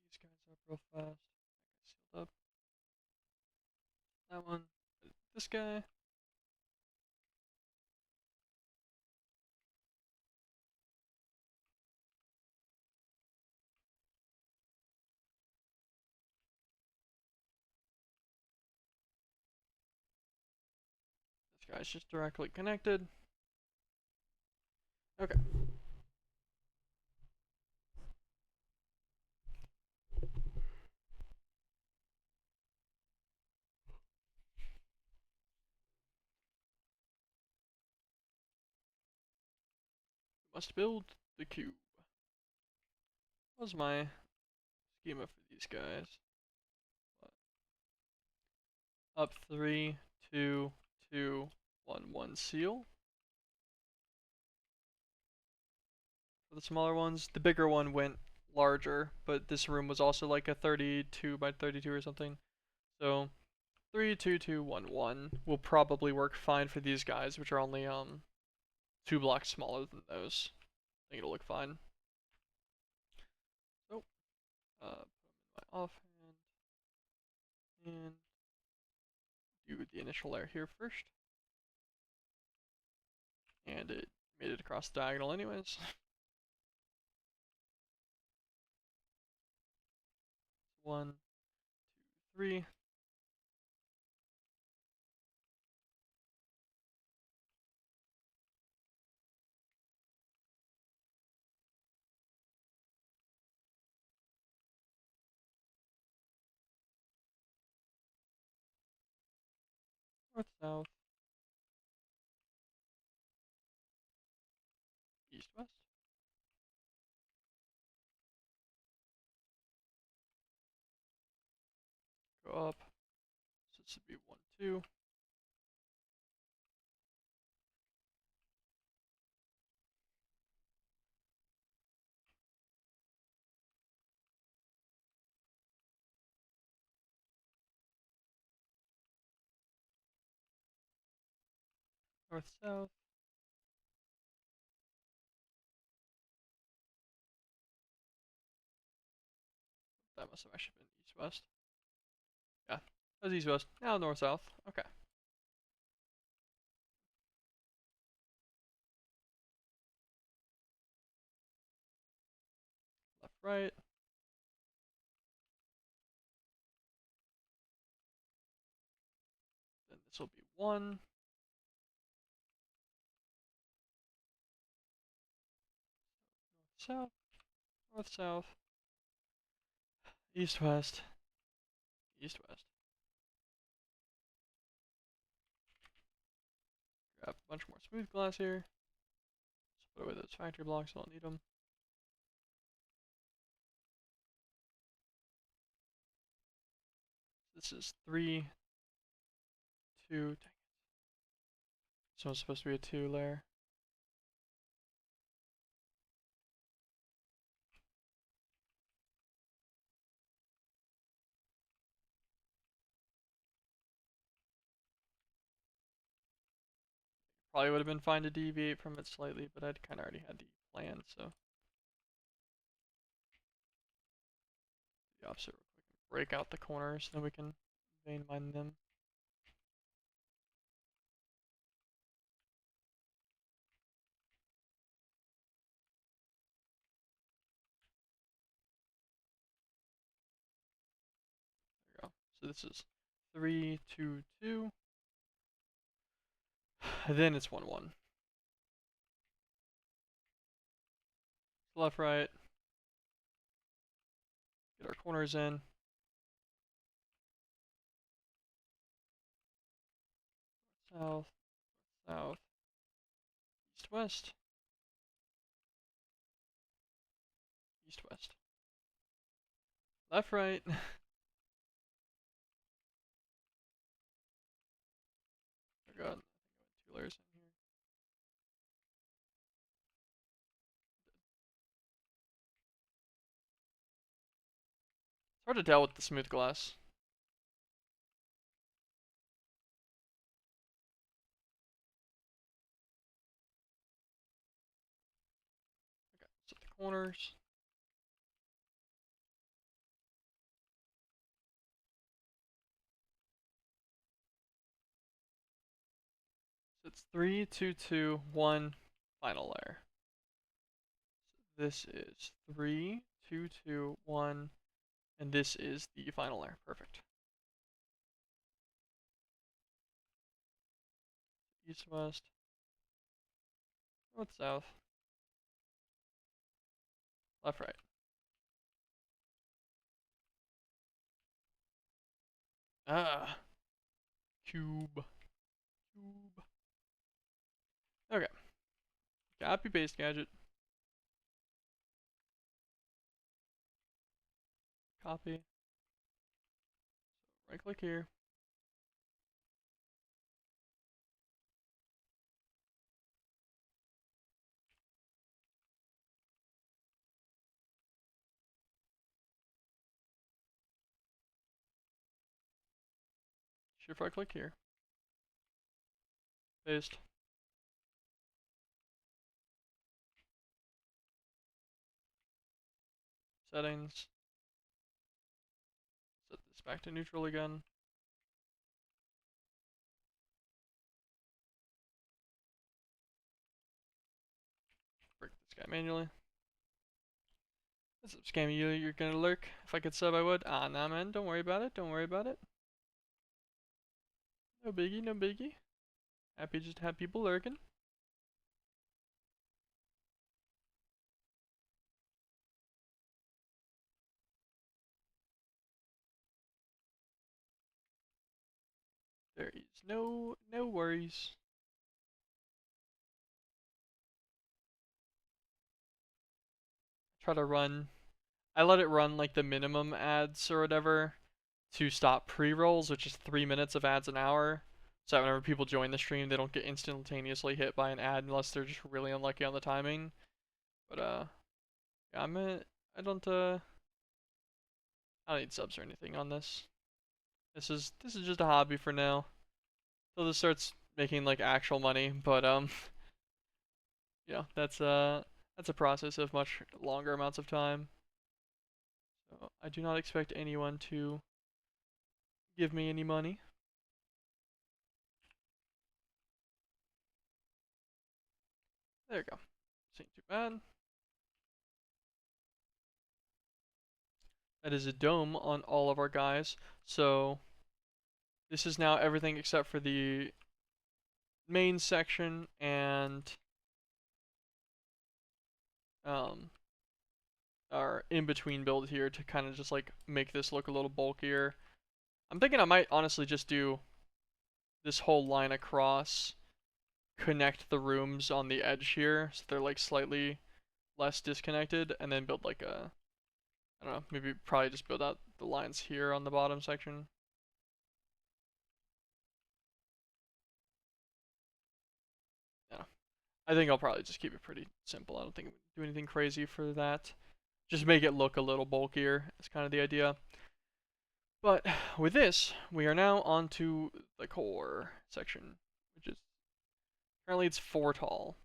These guys up real fast. Sealed up. That one. This guy. This guy's just directly connected. Okay. Must build the cube. What was my schema for these guys? Up 3, 2, 2, 1, 1 seal. For the smaller ones, the bigger one went larger, but this room was also like a 32 by 32 or something. So 3, 2, 2, 1, 1 will probably work fine for these guys, which are only 2 blocks smaller than those. I think it'll look fine. So put them in my offhand and do the initial layer here first. And it made it across the diagonal anyways. 1, 2, 3. North, south, east, west. Go up. this would be 1, 2. North, south. That must have actually been east, west. Yeah, that was east, west. Now north, south. Okay. Left, right. Then this will be 1. South, north, south. East, west. East, west. Grab a bunch more smooth glass here. Let's put away those factory blocks, I don't need them. This is 3, 2. Dang it. So it's supposed to be a 2 layer. Probably would have been fine to deviate from it slightly, but I'd kind of already had the plan, so. The opposite real quick. Break out the corners, then we can vein mine them. There we go. So this is 3, 2, 2. Then it's 1, 1. Left, right. Get our corners in. South, south, east, west. East, west. Left, right. Oh god, I think I went 2 layers in here. It's hard to tell with the smooth glass. Okay, set the corners. So it's 3, 2, 2, 1, final layer. So this is 3, 2, 2, 1, and this is the final layer. Perfect. East, west, north, south, left, right. Ah, cube, cube. Okay, copy paste gadget. Copy. So right click here. Shift right click here. Paste. Settings. Set this back to neutral again. Break this guy manually. What's up, Scammy? You're gonna lurk? If I could sub, I would. Ah, nah, man. Don't worry about it. Don't worry about it. No biggie, no biggie. Happy just to have people lurking. There is no worries. Try to run. I let it run like the minimum ads or whatever. to stop pre-rolls, which is 3 minutes of ads an hour. So that whenever people join the stream, they don't get instantaneously hit by an ad unless they're just really unlucky on the timing. But yeah, I don't need subs or anything on this. This is just a hobby for now. Till this starts making like actual money, but that's a process of much longer amounts of time. So I do not expect anyone to give me any money. There you go. This ain't too bad. That is a dome on all of our guys. So this is now everything except for the main section and um, our in-between build here to kind of just like make this look a little bulkier. I'm thinking I might honestly just do this whole line across, connect the rooms on the edge here so they're like slightly less disconnected, and then build like a, I don't know, maybe probably just build out the lines here on the bottom section. Yeah, I think I'll probably just keep it pretty simple. I don't think do anything crazy for that. Just make it look a little bulkier. That's kind of the idea. But with this, we are now on to the core section, which is currently it's 4 tall.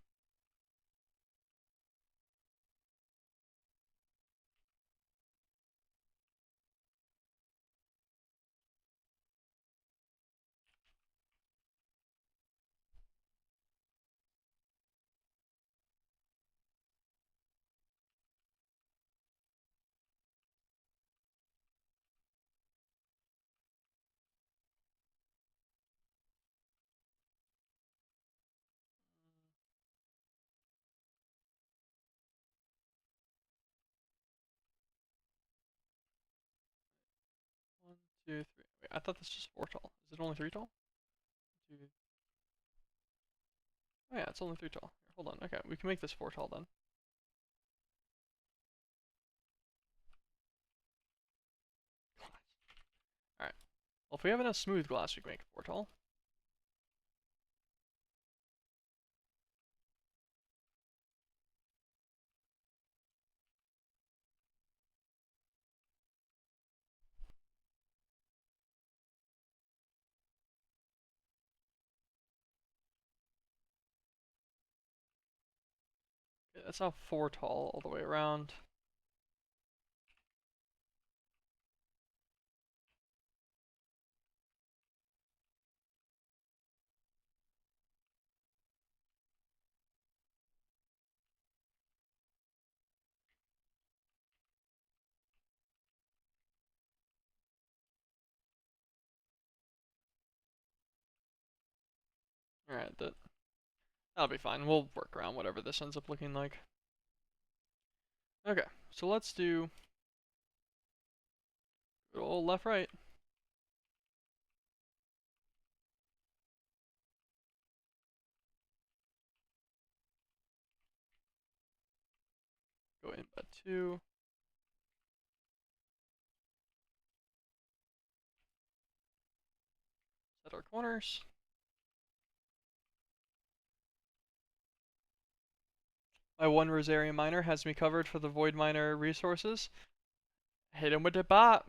One, two, three. Wait, I thought this was 4 tall. Is it only 3 tall? Two. Oh yeah, it's only 3 tall. Here, hold on. Okay, we can make this 4 tall then. Alright. Well, if we have enough smooth glass, we can make it 4 tall. Okay, that's now 4 tall all the way around. Alright, that'll be fine. We'll work around whatever this ends up looking like. Okay, so let's do good old left right. Go in by 2. Set our corners. My 1 Rosaria miner has me covered for the Void Miner resources. Hit him with the bot.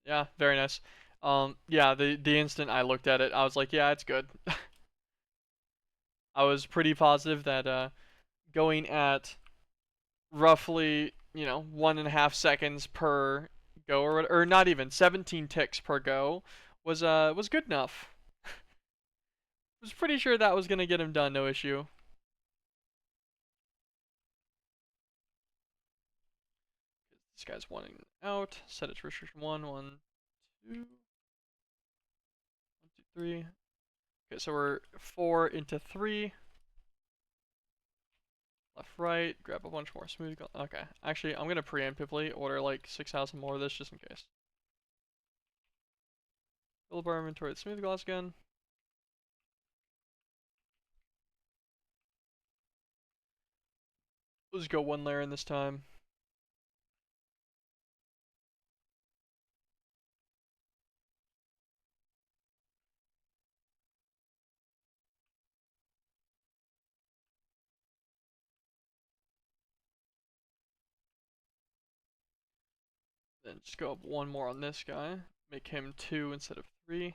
Yeah, very nice. Yeah, the instant I looked at it, I was like, yeah, it's good. I was pretty positive that going at roughly 1.5 seconds per go, or not even 17 ticks per go, was good enough. Was pretty sure that was gonna get him done, no issue. This guy's wanting out. Set it to restriction 1, 1, 2, 1, 2, 3. Okay, so we're 4 into 3. Left, right. Grab a bunch more smooth. Okay, actually, I'm gonna preemptively order like 6,000 more of this just in case. Fill up our inventory with smooth glass again. Let's go 1 layer in this time. Then just go up one more on this guy. Make him 2 instead of 3.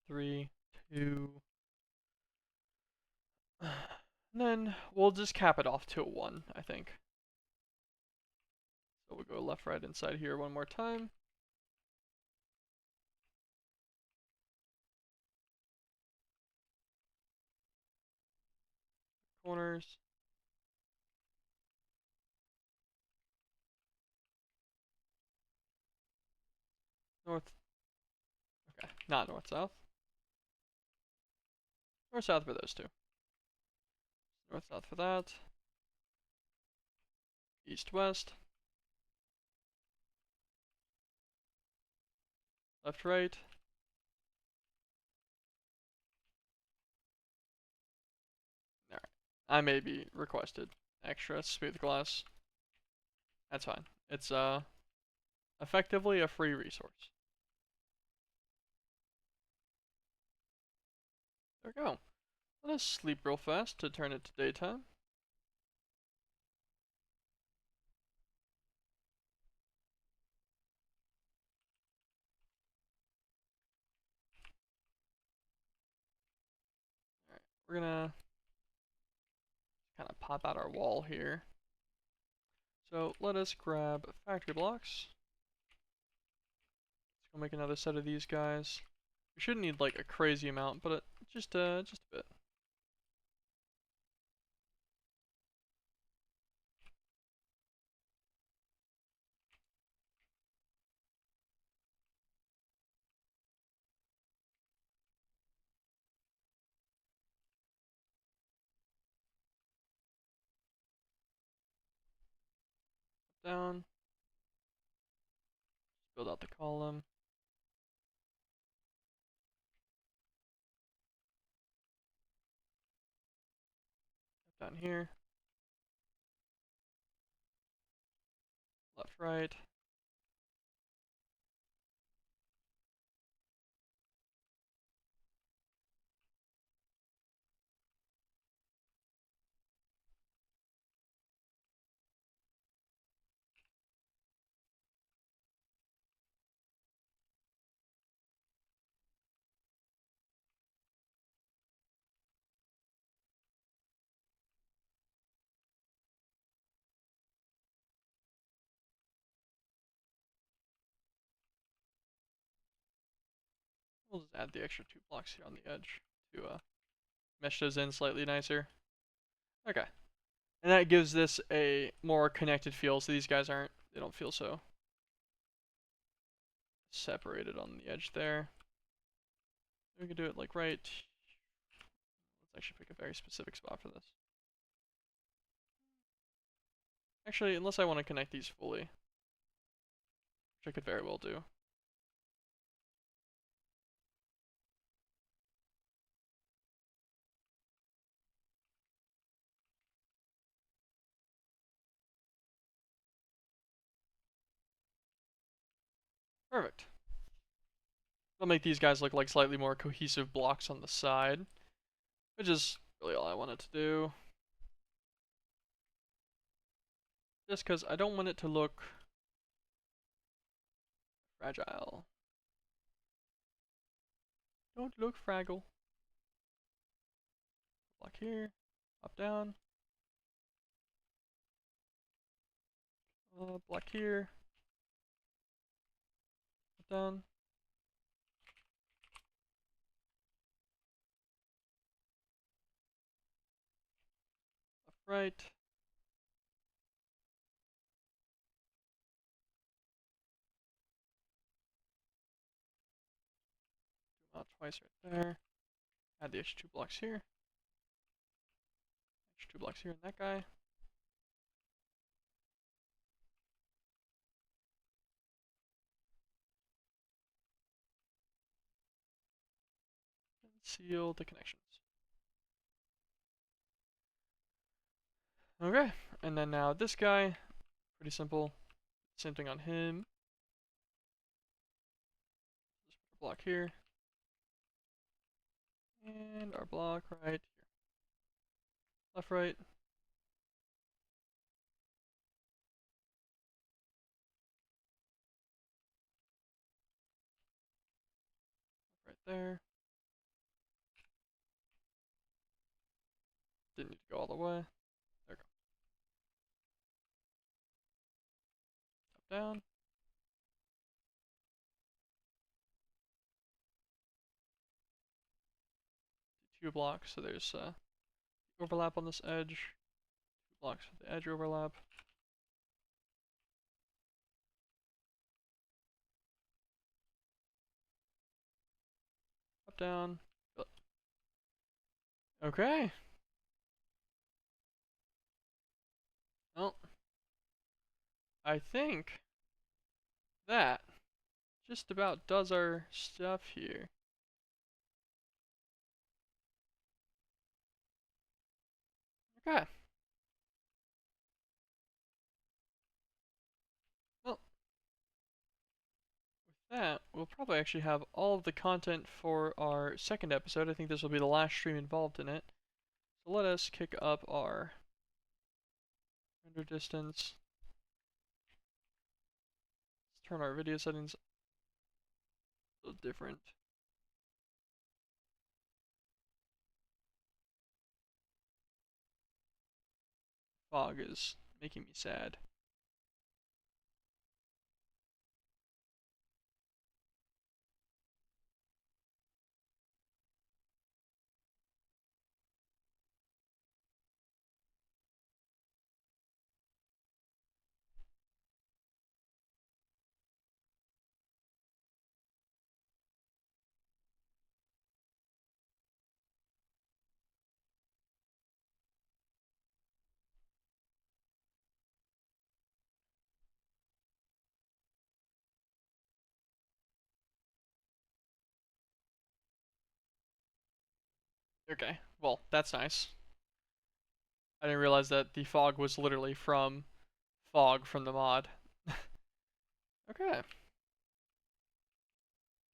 Three, 2. And then we'll just cap it off to a 1, I think. So we'll go left, right, inside here one more time. Corners. North. Okay, not north, south. North, south for those two. North, south for that. East, west. Left, right. Alright. I may be requested extra smooth glass. That's fine. It's effectively a free resource. There we go. Let us sleep real fast to turn it to daytime. Alright, we're gonna kind of pop out our wall here. So let us grab factory blocks. Let's go make another set of these guys. We shouldn't need like a crazy amount, but just a bit. Down. Build out the column. Down here. Left, right. We'll just add the extra 2 blocks here on the edge to mesh those in slightly nicer. Okay. And that gives this a more connected feel, so these guys they don't feel so separated on the edge there. We can do it like right. Let's actually pick a very specific spot for this. Actually, unless I want to connect these fully, which I could very well do. Perfect. I'll make these guys look like slightly more cohesive blocks on the side, which is really all I wanted to do. Just because I don't want it to look fragile. Don't look fragile. Block here, up down. Block here, up down. Left, right. Out twice right there. Add the extra 2 blocks here. Extra 2 blocks here in that guy. And seal the connections. Okay, and then now this guy, pretty simple. Same thing on him. block here. And our block right here. Left, right. Right there. Didn't need to go all the way. There we go. Up, down. 2 blocks, so there's overlap on this edge. 2 blocks with the edge overlap. Up, down. Okay. Well, I think that just about does our stuff here. Okay. Well, with that, we'll probably actually have all of the content for our second episode. I think this will be the last stream involved in it. So let us kick up our render distance. Let's turn our video settings a little different. Fog is making me sad. Okay, well, that's nice. I didn't realize that the fog was literally from fog from the mod. Okay,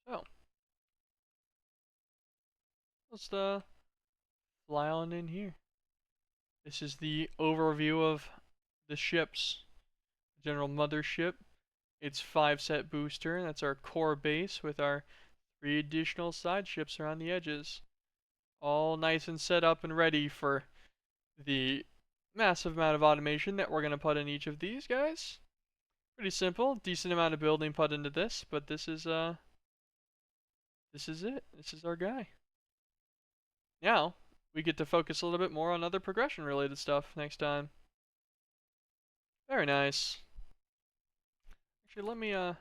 so let's fly on in here. This is the overview of the ship's general mothership. It's 5-set booster, that's our core base with our 3 additional side ships around the edges. All nice and set up and ready for the massive amount of automation that we're going to put in each of these guys. Pretty simple, decent amount of building put into this, but this is it. This is our guy. Now, we get to focus a little bit more on other progression related stuff next time. Very nice. Actually, let me you know,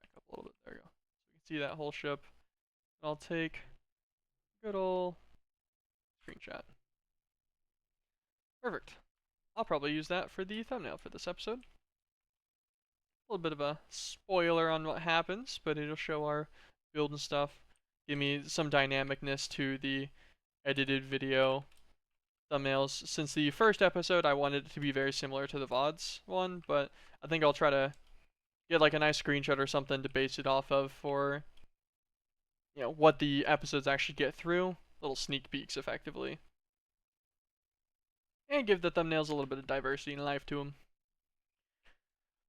back up a little bit. There we go. So we can see that whole ship. I'll take a good old screenshot. Perfect. I'll probably use that for the thumbnail for this episode. A little bit of a spoiler on what happens, but it'll show our build and stuff. Give me some dynamicness to the edited video thumbnails. Since the first episode, I wanted it to be very similar to the VODs one, but I think I'll try to get like a nice screenshot or something to base it off of for, you know, what the episodes actually get through. Little sneak peeks, effectively. And give the thumbnails a little bit of diversity and life to them.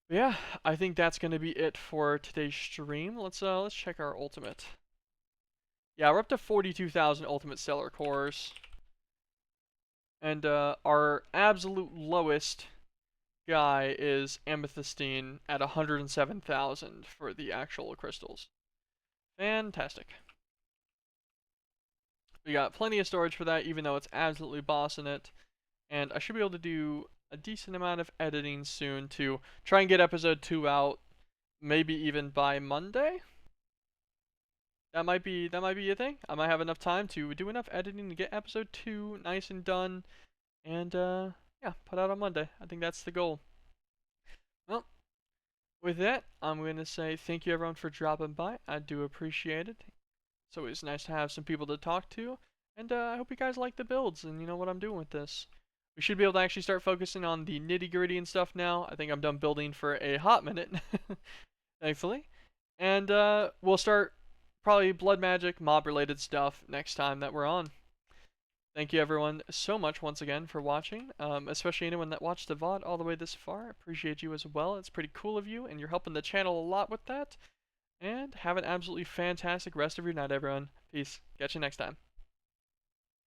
But yeah, I think that's gonna be it for today's stream. Let's check our ultimate. Yeah, we're up to 42,000 ultimate stellar cores. And our absolute lowest guy is amethystine at 107,000 for the actual crystals. Fantastic. We got plenty of storage for that, even though it's absolutely bossing it. And I should be able to do a decent amount of editing soon to try and get episode 2 out, maybe even by Monday. That might be a thing. I might have enough time to do enough editing to get episode 2 nice and done, and yeah, put out on Monday. I think that's the goal. Well, with that, I'm going to say thank you everyone for dropping by. I do appreciate it. It's always nice to have some people to talk to. And I hope you guys like the builds and you know what I'm doing with this. We should be able to actually start focusing on the nitty gritty and stuff now. I think I'm done building for a hot minute, thankfully. And we'll start probably blood magic, mob related stuff next time that we're on. Thank you everyone so much once again for watching, especially anyone that watched the VOD all the way this far. I appreciate you as well. It's pretty cool of you, and you're helping the channel a lot with that. And have an absolutely fantastic rest of your night, everyone. Peace. Catch you next time.